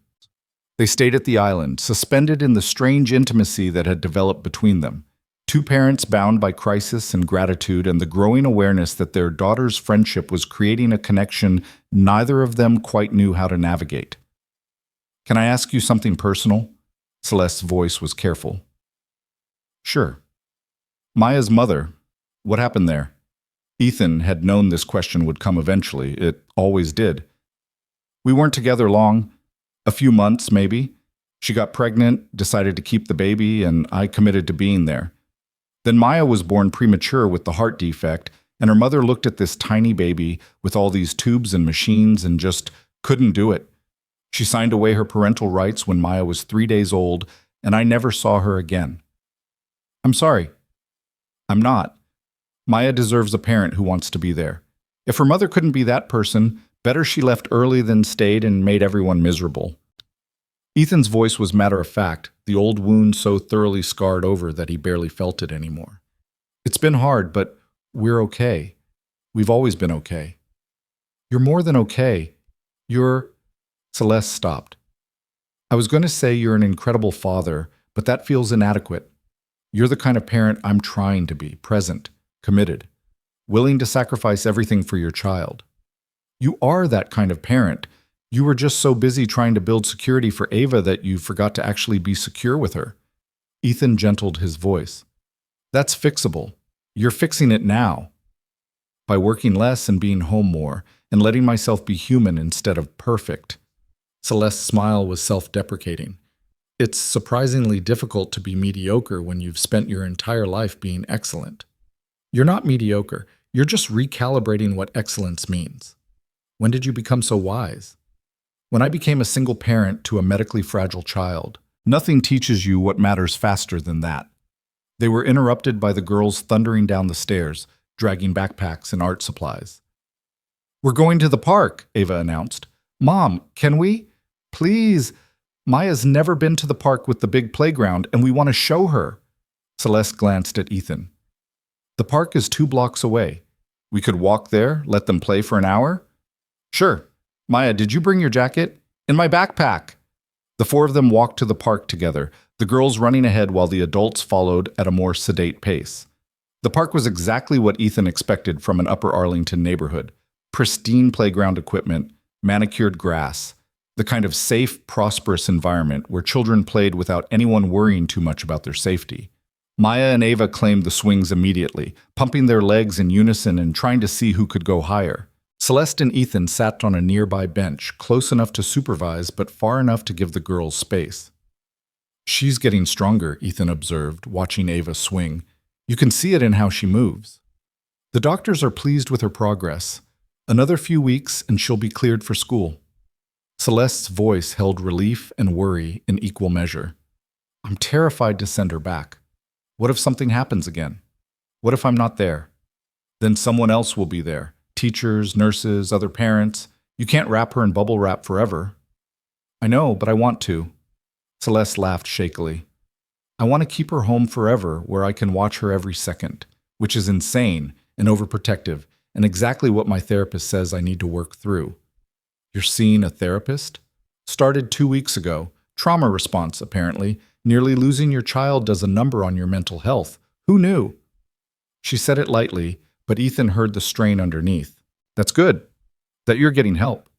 B: They stayed at the island, suspended in the strange intimacy that had developed between them. Two parents bound by crisis and gratitude and the growing awareness that their daughter's friendship was creating a connection neither of them quite knew how to navigate. Can I ask you something personal? Celeste's voice was careful. Sure. Maya's mother, what happened there? Ethan had known this question would come eventually. It always did. We weren't together long. A few months, maybe. She got pregnant, decided to keep the baby, and I committed to being there. Then Maya was born premature with the heart defect, and her mother looked at this tiny baby with all these tubes and machines and just couldn't do it. She signed away her parental rights when Maya was 3 days old, and I never saw her again. I'm sorry. I'm not. Maya deserves a parent who wants to be there. If her mother couldn't be that person, better she left early than stayed and made everyone miserable. Ethan's voice was matter-of-fact, the old wound so thoroughly scarred over that he barely felt it anymore. It's been hard, but we're okay. We've always been okay. You're more than okay. You're... Celeste stopped. I was going to say you're an incredible father, but that feels inadequate. You're the kind of parent I'm trying to be, present, committed, willing to sacrifice everything for your child. You are that kind of parent. You were just so busy trying to build security for Ava that you forgot to actually be secure with her. Ethan gentled his voice. That's fixable. You're fixing it now. By working less and being home more, and letting myself be human instead of perfect. Celeste's smile was self-deprecating. It's surprisingly difficult to be mediocre when you've spent your entire life being excellent. You're not mediocre. You're just recalibrating what excellence means. When did you become so wise? When I became a single parent to a medically fragile child. Nothing teaches you what matters faster than that. They were interrupted by the girls thundering down the stairs, dragging backpacks and art supplies. We're going to the park, Ava announced. Mom, can we? Please. Maya's never been to the park with the big playground, and we want to show her. Celeste glanced at Ethan. The park is 2 blocks away. We could walk there, let them play for an hour? Sure. Maya, did you bring your jacket? In my backpack. The 4 of them walked to the park together,
A: the girls running ahead while the adults followed at a more sedate pace. The park was exactly what Ethan expected from an Upper Arlington neighborhood. Pristine playground equipment, manicured grass, the kind of safe, prosperous environment where children played without anyone worrying too much about their safety. Maya and Ava claimed the swings immediately, pumping their legs in unison and trying to see who could go higher. Celeste and Ethan sat on a nearby bench, close enough to supervise but far enough to give the girls space. "She's getting stronger," Ethan observed, watching Ava swing. "You can see it in how she moves." "The doctors are pleased with her progress. Another few weeks and she'll be cleared for school." Celeste's voice held relief and worry in equal measure. "I'm terrified to send her back. What if something happens again? What if I'm not there? Then someone else will be there. Teachers, nurses, other parents. You can't wrap her in bubble wrap forever." "I know, but I want to." Celeste laughed shakily. "I want to keep her home forever where I can watch her every second," which is insane and overprotective and exactly what my therapist says I need to work through. "You're seeing a therapist?" "Started 2 weeks ago. Trauma response, apparently. Nearly losing your child does a number on your mental health. Who knew?" She said it lightly, but Ethan heard the strain underneath. "That's good. That you're getting help."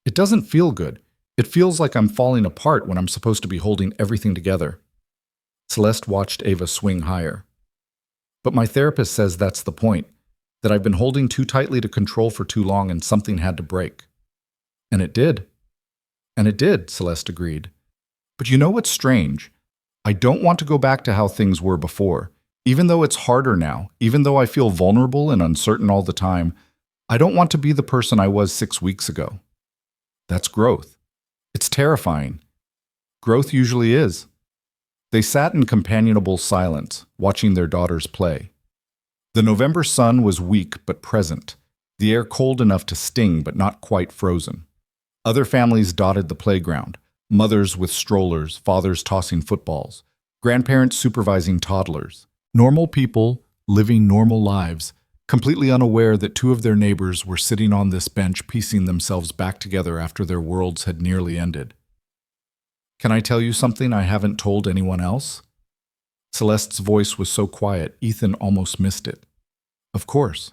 A: "It doesn't feel good. It feels like I'm falling apart when I'm supposed to be holding everything together." Celeste watched Ava swing higher. "But my therapist says that's the point, that I've been holding too tightly to control for too long and something had to break." "And it did." "And it did," Celeste agreed. "But you know what's strange? I don't want to go back to how things were before. Even though it's harder now, even though I feel vulnerable and uncertain all the time, I don't want to be the person I was 6 weeks ago." "That's growth. It's terrifying." "Growth usually is." They sat in companionable silence, watching their daughters play. The November sun was weak but present, the air cold enough to sting but not quite frozen. Other families dotted the playground, mothers with strollers, fathers tossing footballs, grandparents supervising toddlers. Normal people living normal lives, completely unaware that 2 of their neighbors were sitting on this bench piecing themselves back together after their worlds had nearly ended. "Can I tell you something I haven't told anyone else?" Celeste's voice was so quiet, Ethan almost missed it. "Of course."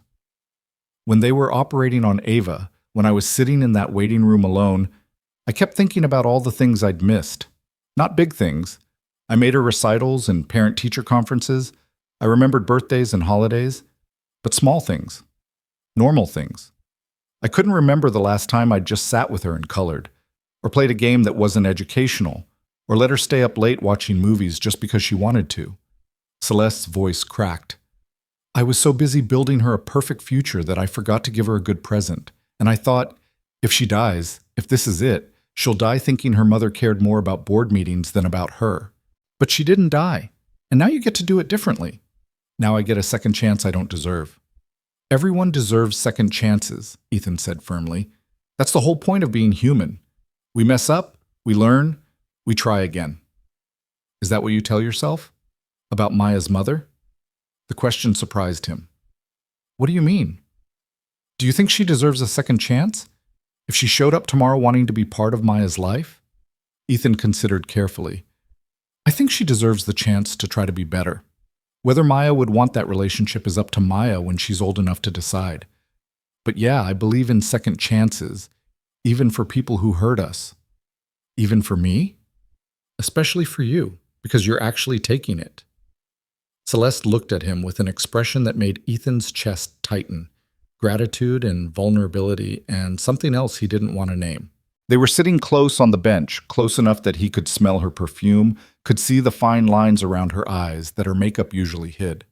A: "When they were operating on Ava, when I was sitting in that waiting room alone, I kept thinking about all the things I'd missed. Not big things. I made her recitals and parent-teacher conferences. I remembered birthdays and holidays. But small things. Normal things. I couldn't remember the last time I'd just sat with her and colored, or played a game that wasn't educational, or let her stay up late watching movies just because she wanted to." Celeste's voice cracked. "I was so busy building her a perfect future that I forgot to give her a good present. And I thought, if she dies, if this is it, she'll die thinking her mother cared more about board meetings than about her. But she didn't die. And now you get to do it differently. Now I get a second chance I don't deserve." "Everyone deserves second chances," Ethan said firmly. "That's the whole point of being human. We mess up, we learn, we try again." "Is that what you tell yourself? About Maya's mother?" The question surprised him. "What do you mean? Do you think she deserves a second chance? If she showed up tomorrow wanting to be part of Maya's life?" Ethan considered carefully. "I think she deserves the chance to try to be better. Whether Maya would want that relationship is up to Maya when she's old enough to decide. But yeah, I believe in second chances, even for people who hurt us. Even for me? Especially for you, because you're actually taking it." Celeste looked at him with an expression that made Ethan's chest tighten. Gratitude and vulnerability and something else he didn't want to name. They were sitting close on the bench, close enough that he could smell her perfume, could see the fine lines around her eyes that her makeup usually hid.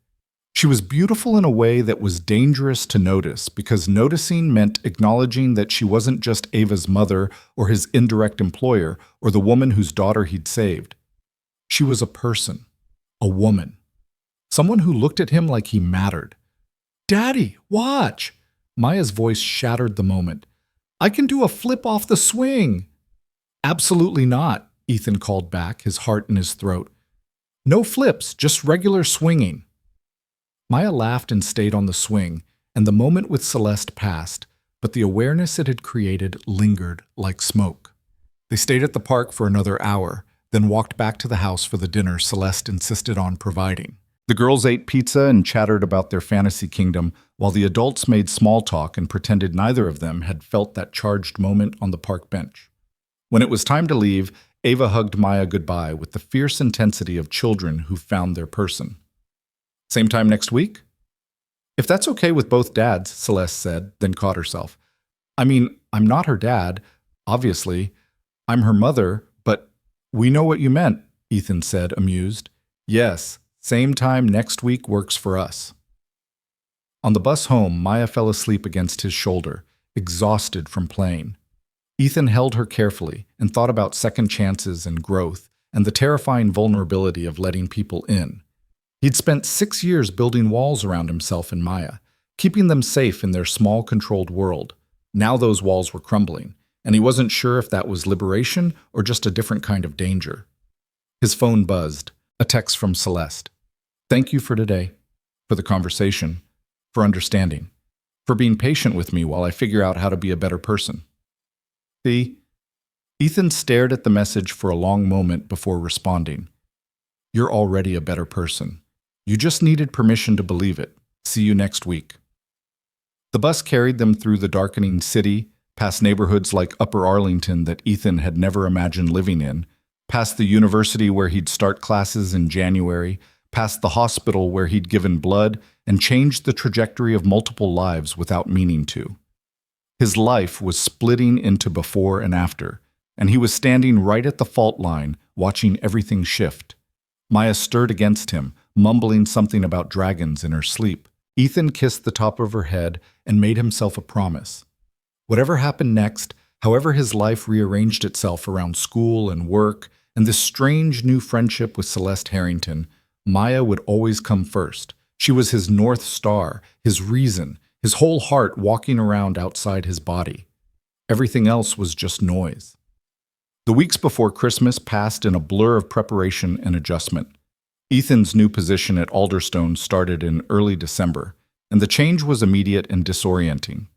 A: She was beautiful in a way that was dangerous to notice, because noticing meant acknowledging that she wasn't just Ava's mother or his indirect employer or the woman whose daughter he'd saved. She was a person, a woman, someone who looked at him like he mattered. "Daddy, watch!" Maya's voice shattered the moment. "I can do a flip off the swing." "Absolutely not," Ethan called back, his heart in his throat. "No flips, just regular swinging." Maya laughed and stayed on the swing, and the moment with Celeste passed, but the awareness it had created lingered like smoke. They stayed at the park for another hour,
B: then walked back to the house for the dinner Celeste insisted on providing.
A: The girls ate pizza and chattered about their fantasy kingdom, while the adults made small talk and pretended neither of them had felt that charged moment on the park bench. When it was time to leave, Ava hugged Maya goodbye with the fierce intensity of children who found their person. Same time next week? If that's okay with both dads, Celeste said, then caught herself. I mean, I'm not her dad, obviously. I'm her mother, but we know what you meant, Ethan said, amused. Yes, same time next week works for us. On the bus home, Maya fell asleep against his shoulder, exhausted from playing. Ethan held her carefully and thought about second chances and growth and the terrifying vulnerability of letting people in. He'd spent 6 years building walls around himself and Maya, keeping them safe in their small, controlled world. Now those walls were crumbling, and he wasn't sure if that was liberation or just a different kind of danger. His phone buzzed, a text from Celeste. Thank you for today, for the conversation, for understanding, for being patient with me while I figure out how to be a better person. See? Ethan stared at the message for a long moment before responding. You're already a better person. You just needed permission to believe it. See you next week. The bus carried them through the darkening city, past neighborhoods like Upper Arlington that Ethan had never imagined living in, past the university where he'd start classes in January, past the hospital where he'd given blood and changed the trajectory of multiple lives without meaning to. His life was splitting into before and after, and he was standing right at the fault line, watching everything shift. Maya stirred against him, mumbling something about dragons in her sleep. Ethan kissed the top of her head and made himself a promise. Whatever happened next, however his life rearranged itself around school and work, and this strange new friendship with Celeste Harrington, Maya would always come first. She was his North Star, his reason, his whole heart walking around outside his body. Everything else was just noise. The weeks before Christmas passed in a blur of preparation and adjustment. Ethan's new position at Alderstone started in early December, and the change was immediate and disorienting.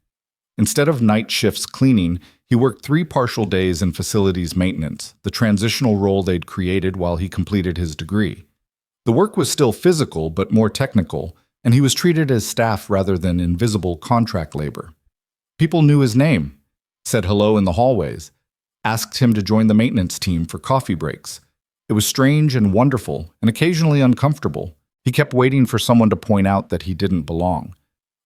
A: Instead of night shifts cleaning, he worked 3 partial days in facilities maintenance, the transitional role they'd created while he completed his degree. The work was still physical, but more technical, and he was treated as staff rather than invisible contract labor. People knew his name, said hello in the hallways, asked him to join the maintenance team for coffee breaks. It was strange and wonderful, and occasionally uncomfortable. He kept waiting for someone to point out that he didn't belong,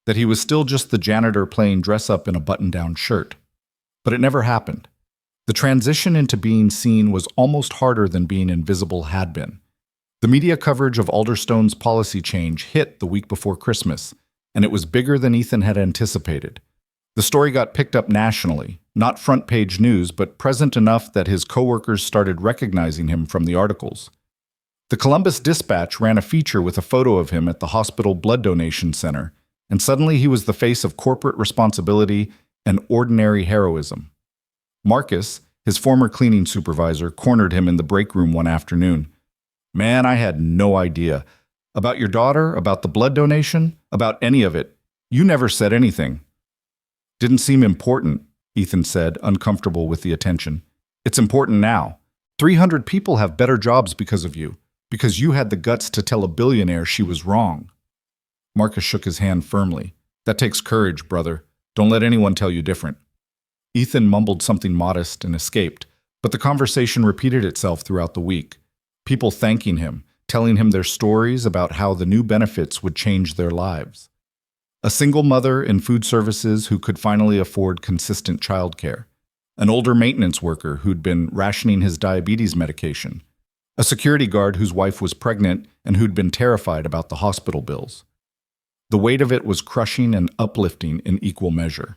A: that he was still just the janitor playing dress-up in a button-down shirt. But it never happened. The transition into being seen was almost harder than being invisible had been. The media coverage of Alderstone's policy change hit the week before Christmas, and it was bigger than Ethan had anticipated. The story got picked up nationally, not front-page news, but present enough that his coworkers started recognizing him from the articles. The Columbus Dispatch ran a feature with a photo of him at the hospital blood donation center, and suddenly he was the face of corporate responsibility and ordinary heroism. Marcus, his former cleaning supervisor, cornered him in the break room one afternoon. Man, I had no idea. About your daughter, about the blood donation, about any of it. You never said anything. Didn't seem important, Ethan said, uncomfortable with the attention. It's important now. 300 people have better jobs because of you, because you had the guts to tell a billionaire she was wrong. Marcus shook his hand firmly. That takes courage, brother. Don't let anyone tell you different. Ethan mumbled something modest and escaped, but the conversation repeated itself throughout the week. People thanking him, telling him their stories about how the new benefits would change their lives. A single mother in food services who could finally afford consistent childcare. An older maintenance worker who'd been rationing his diabetes medication. A security guard whose wife was pregnant and who'd been terrified about the hospital bills. The weight of it was crushing and uplifting in equal measure.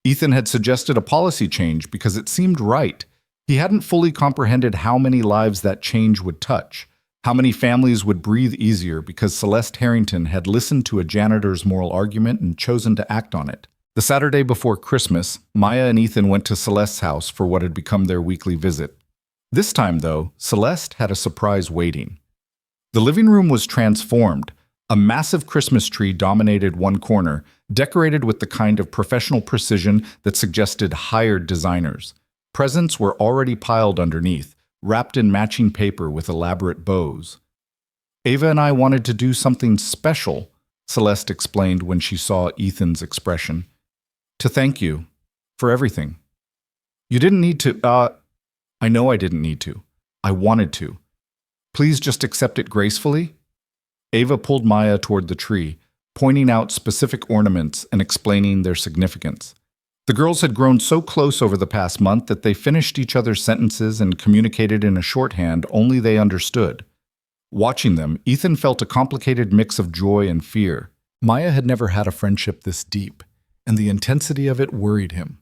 A: Ethan had suggested a policy change because it seemed right. He hadn't fully comprehended how many lives that change would touch, how many families would breathe easier because Celeste Harrington had listened to a janitor's moral argument and chosen to act on it. The Saturday before Christmas, Maya and Ethan went to Celeste's house for what had become their weekly visit. This time, though, Celeste had a surprise waiting. The living room was transformed. A massive Christmas tree dominated one corner, decorated with the kind of professional precision that suggested hired designers. Presents were already piled underneath, wrapped in matching paper with elaborate bows. Ava and I wanted to do something special, Celeste explained when she saw Ethan's expression. To thank you for everything. You didn't need to, I know I didn't need to. I wanted to. Please just accept it gracefully. Ava pulled Maya toward the tree, pointing out specific ornaments and explaining their significance. The girls had grown so close over the past month that they finished each other's sentences and communicated in a shorthand only they understood. Watching them, Ethan felt a complicated mix of joy and fear.
B: Maya had never had a friendship this deep, and the intensity of it worried him.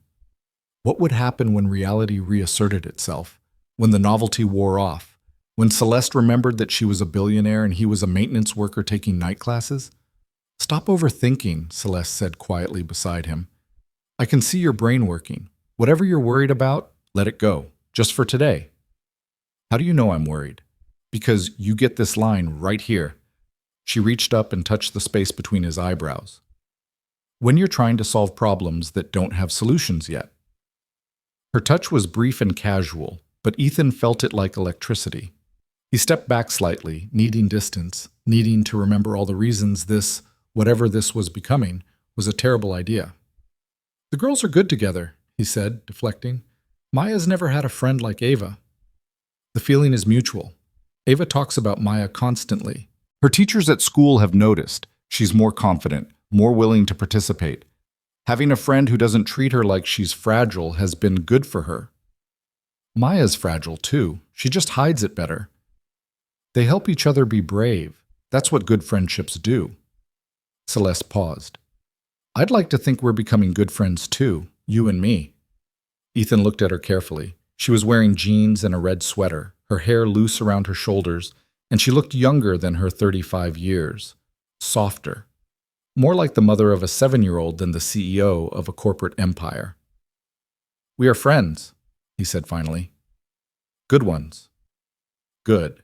B: What would happen when reality reasserted itself, when the novelty wore off, when Celeste remembered that she was a billionaire and he was a maintenance worker taking night classes? Stop overthinking, Celeste said quietly beside him. I can see your brain working. Whatever you're worried about, let it go, just for today. How do you know I'm worried? Because you get this line right here. She reached up and touched the space between his eyebrows. When you're trying to solve problems that don't have solutions yet. Her touch was brief and casual, but Ethan felt it like electricity. He stepped back slightly, needing distance, needing to remember all the reasons this, whatever this was becoming, was a terrible idea. The girls are good together, he said, deflecting. Maya's never had a friend like Ava. The feeling is mutual. Ava talks about Maya constantly.
A: Her teachers at school have noticed she's more confident, more willing to participate. Having a friend who doesn't treat her like she's fragile has been good for her. Maya's fragile too. She just hides it better. They help each other be brave. That's what good friendships do. Celeste paused. I'd like to think we're becoming good friends too, you and me. Ethan looked at her carefully. She was wearing jeans and a red sweater, her hair loose around her shoulders, and she looked younger than her 35 years. Softer. More like the mother of a 7-year-old than the CEO of a corporate empire. We are friends, he said finally. Good ones. Good.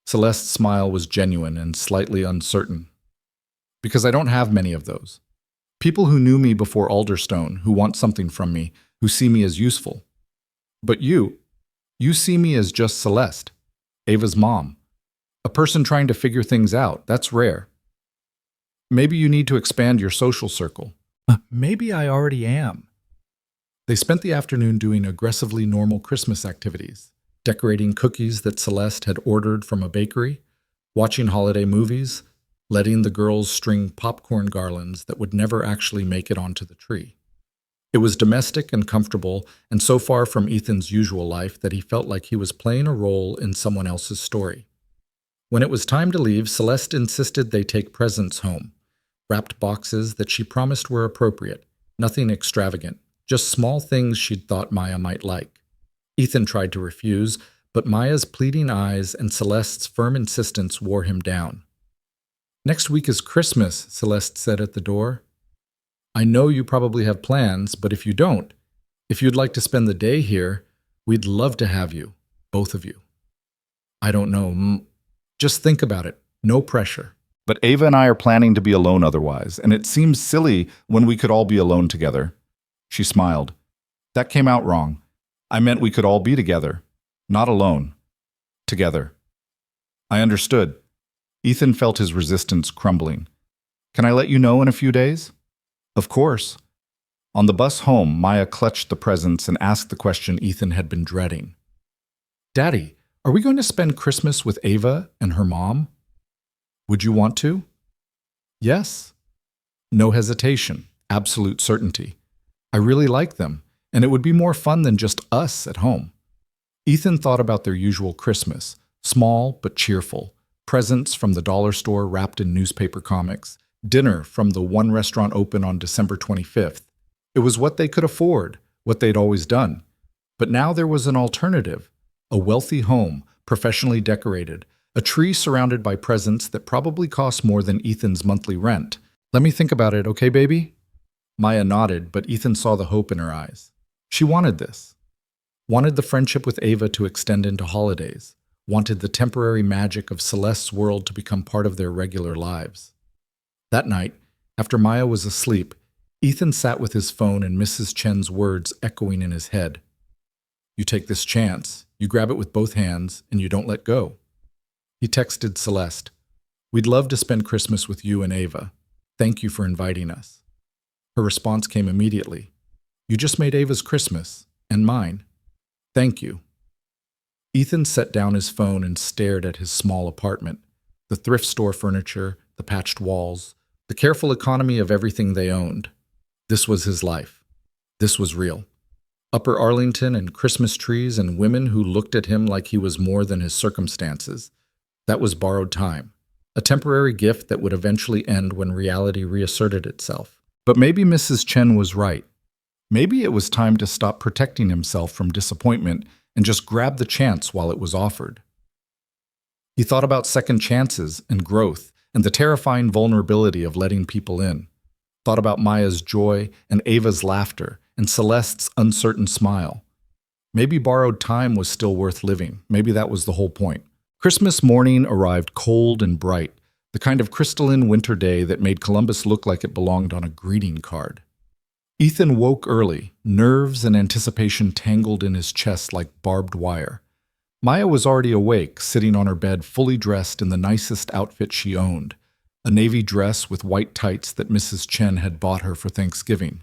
A: Celeste's smile was genuine and slightly uncertain. Because I don't have many of those. People who knew me before Alderstone, who want something from me, who see me as useful. But you see me as just Celeste, Ava's mom. A person trying to figure things out, that's rare. Maybe you need to expand your social circle.
B: Maybe I already am. They spent the afternoon doing aggressively normal Christmas activities, decorating cookies that Celeste had ordered from a bakery, watching holiday movies, letting the girls string popcorn garlands that would never actually make it onto the tree. It was domestic and comfortable, and so far from Ethan's usual life that he felt like he was playing a role in someone else's story. When it was time to leave, Celeste insisted they take presents home, wrapped boxes that she promised were appropriate, nothing extravagant, just small things she'd thought Maya might like. Ethan tried to refuse, but Maya's pleading eyes and Celeste's firm insistence wore him down. Next week is Christmas, Celeste said at the door. I know you probably have plans, but if you don't, if you'd like to spend the day here, we'd love to have you, both of you. I don't know. Just think about it. No pressure.
A: But Ava and I are planning to be alone otherwise, and it seems silly when we could all be alone together. She smiled. That came out wrong. I meant we could all be together, not alone. Together. I understood. Ethan felt his resistance crumbling. Can I let you know in a few days? Of course. On the bus home, Maya clutched the presents and asked the question Ethan had been dreading. Daddy, are we going to spend Christmas with Ava and her mom? Would you want to? Yes. No hesitation, absolute certainty. I really like them, and it would be more fun than just us at home. Ethan thought about their usual Christmas, small but cheerful, presents from the dollar store wrapped in newspaper comics, dinner from the one restaurant open on December 25th. It was what they could afford, what they'd always done. But now there was an alternative, a wealthy home, professionally decorated, a tree surrounded by presents that probably cost more than Ethan's monthly rent. Let me think about it, okay, baby? Maya nodded, but Ethan saw the hope in her eyes. She wanted this. Wanted the friendship with Ava to extend into holidays. Wanted the temporary magic of Celeste's world to become part of their regular lives. That night, after Maya was asleep, Ethan sat with his phone and Mrs. Chen's words echoing in his head.
B: You take this chance, you grab it with both hands, and you don't let go. He texted Celeste, "We'd love to spend Christmas with you and Ava. Thank you for inviting us." Her response came immediately. "You just made Ava's Christmas, and mine. Thank you." Ethan set down his phone and stared at his small apartment. The thrift store furniture, the patched walls, the careful economy of everything they owned. This was his life. This was real. Upper Arlington and Christmas trees and women who looked at him like he was more than his circumstances. That was borrowed time. A temporary gift that would eventually end when reality reasserted itself. But maybe Mrs. Chen was right. Maybe it was time to stop protecting himself from disappointment and just grab the chance while it was offered. He thought about second chances and growth and the terrifying vulnerability of letting people in. Thought about Maya's joy and Ava's laughter and Celeste's uncertain smile. Maybe borrowed time was still worth living. Maybe that was the whole point. Christmas morning arrived cold and bright, the kind of crystalline winter day that made Columbus look like it belonged on a greeting card. Ethan woke early, nerves and anticipation tangled in his chest like barbed wire. Maya was already awake, sitting on her bed fully dressed in the nicest outfit she owned, a navy dress with white tights that Mrs. Chen had bought her for Thanksgiving.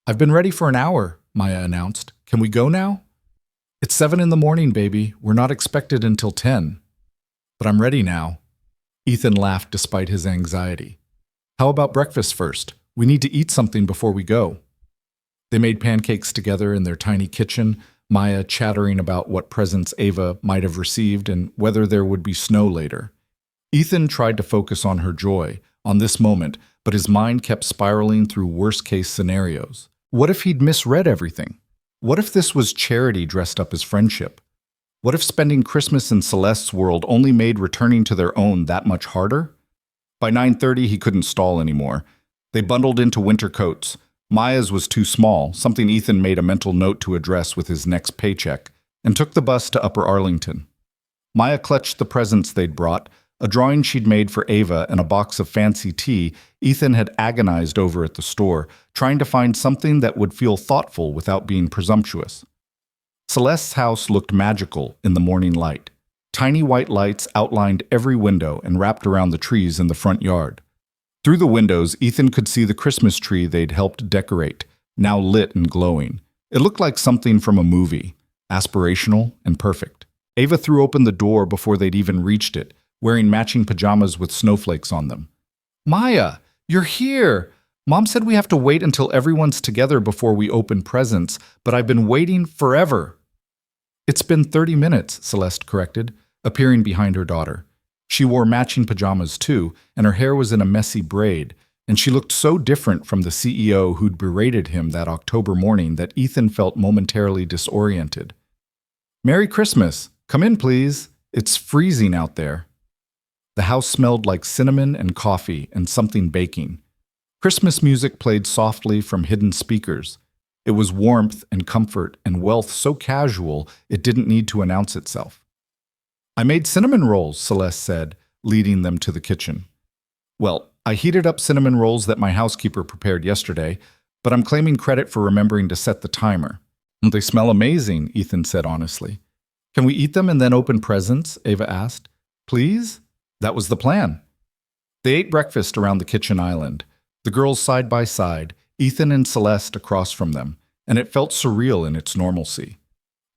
B: "I've been ready for an hour," Maya announced. "Can we go now?" "It's 7 in the morning, baby. We're not expected until 10. "But I'm ready now." Ethan laughed despite his anxiety. "How about breakfast first? We need to eat something before we go." They made pancakes together in their tiny kitchen, Maya chattering about what presents Ava might have received and whether there would be snow later. Ethan tried to focus on her joy, on this moment, but his mind kept spiraling through worst-case scenarios. What if he'd misread everything? What if this was charity dressed up as friendship? What if spending Christmas in Celeste's world only made returning to their own that much harder? By 9:30, he couldn't stall anymore. They bundled into winter coats. Maya's was too small, something Ethan made a mental note to address with his next paycheck, and took the bus to Upper Arlington. Maya clutched the presents they'd brought, a drawing she'd made for Ava and a box of fancy tea Ethan had agonized over at the store, trying to find something that would feel thoughtful without being presumptuous. Celeste's house looked magical in the morning light. Tiny white lights outlined every window and wrapped around the trees in the front yard. Through the windows, Ethan could see the Christmas tree they'd helped decorate, now lit and glowing. It looked like something from a movie, aspirational and perfect. Ava threw open the door before they'd even reached it, wearing matching pajamas with snowflakes on them. "Maya, you're here! Mom said we have to wait until everyone's together before we open presents, but I've been waiting forever." "It's been 30 minutes, Celeste corrected, appearing behind her daughter. She wore matching pajamas too, and her hair was in a messy braid, and she looked so different from the CEO who'd berated him that October morning that Ethan felt momentarily disoriented. "Merry Christmas! Come in, please. It's freezing out there." The house smelled like cinnamon and coffee and something baking. Christmas music played softly from hidden speakers. It was warmth and comfort and wealth so casual it didn't need to announce itself. "I made cinnamon rolls," Celeste said, leading them to the kitchen. "Well, I heated up cinnamon rolls that my housekeeper prepared yesterday, but I'm claiming credit for remembering to set the timer." "They smell amazing," Ethan said honestly. "Can we eat them and then open presents?" Ava asked. "Please?" That was the plan. They ate breakfast around the kitchen island, the girls side by side, Ethan and Celeste across from them, and it felt surreal in its normalcy.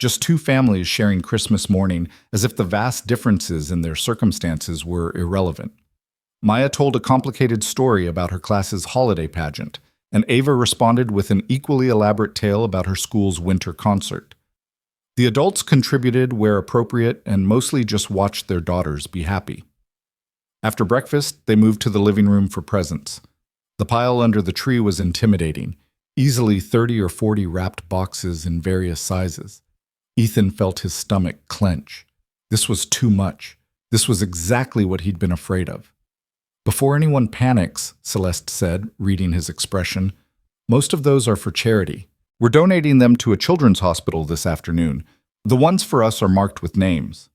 B: Just two families sharing Christmas morning as if the vast differences in their circumstances were irrelevant. Maya told a complicated story about her class's holiday pageant, and Ava responded with an equally elaborate tale about her school's winter concert. The adults contributed where appropriate and mostly just watched their daughters be happy. After breakfast, they moved to the living room for presents. The pile under the tree was intimidating, easily 30 or 40 wrapped boxes in various sizes. Ethan felt his stomach clench. This was too much. This was exactly what he'd been afraid of. "Before anyone panics," Celeste said, reading his expression, "most of those are for charity. We're donating them to a children's hospital this afternoon. The ones for us are marked with names."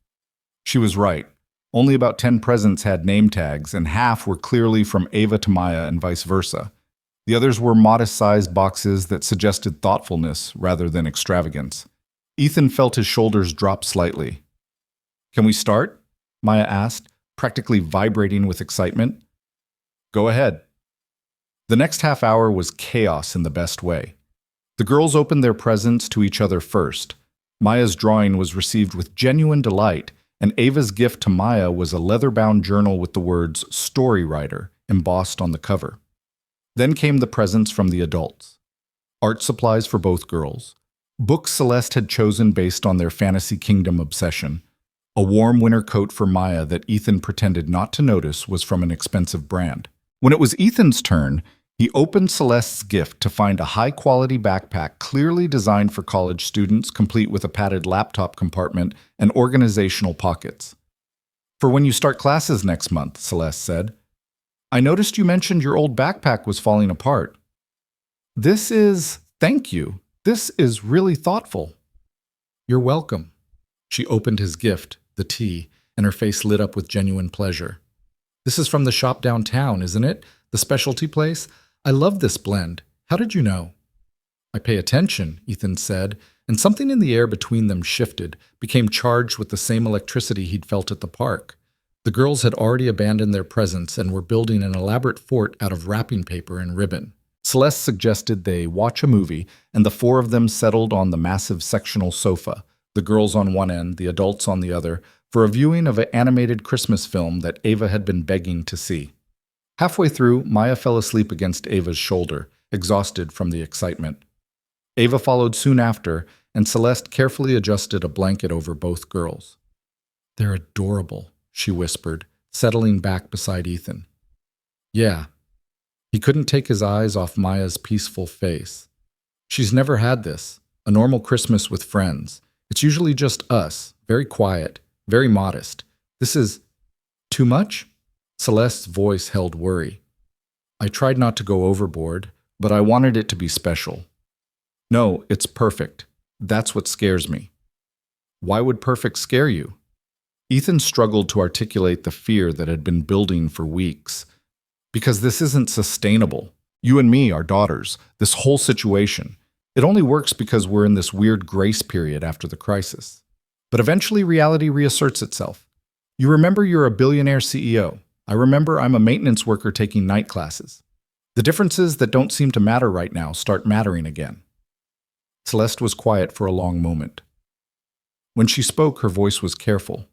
B: She was right. Only about 10 presents had name tags, and half were clearly from Ava to Maya and vice versa. The others were modest-sized boxes that suggested thoughtfulness rather than extravagance.
A: Ethan felt his shoulders drop slightly. Can we start? Maya asked, practically vibrating with excitement. Go ahead. The next half hour was chaos in the best way. The girls opened their presents to each other first. Maya's drawing was received with genuine delight, and Ava's gift to Maya was a leather-bound journal with the words "Story Writer" embossed on the cover. Then came the presents from the adults. Art supplies for both girls. Books Celeste had chosen based on their fantasy kingdom obsession. A warm winter coat for Maya that Ethan pretended not to notice was from an expensive brand. When it was Ethan's turn, he opened Celeste's gift to find a high-quality backpack clearly designed for college students, complete with a padded laptop compartment and organizational pockets. For when you start classes next month, Celeste said. I noticed you mentioned your old backpack was falling apart. Thank you. This is really thoughtful.
B: You're welcome. She opened his gift, the tea, and her face lit up with genuine pleasure. This is from the shop downtown, isn't it? The specialty place? I love this blend. How did you know? I pay attention, Ethan said, and something in the air between them shifted, became charged with the same electricity he'd felt at the park. The girls had already abandoned their presents and were building an elaborate fort out of wrapping paper and ribbon. Celeste suggested they watch a movie, and the four of them settled on the massive sectional sofa, the girls on one end, the adults on the other, for a viewing of an animated Christmas film that Ava had been begging to see. Halfway through, Maya fell asleep against Ava's shoulder, exhausted from the excitement. Ava followed soon after, and Celeste carefully adjusted a blanket over both girls. They're adorable, she whispered, settling back beside Ethan. Yeah. He couldn't take his eyes off Maya's peaceful face. She's never had this, a normal Christmas with friends. It's usually just us, very quiet, very modest. This is too much? Celeste's voice held worry. I tried not to go overboard, but I wanted it to be special. No, it's perfect. That's what scares me. Why would perfect scare you? Ethan struggled to articulate the fear that had been building for weeks. Because this isn't sustainable. You and me are daughters, this whole situation. It only works because we're in this weird grace period after the crisis. But eventually reality reasserts itself. You remember you're a billionaire CEO. I remember I'm a maintenance worker taking night classes. The differences that don't seem to matter right now start mattering again. Celeste was quiet for a long moment. When she spoke, her voice was careful.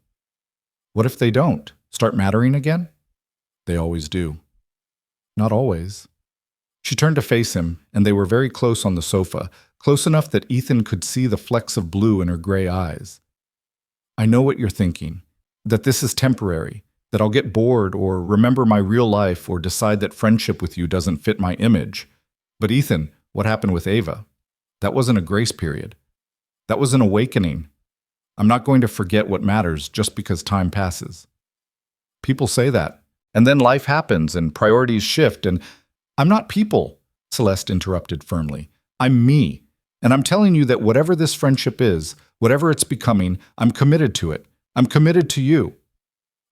B: What if they don't start mattering again? They always do. Not always. She turned to face him, and they were very close on the sofa, close enough that Ethan could see the flecks of blue in her gray eyes. I know what you're thinking, that this is temporary, that I'll get bored or remember my real life or decide that friendship with you doesn't fit my image. But Ethan, what happened with Ava? That wasn't a grace period. That was an awakening. I'm not going to forget what matters just because time passes. People say that, and then life happens and priorities shift, and I'm not people, Celeste interrupted firmly. I'm me, and I'm telling you that whatever this friendship is, whatever it's becoming, I'm committed to it. I'm committed to you.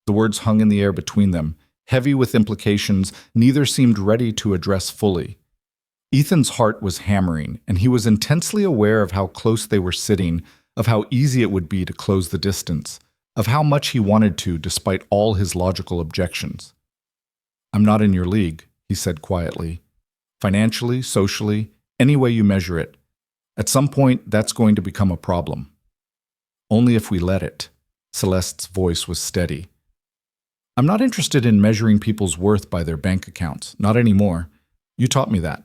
B: The words hung in the air between them, heavy with implications neither seemed ready to address fully. Ethan's heart was hammering, and he was intensely aware of how close they were sitting, of how easy it would be to close the distance, of how much he wanted to despite all his logical objections. I'm not in your league, he said quietly. Financially, socially, any way you measure it. At some point, that's going to become a problem. Only if we let it. Celeste's voice was steady. I'm not interested in measuring people's worth by their bank accounts, not anymore. You taught me that.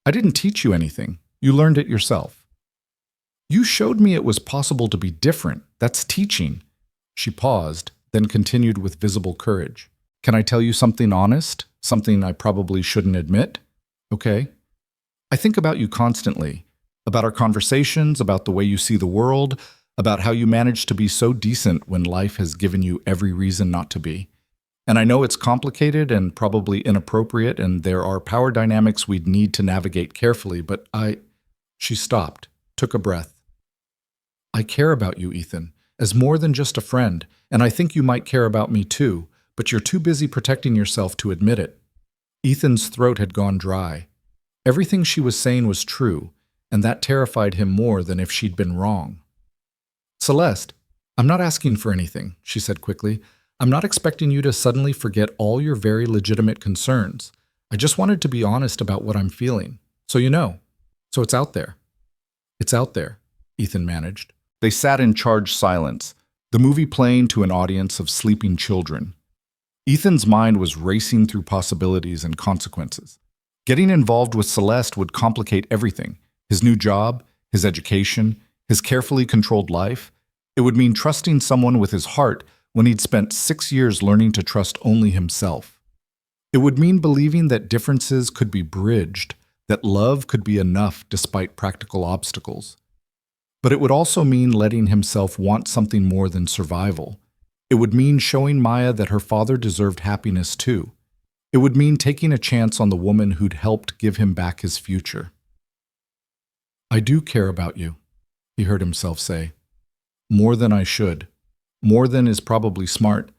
B: I didn't teach you anything. You learned it yourself. You showed me it was possible to be different. That's teaching. She paused, then continued with visible courage. Can I tell you something honest? Something I probably shouldn't admit? Okay. I think about you constantly. About our conversations, about the way you see the world, about how you manage to be so decent when life has given you every reason not to be. And I know it's complicated and probably inappropriate, and there are power dynamics we'd need to navigate carefully, but She stopped, took a breath. I care about you, Ethan, as more than just a friend, and I think you might care about me too, but you're too busy protecting yourself to admit it. Ethan's throat had gone dry. Everything she was saying was true, and that terrified him more than if she'd been wrong. "Celeste, I'm not asking for anything," she said quickly. "I'm not expecting you to suddenly forget all your very legitimate concerns. I just wanted to be honest about what I'm feeling. So you know. So it's out there." "It's out there," Ethan managed.
A: They sat in charged silence, the movie playing to an audience of sleeping children. Ethan's mind was racing through possibilities and consequences. Getting involved with Celeste would complicate everything: his new job, his education, his carefully controlled life. It would mean trusting someone with his heart when he'd spent 6 years learning to trust only himself. It would mean believing that differences could be bridged, that love could be enough despite practical obstacles. But it would also mean letting himself want something more than survival. It would mean showing Maya that her father deserved happiness too. It would mean taking a chance on the woman who'd helped give him back his future. "I do care about you," he heard himself say. "More than I should. More than is probably smart.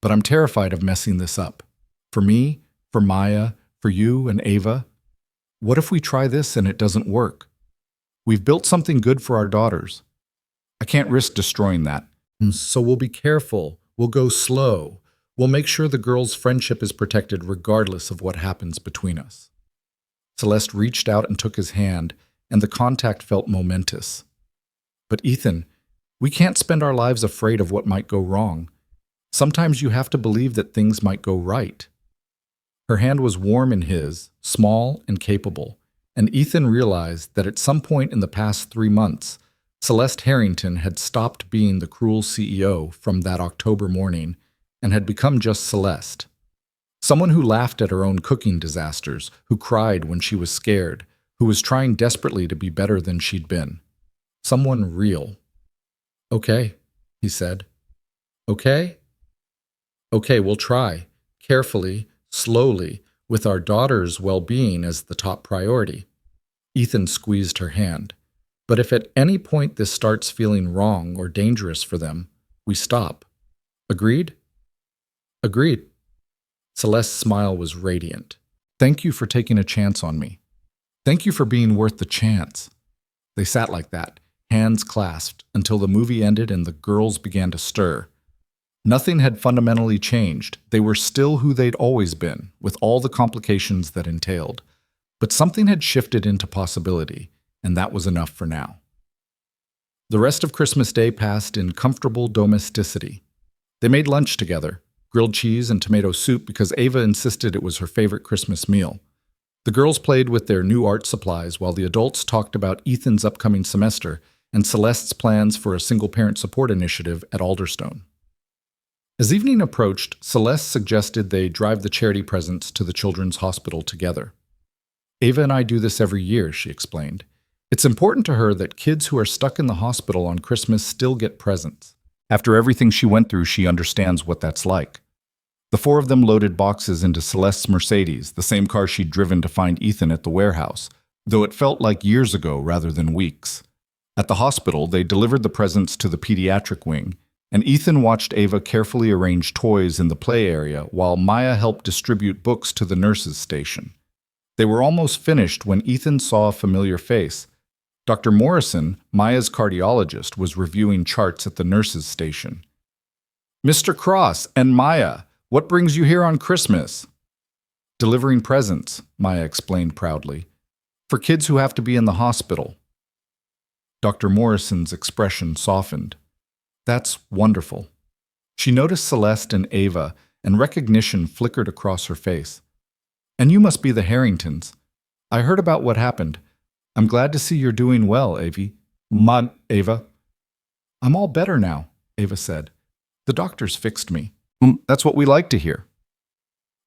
A: But I'm terrified of messing this up. For me, for Maya, for you and Ava. What if we try this and it doesn't work? We've built something good for our daughters. I can't risk destroying that. So we'll be careful. We'll go slow. We'll make sure the girls' friendship is protected regardless of what happens between us." Celeste reached out and took his hand, and the contact felt momentous. "But Ethan, we can't spend our lives afraid of what might go wrong. Sometimes you have to believe that things might go right." Her hand was warm in his, small and capable, and Ethan realized that at some point in the past 3 months, Celeste Harrington had stopped being the cruel CEO from that October morning and had become just Celeste. Someone who laughed at her own cooking disasters, who cried when she was scared, who was trying desperately to be better than she'd been. Someone real. "Okay," he said. "Okay? Okay, we'll try. Carefully, slowly, with our daughter's well-being as the top priority." Ethan squeezed her hand. "But if at any point this starts feeling wrong or dangerous for them, we stop. Agreed?" "Agreed." Celeste's smile was radiant. "Thank you for taking a chance on me. Thank you for being worth the chance." They sat like that, hands clasped, until the movie ended and the girls began to stir. Nothing had fundamentally changed. They were still who they'd always been, with all the complications that entailed. But something had shifted into possibility, and that was enough for now. The rest of Christmas Day passed in comfortable domesticity. They made lunch together, grilled cheese and tomato soup because Ava insisted it was her favorite Christmas meal. The girls played with their new art supplies while the adults talked about Ethan's upcoming semester and Celeste's plans for a single-parent support initiative at Alderstone. As evening approached, Celeste suggested they drive the charity presents to the children's hospital together. "Ava and I do this every year," she explained. "It's important to her that kids who are stuck in the hospital on Christmas still get presents. After everything she went through, she understands what that's like." The 4 of them loaded boxes into Celeste's Mercedes, the same car she'd driven to find Ethan at the warehouse, though it felt like years ago rather than weeks. At the hospital, they delivered the presents to the pediatric wing, and Ethan watched Ava carefully arrange toys in the play area while Maya helped distribute books to the nurses' station. They were almost finished when Ethan saw a familiar face. Dr. Morrison, Maya's cardiologist, was reviewing charts at the nurses' station. "Mr. Cross and Maya, what brings you here on Christmas?" "Delivering presents," Maya explained proudly, "for kids who have to be in the hospital." Dr. Morrison's expression softened. "That's wonderful." She noticed Celeste and Ava, and recognition flickered across her face. "And you must be the Harringtons. I heard about what happened. I'm glad to see you're doing well, Ava." "I'm all better now," Ava said. "The doctors fixed me." "That's what we like to hear."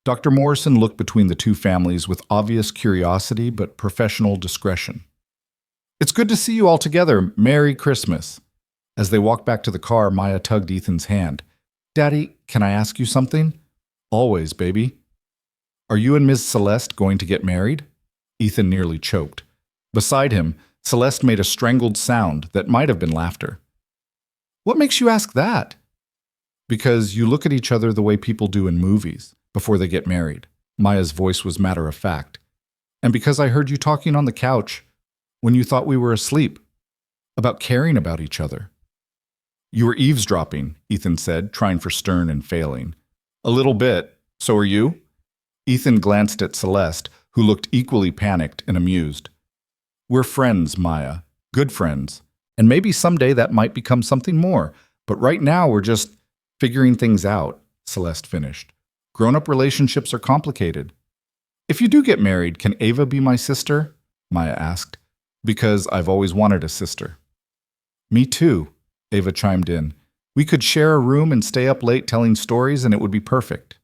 A: Dr. Morrison looked between the two families with obvious curiosity but professional discretion. "It's good to see you all together. Merry Christmas." As they walked back to the car, Maya tugged Ethan's hand. "Daddy, can I ask you something?" "Always, baby." "Are you and Ms. Celeste going to get married?" Ethan nearly choked. Beside him, Celeste made a strangled sound that might have been laughter. "What makes you ask that?" "Because you look at each other the way people do in movies, before they get married." Maya's voice was matter of fact. "And because I heard you talking on the couch
B: when you thought we were asleep, about caring about each other.
A: You were eavesdropping, Ethan said, trying for stern and failing. A little bit. So are you? Ethan glanced at Celeste, who looked equally panicked and amused. We're friends, Maya. Good friends. And maybe someday that might become something more. But right now we're just figuring things out, Celeste finished. Grown-up relationships are complicated. If you do get married, can Ava be my sister? Maya asked. Because I've always wanted a sister. Me too, Ava chimed in. We could share a room and stay up late telling stories and it would be perfect.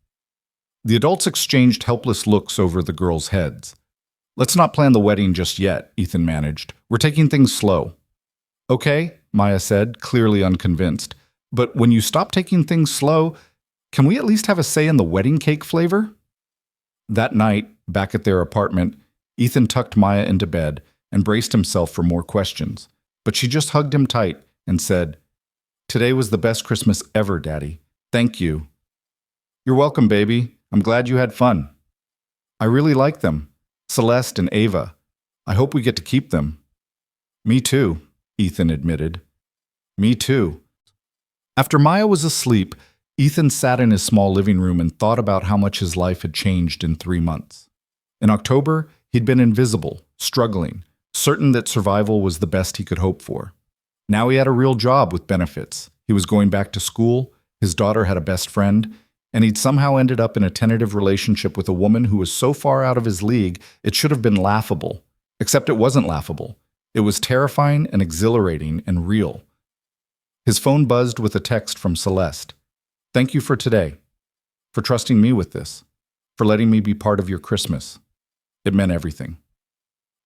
A: The adults exchanged helpless looks over the girls' heads. Let's not plan the wedding just yet, Ethan managed. We're taking things slow. Okay, Maya said, clearly unconvinced. But when you stop taking things slow, can we at least have a say in the wedding cake flavor? That night, back at their apartment, Ethan tucked Maya into bed and braced himself for more questions. But she just hugged him tight and said, Today was the best Christmas ever, Daddy. Thank you. You're welcome, baby. I'm glad you had fun. I really like them. Celeste and Ava. I hope we get to keep them. Me too, Ethan admitted. Me too. After Maya was asleep, Ethan sat in his small living room and thought about how much his life had changed in 3 months. In October, he'd been invisible, struggling, certain that survival was the best he could hope for. Now he had a real job with benefits. He was going back to school, his daughter had a best friend, and he'd somehow ended up in a tentative relationship with a woman who was so far out of his league it should have been laughable. Except it wasn't laughable. It was terrifying and exhilarating and real. His phone buzzed with a text from Celeste. Thank you for today, for trusting me with this, for letting me be part of your Christmas. It meant everything.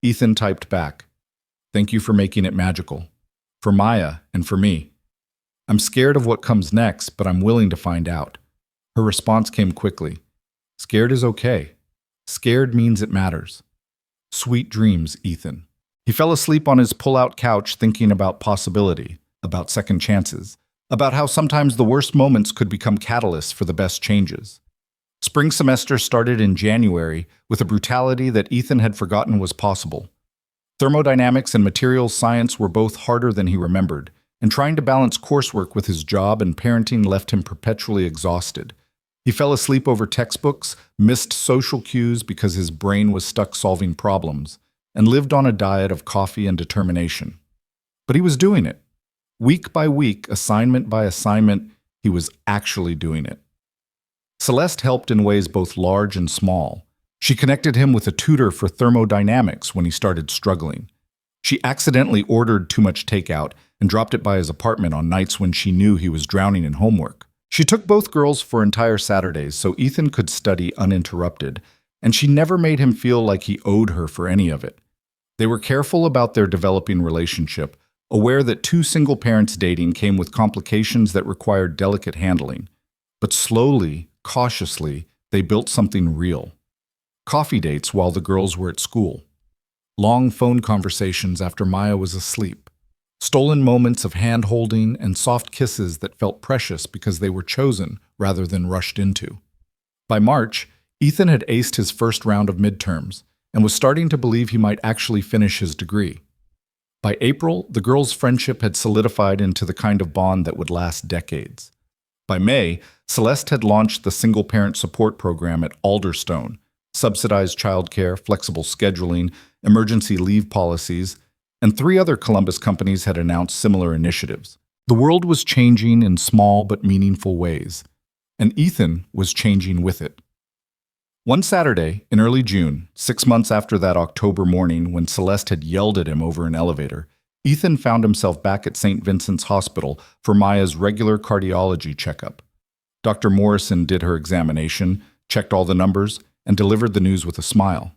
A: Ethan typed back, Thank you for making it magical, for Maya and for me. I'm scared of what comes next, but I'm willing to find out. Her response came quickly. Scared is okay. Scared means it matters. Sweet dreams, Ethan. He fell asleep on his pull-out couch thinking about possibility, about second chances, about how sometimes the worst moments could become catalysts for the best changes. Spring semester started in January with a brutality that Ethan had forgotten was possible. Thermodynamics and materials science were both harder than he remembered, and trying to balance coursework with his job and parenting left him perpetually exhausted. He fell asleep over textbooks, missed social cues because his brain was stuck solving problems, and lived on a diet of coffee and determination. But he was doing it. Week by week, assignment by assignment, he was actually doing it. Celeste helped in ways both large and small. She connected him with a tutor for thermodynamics when he started struggling. She accidentally ordered too much takeout and dropped it by his apartment on nights when she knew he was drowning in homework. She took both girls for entire Saturdays so Ethan could study uninterrupted, and she never made him feel like he owed her for any of it. They were careful about their developing relationship, aware that 2 single parents dating came with complications that required delicate handling. But slowly, cautiously, they built something real. Coffee dates while the girls were at school. Long phone conversations after Maya was asleep. Stolen moments of hand-holding and soft kisses that felt precious because they were chosen rather than rushed into. By March, Ethan had aced his first round of midterms and was starting to believe he might actually finish his degree. By April, the girls' friendship had solidified into the kind of bond that would last decades. By May, Celeste had launched the single-parent support program at Alderstone, subsidized childcare, flexible scheduling, emergency leave policies, and 3 other Columbus companies had announced similar initiatives. The world was changing in small but meaningful ways, and Ethan was changing with it. One Saturday, in early June, 6 months after that October morning when Celeste had yelled at him over an elevator, Ethan found himself back at St. Vincent's Hospital for Maya's regular cardiology checkup. Dr. Morrison did her examination, checked all the numbers, and delivered the news with a smile.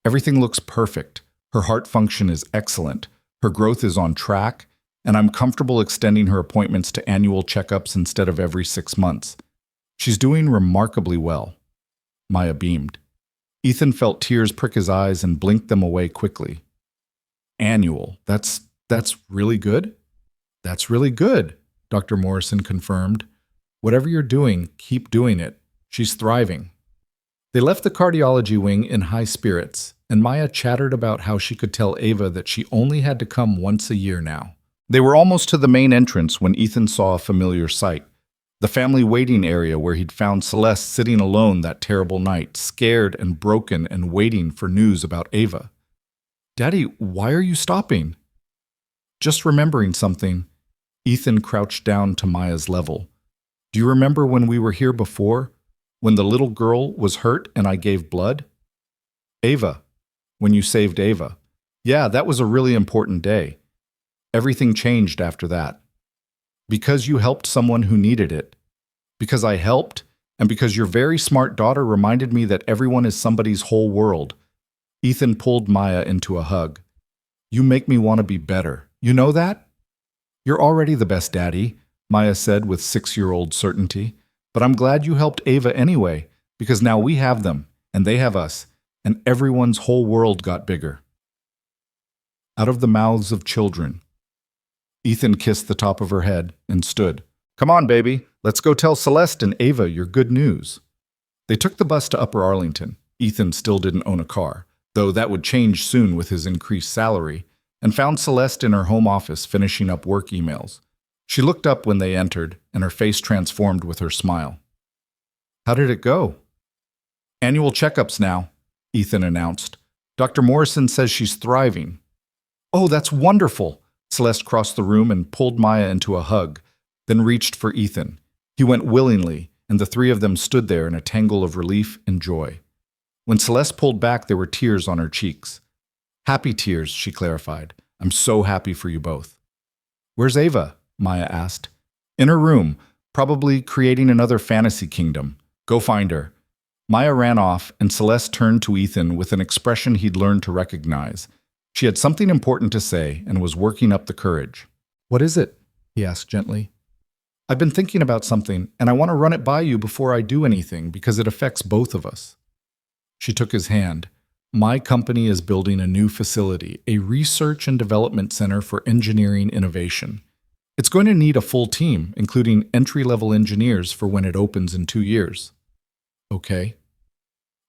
A: Everything looks perfect. Her heart function is excellent. Her growth is on track, and I'm comfortable extending her appointments to annual checkups instead of every 6 months. She's doing remarkably well. Maya beamed. Ethan felt tears prick his eyes and blinked them away quickly. Annual. That's really good? That's really good, Dr. Morrison confirmed. Whatever you're doing, keep doing it. She's thriving.
B: They left the cardiology wing in high spirits, and Maya chattered about how she could tell Ava that she only had to come once a year now.
A: They were almost to the main entrance when Ethan saw a familiar sight. The family waiting area where he'd found Celeste sitting alone that terrible night, scared and broken and waiting for news about Ava.
B: "Daddy, why are you stopping?"
A: Just remembering something. Ethan crouched down to Maya's level. "Do you remember when we were here before? When the little girl was hurt and I gave blood?" "Ava. When you saved Ava. Yeah, that was a really important day. Everything changed after that. Because you helped someone who needed it. Because I helped, and because your very smart daughter reminded me that everyone is somebody's whole world." Ethan pulled Maya into a hug. "You make me want to be better. You know that?" "You're already the best daddy," Maya said with 6-year-old certainty. "But I'm glad you helped Ava anyway, because now we have them, and they have us, and everyone's whole world got bigger." Out of the mouths of children. Ethan kissed the top of her head and stood. "Come on, baby. Let's go tell Celeste and Ava your good news." They took the bus to Upper Arlington. Ethan still didn't own a car, though that would change soon with his increased salary, and found Celeste in her home office finishing up work emails. She looked up when they entered, and her face transformed with her smile. "How did it go?" "Annual checkups now," Ethan announced. "Dr. Morrison says she's thriving." "Oh, that's wonderful." Celeste crossed the room and pulled Maya into a hug, then reached for Ethan. He went willingly, and the three of them stood there in a tangle of relief and joy. When Celeste pulled back, there were tears on her cheeks. "Happy tears," she clarified. "I'm so happy for you both." "Where's Ava?" Maya asked. "In her room, probably creating another fantasy kingdom. Go find her." Maya ran off, and Celeste turned to Ethan with an expression he'd learned to recognize. She had something important to say and was working up the courage. "What is it?" he asked gently. "I've been thinking about something, and I want to run it by you before I do anything because it affects both of us." She took his hand. "My company is building a new facility, a research and development center for engineering innovation. It's going to need a full team, including entry-level engineers for when it opens in 2 years." "Okay.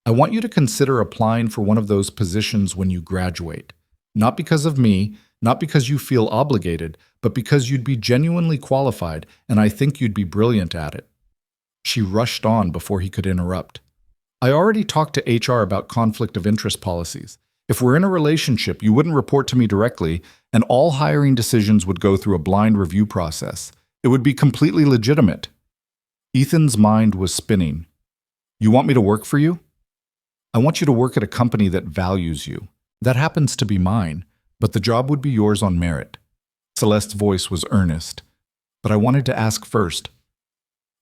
A: I want you to consider applying for one of those positions when you graduate. Not because of me, not because you feel obligated, but because you'd be genuinely qualified, and I think you'd be brilliant at it." She rushed on before he could interrupt. "I already talked to HR about conflict of interest policies. If we're in a relationship, you wouldn't report to me directly, and all hiring decisions would go through a blind review process. It would be completely legitimate." Ethan's mind was spinning. "You want me to work for you?" "I want you to work at a company that values you. That happens to be mine, but the job would be yours on merit." Celeste's voice was earnest. "But I wanted to ask first,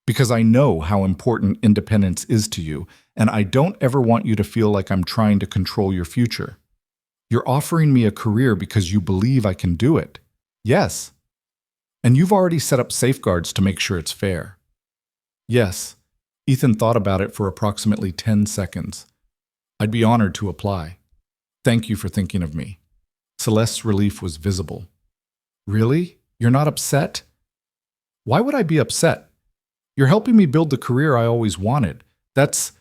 A: because I know how important independence is to you, and I don't ever want you to feel like I'm trying to control your future. You're offering me a career because you believe I can do it." "Yes." "And you've already set up safeguards to make sure it's fair." "Yes." Ethan thought about it for approximately 10 seconds. "I'd be honored to apply. Thank you for thinking of me." Celeste's relief was visible. "Really? You're not upset?" "Why would I be upset? You're helping me build the career I always wanted. That's—"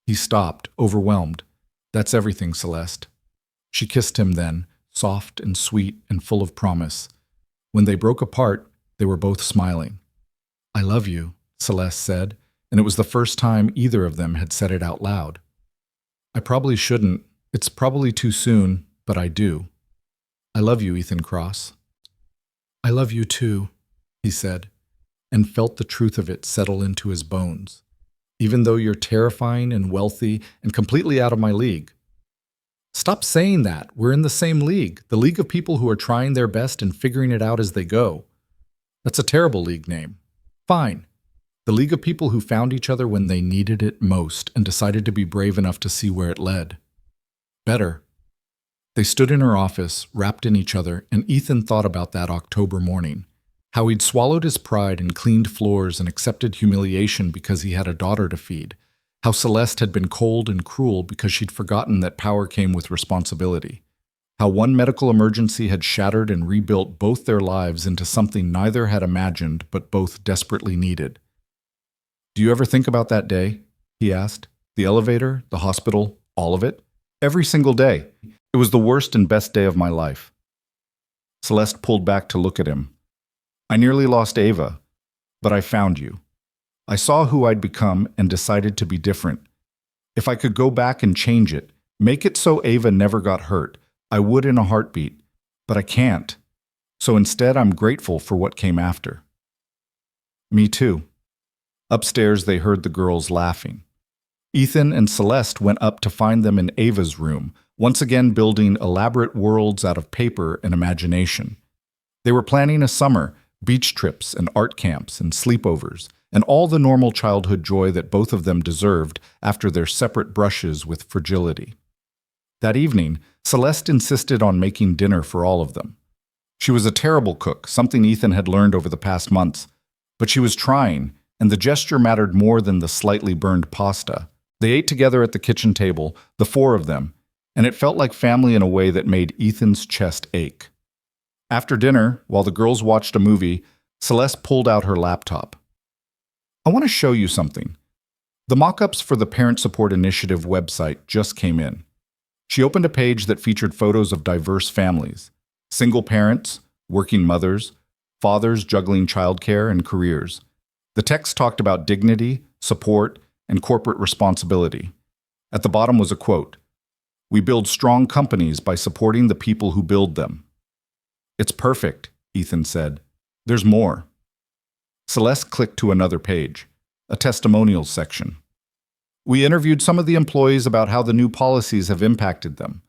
A: He stopped, overwhelmed. "That's everything, Celeste." She kissed him then, soft and sweet and full of promise. When they broke apart, they were both smiling. "I love you," Celeste said, and it was the first time either of them had said it out loud. "I probably shouldn't. It's probably too soon, but I do. I love you, Ethan Cross." "I love you too," he said, and felt the truth of it settle into his bones. "Even though you're terrifying and wealthy and completely out of my league." "Stop saying that. We're in the same league, the league of people who are trying their best and figuring it out as they go." "That's a terrible league name." "Fine. The league of people who found each other when they needed it most and decided to be brave enough to see where it led." "Better." They stood in her office, wrapped in each other, and Ethan thought about that October morning. How he'd swallowed his pride and cleaned floors and accepted humiliation because he had a daughter to feed. How Celeste had been cold and cruel because she'd forgotten that power came with responsibility. How one medical emergency had shattered and rebuilt both their lives into something neither had imagined but both desperately needed. "Do you ever think about that day?" he asked. The elevator, the hospital, all of it. Every single day. It was the worst and best day of my life. Celeste pulled back to look at him. I nearly lost Ava, but I found you. I saw who I'd become and decided to be different. If I could go back and change it, make it so Ava never got hurt, I would in a heartbeat. But I can't. So instead, I'm grateful for what came after. Me too. Upstairs, they heard the girls laughing. Ethan and Celeste went up to find them in Ava's room, once again building elaborate worlds out of paper and imagination. They were planning a summer, beach trips and art camps and sleepovers, and all the normal childhood joy that both of them deserved after their separate brushes with fragility. That evening, Celeste insisted on making dinner for all of them. She was a terrible cook, something Ethan had learned over the past months, but she was trying, and the gesture mattered more than the slightly burned pasta. They ate together at the kitchen table, the four of them, and it felt like family in a way that made Ethan's chest ache. After dinner, while the girls watched a movie, Celeste pulled out her laptop. I want to show you something. The mock-ups for the Parent Support Initiative website just came in. She opened a page that featured photos of diverse families, single parents, working mothers, fathers juggling childcare and careers. The text talked about dignity, support, and corporate responsibility. At the bottom was a quote, "We build strong companies by supporting the people who build them." It's perfect, Ethan said. There's more. Celeste clicked to another page, a testimonials section. We interviewed some of the employees about how the new policies have impacted them.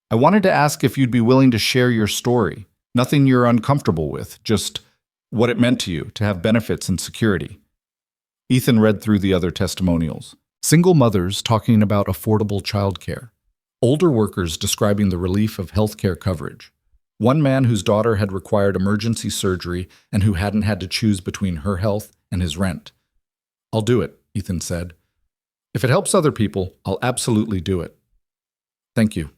A: I wanted to ask if you'd be willing to share your story. Nothing you're uncomfortable with, just what it meant to you to have benefits and security. Ethan read through the other testimonials. Single mothers talking about affordable childcare. Older workers describing the relief of healthcare coverage. One man whose daughter had required emergency surgery and who hadn't had to choose between her health and his rent. I'll do it, Ethan said. If it helps other people, I'll absolutely do it. Thank you.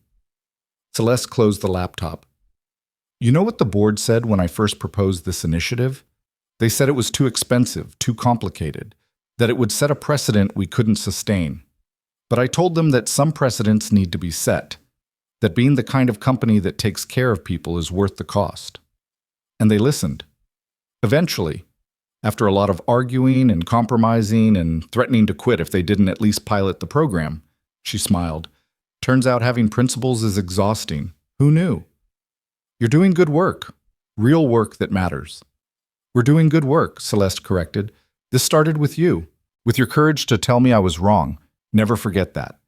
A: Celeste closed the laptop. You know what the board said when I first proposed this initiative? They said it was too expensive, too complicated, that it would set a precedent we couldn't sustain. But I told them that some precedents need to be set, that being the kind of company that takes care of people is worth the cost. And they listened. Eventually, after a lot of arguing and compromising and threatening to quit if they didn't at least pilot the program, she smiled. Turns out having principles is exhausting. Who knew? You're doing good work. Real work that matters. We're doing good work, Celeste corrected. This started with you, with your courage to tell me I was wrong. Never forget that.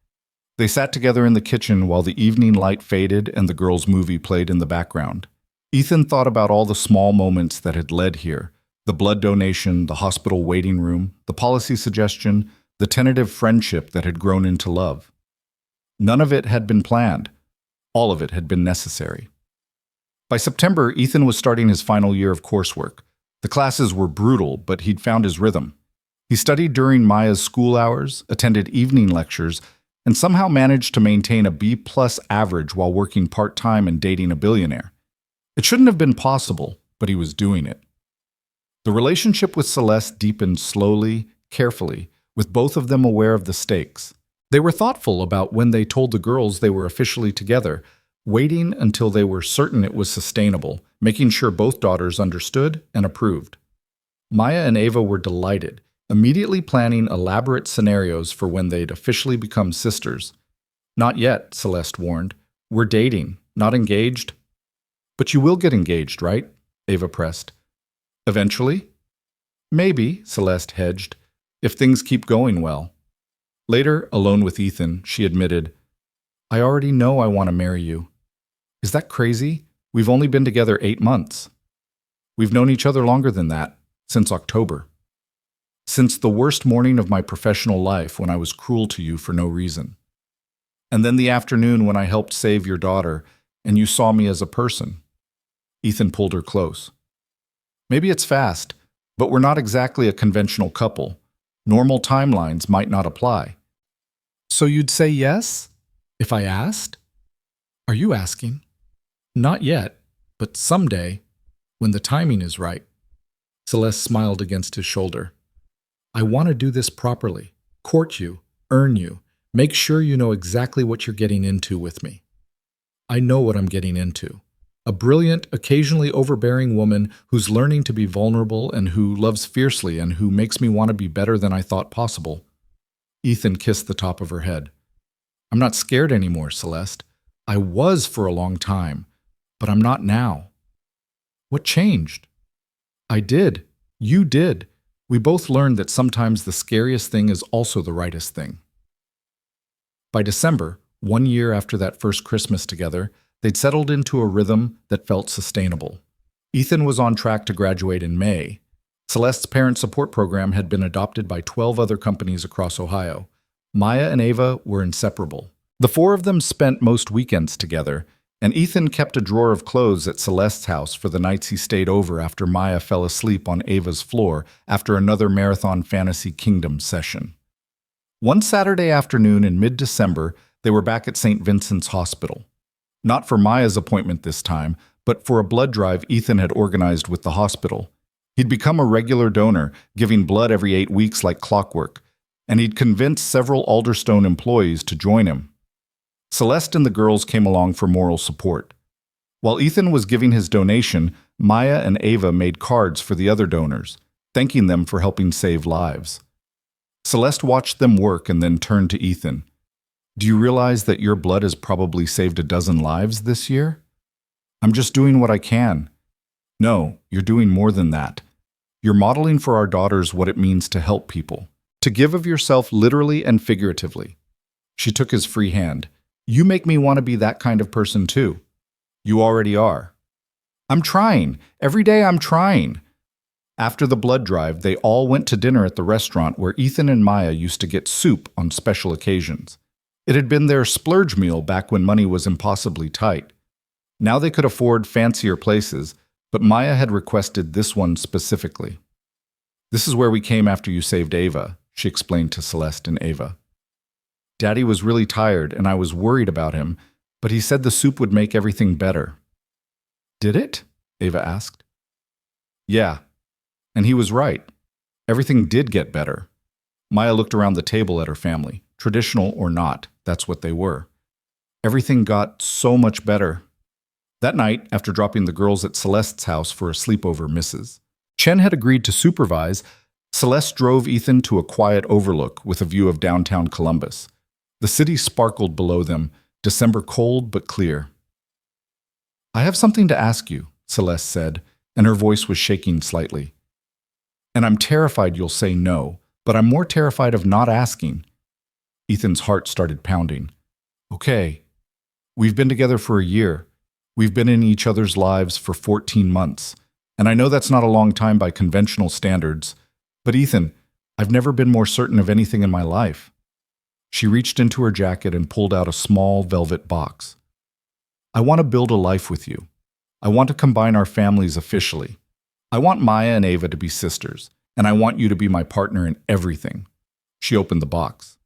A: They sat together in the kitchen while the evening light faded and the girls' movie played in the background. Ethan thought about all the small moments that had led here. The blood donation, the hospital waiting room, the policy suggestion, the tentative friendship that had grown into love. None of it had been planned. All of it had been necessary. By September, Ethan was starting his final year of coursework. The classes were brutal, but he'd found his rhythm. He studied during Maya's school hours, attended evening lectures, and somehow managed to maintain a B+ average while working part-time and dating a billionaire. It shouldn't have been possible, but he was doing it. The relationship with Celeste deepened slowly, carefully, with both of them aware of the stakes. They were thoughtful about when they told the girls they were officially together, waiting until they were certain it was sustainable, making sure both daughters understood and approved. Maya and Ava were delighted, immediately planning elaborate scenarios for when they'd officially become sisters. Not yet, Celeste warned. We're dating, not engaged. But you will get engaged, right? Ava pressed. Eventually? Maybe, Celeste hedged, if things keep going well. Later, alone with Ethan, she admitted, I already know I want to marry you. Is that crazy? We've only been together 8 months. We've known each other longer than that, since October. Since the worst morning of my professional life when I was cruel to you for no reason. And then the afternoon when I helped save your daughter and you saw me as a person. Ethan pulled her close. Maybe it's fast, but we're not exactly a conventional couple. Normal timelines might not apply. So you'd say yes? If I asked? Are you asking? Not yet, but someday, when the timing is right. Celeste smiled against his shoulder. I want to do this properly, court you, earn you,
B: Make sure you know exactly what you're getting into with me. I know what I'm getting into. A brilliant, occasionally overbearing woman who's learning to be vulnerable and who loves fiercely and who makes me want to be better than I thought possible. Ethan kissed the top of her head. I'm not scared anymore, Celeste. I was for a long time, but I'm not now. What changed? I did. You did. We both learned that sometimes the scariest thing is also the rightest thing. By December, 1 year after that first Christmas together, they'd settled into a rhythm that felt sustainable. Ethan was on track to graduate in May. Celeste's parent support program had been adopted by 12 other companies across Ohio. Maya and Ava were inseparable. The four of them spent most weekends together, and Ethan kept a drawer of clothes at Celeste's house for the nights he stayed over after Maya fell asleep on Ava's floor after another Marathon Fantasy Kingdom session. One Saturday afternoon in mid-December, they were back at St. Vincent's Hospital. Not for Maya's appointment this time, but for a blood drive Ethan had organized with the hospital. He'd become a regular donor, giving blood every 8 weeks like clockwork, and he'd convinced several Alderstone employees to join him. Celeste and the girls came along for moral support. While Ethan was giving his donation, Maya and Ava made cards for the other donors, thanking them for helping save lives. Celeste watched them work and then turned to Ethan. Do you realize that your blood has probably saved a dozen lives this year? I'm just doing what I can. No, you're doing more than that. You're modeling for our daughters what it means to help people, to give of yourself literally and figuratively. She took his free hand. You make me want to be that kind of person too. You already are. I'm trying. Every day I'm trying. After the blood drive, they all went to dinner at the restaurant where Ethan and Maya used to get soup on special occasions. It had been their splurge meal back when money was impossibly tight. Now they could afford fancier places, but Maya had requested this one specifically. This is where we came after you saved Ava, she explained to Celeste and Ava. Daddy was really tired and I was worried about him, but he said the soup would make everything better. Did it? Ava asked. Yeah. And he was right. Everything did get better. Maya looked around the table at her family. Traditional or not, that's what they were. Everything got so much better. That night, after dropping the girls at Celeste's house for a sleepover, Mrs. Chen had agreed to supervise. Celeste drove Ethan to a quiet overlook with a view of downtown Columbus. The city sparkled below them, December cold but clear. I have something to ask you, Celeste said, and her voice was shaking slightly. And I'm terrified you'll say no, but I'm more terrified of not asking. Ethan's heart started pounding. Okay, we've been together for a year. We've been in each other's lives for 14 months. And I know that's not a long time by conventional standards. But Ethan, I've never been more certain of anything in my life. She reached into her jacket and pulled out a small velvet box. I want to build a life with you. I want to combine our families officially. I want Maya and Ava to be sisters, and I want you to be my partner in everything. She opened the box.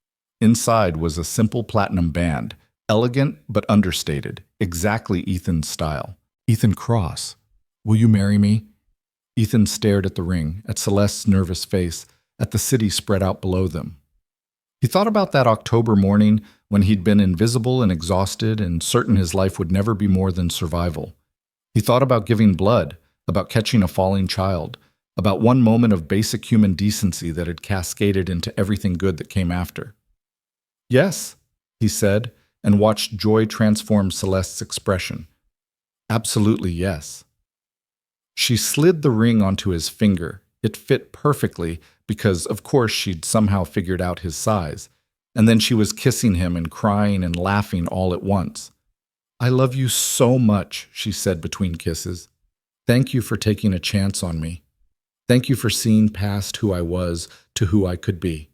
B: Inside was a simple platinum band, elegant but understated, exactly Ethan's style. Ethan Cross, will you marry me? Ethan stared at the ring, at Celeste's nervous face, at the city spread out below them. He thought about that October morning when he'd been invisible and exhausted and certain his life would never be more than survival. He thought about giving blood, about catching a falling child, about one moment of basic human decency that had cascaded into everything good that came after. Yes, he said, and watched joy transform Celeste's expression. Absolutely yes. She slid the ring onto his finger. It fit perfectly because, of course, she'd somehow figured out his size. And then she was kissing him and crying and laughing all at once. I love you so much, she said between kisses. Thank you for taking a chance on me. Thank you for seeing past who I was to who I could be.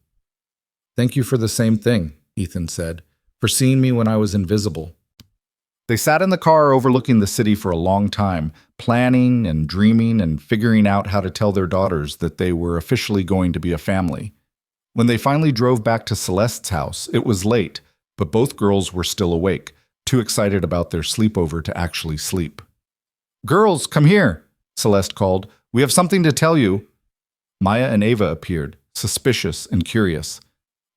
B: Thank you for the same thing, Ethan said, for seeing me when I was invisible. They sat in the car overlooking the city for a long time, planning and dreaming and figuring out how to tell their daughters that they were officially going to be a family. When they finally drove back to Celeste's house, it was late, but both girls were still awake, too excited about their sleepover to actually sleep. Girls, come here, Celeste called. We have something to tell you. Maya and Ava appeared, suspicious and curious.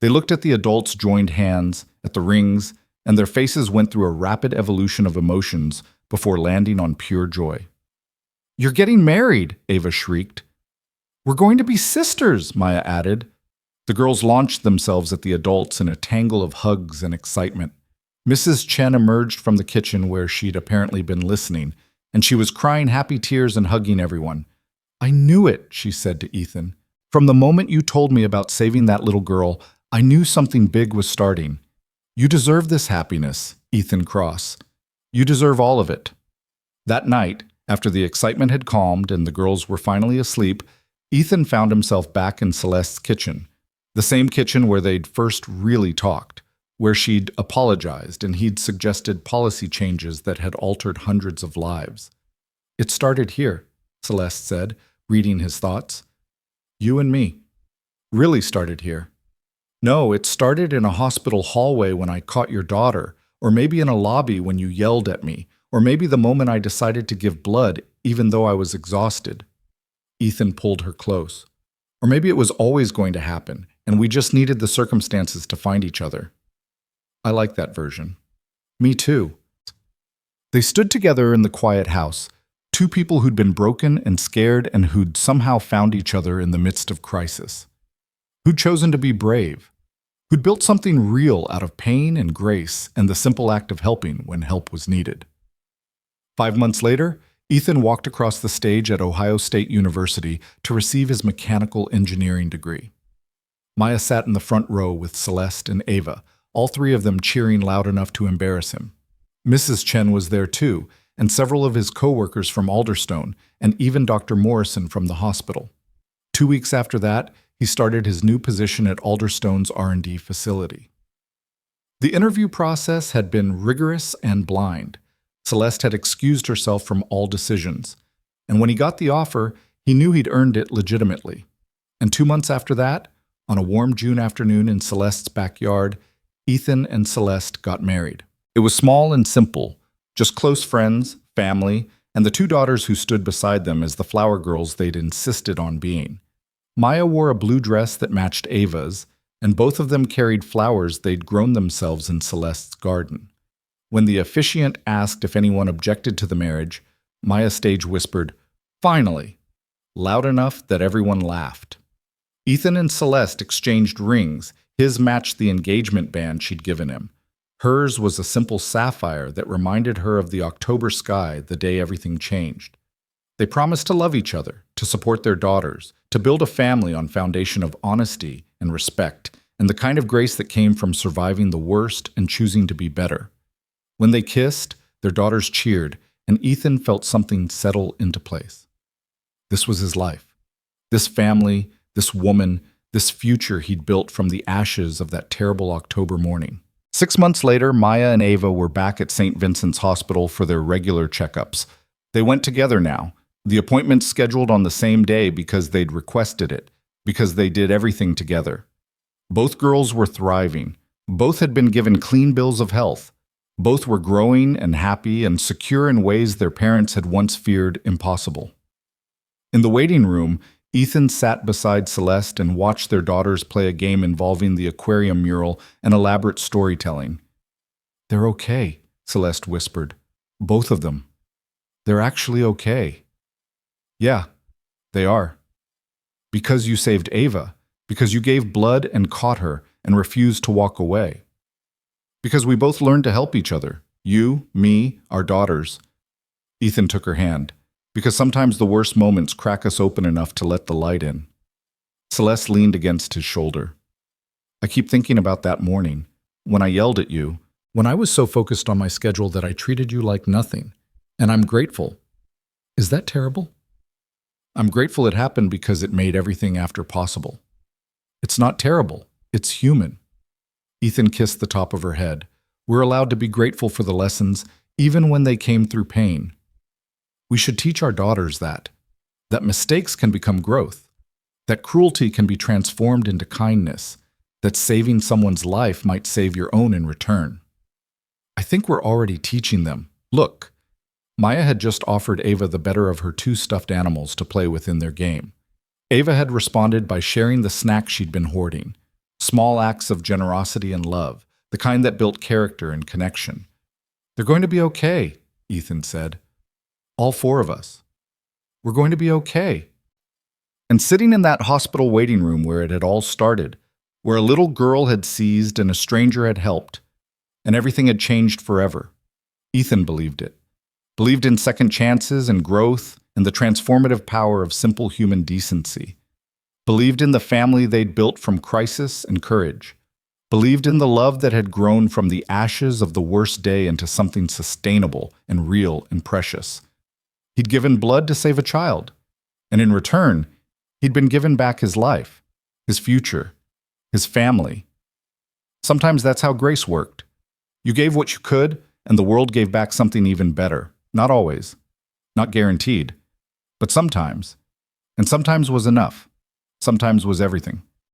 A: They looked at the adults' joined hands, at the rings, and their faces went through a rapid evolution of emotions before landing on pure joy. "You're getting married," Ava shrieked. "We're going to be sisters," Maya added. The girls launched themselves at the adults in a tangle of hugs and excitement. Mrs. Chen emerged from the kitchen where she'd apparently been listening, and she was crying happy tears and hugging everyone. "I knew it," she said to Ethan. "From the moment you told me about saving that little girl, I knew something big was starting. You deserve this happiness, Ethan Cross. You deserve all of it." That night, after the excitement had calmed and the girls were finally asleep, Ethan found himself back in Celeste's kitchen, the same kitchen where they'd first really talked, where she'd apologized and he'd suggested policy changes that had altered hundreds of lives. "It started here," Celeste said, reading his thoughts. "You and me. Really started here. No, it started in a hospital hallway when I caught your daughter, or maybe in a lobby when you yelled at me, or maybe the moment I decided to give blood even though I was exhausted." Ethan pulled her close. "Or maybe it was always going to happen, and we just needed the circumstances to find each other." "I like that version." "Me too." They stood together in the quiet house, two people who'd been broken and scared and who'd somehow found each other in the midst of crisis. Who'd chosen to be brave. Who'd built something real out of pain and grace and the simple act of helping when help was needed. 5 months later, Ethan walked across the stage at Ohio State University to receive his mechanical engineering degree. Maya sat in the front row with Celeste and Ava, all three of them cheering loud enough to embarrass him. Mrs. Chen was there too, and several of his co-workers from Alderstone, and even Dr. Morrison from the hospital. 2 weeks after that, he started his new position at Alderstone's R&D facility. The interview process had been rigorous and blind. Celeste had excused herself from all decisions, and when he got the offer, he knew he'd earned it legitimately. And 2 months after that, on a warm June afternoon in Celeste's backyard, Ethan and Celeste got married. It was small and simple, just close friends, family, and the 2 daughters who stood beside them as the flower girls they'd insisted on being. Maya wore a blue dress that matched Ava's, and both of them carried flowers they'd grown themselves in Celeste's garden. When the officiant asked if anyone objected to the marriage, Maya stage whispered, "Finally," loud enough that everyone laughed. Ethan and Celeste exchanged rings. His matched the engagement band she'd given him. Hers was a simple sapphire that reminded her of the October sky the day everything changed. They promised to love each other, to support their daughters, to build a family on foundation of honesty and respect, and the kind of grace that came from surviving the worst and choosing to be better. When they kissed, their daughters cheered, and Ethan felt something settle into place. This was his life. This family, this woman, this future he'd built from the ashes of that terrible October morning. 6 months later, Maya and Ava were back at St. Vincent's Hospital for their regular checkups. They went together now, the appointment scheduled on the same day because they'd requested it, because they did everything together. Both girls were thriving. Both had been given clean bills of health. Both were growing and happy and secure in ways their parents had once feared impossible. In the waiting room, Ethan sat beside Celeste and watched their daughters play a game involving the aquarium mural and elaborate storytelling. "They're okay," Celeste whispered. "Both of them. They're actually okay." "Yeah, they are. Because you saved Ava, because you gave blood and caught her and refused to walk away. Because we both learned to help each other, you, me, our daughters." Ethan took her hand. "Because sometimes the worst moments crack us open enough to let the light in." Celeste leaned against his shoulder. "I keep thinking about that morning, when I yelled at you, when I was so focused on my schedule that I treated you like nothing. And I'm grateful. Is that terrible? I'm grateful it happened because it made everything after possible. It's not terrible. It's human." Ethan kissed the top of her head. "We're allowed to be grateful for the lessons, even when they came through pain. We should teach our daughters that mistakes can become growth, that cruelty can be transformed into kindness, that saving someone's life might save your own in return." I think we're already teaching them. Look, Maya had just offered Ava the better of her 2 stuffed animals to play with in their game. Ava had responded by sharing the snack she'd been hoarding. Small acts of generosity and love, the kind that built character and connection. "They're going to be okay," Ethan said. "All four of us. We're going to be okay." And sitting in that hospital waiting room where it had all started, where a little girl had seized and a stranger had helped, and everything had changed forever, Ethan believed it. Believed in second chances and growth and the transformative power of simple human decency. Believed in the family they'd built from crisis and courage. Believed in the love that had grown from the ashes of the worst day into something sustainable and real and precious. He'd given blood to save a child, and in return, he'd been given back his life, his future, his family. Sometimes that's how grace worked. You gave what you could, and the world gave back something even better. Not always, not guaranteed, but sometimes. And sometimes was enough. Sometimes was everything.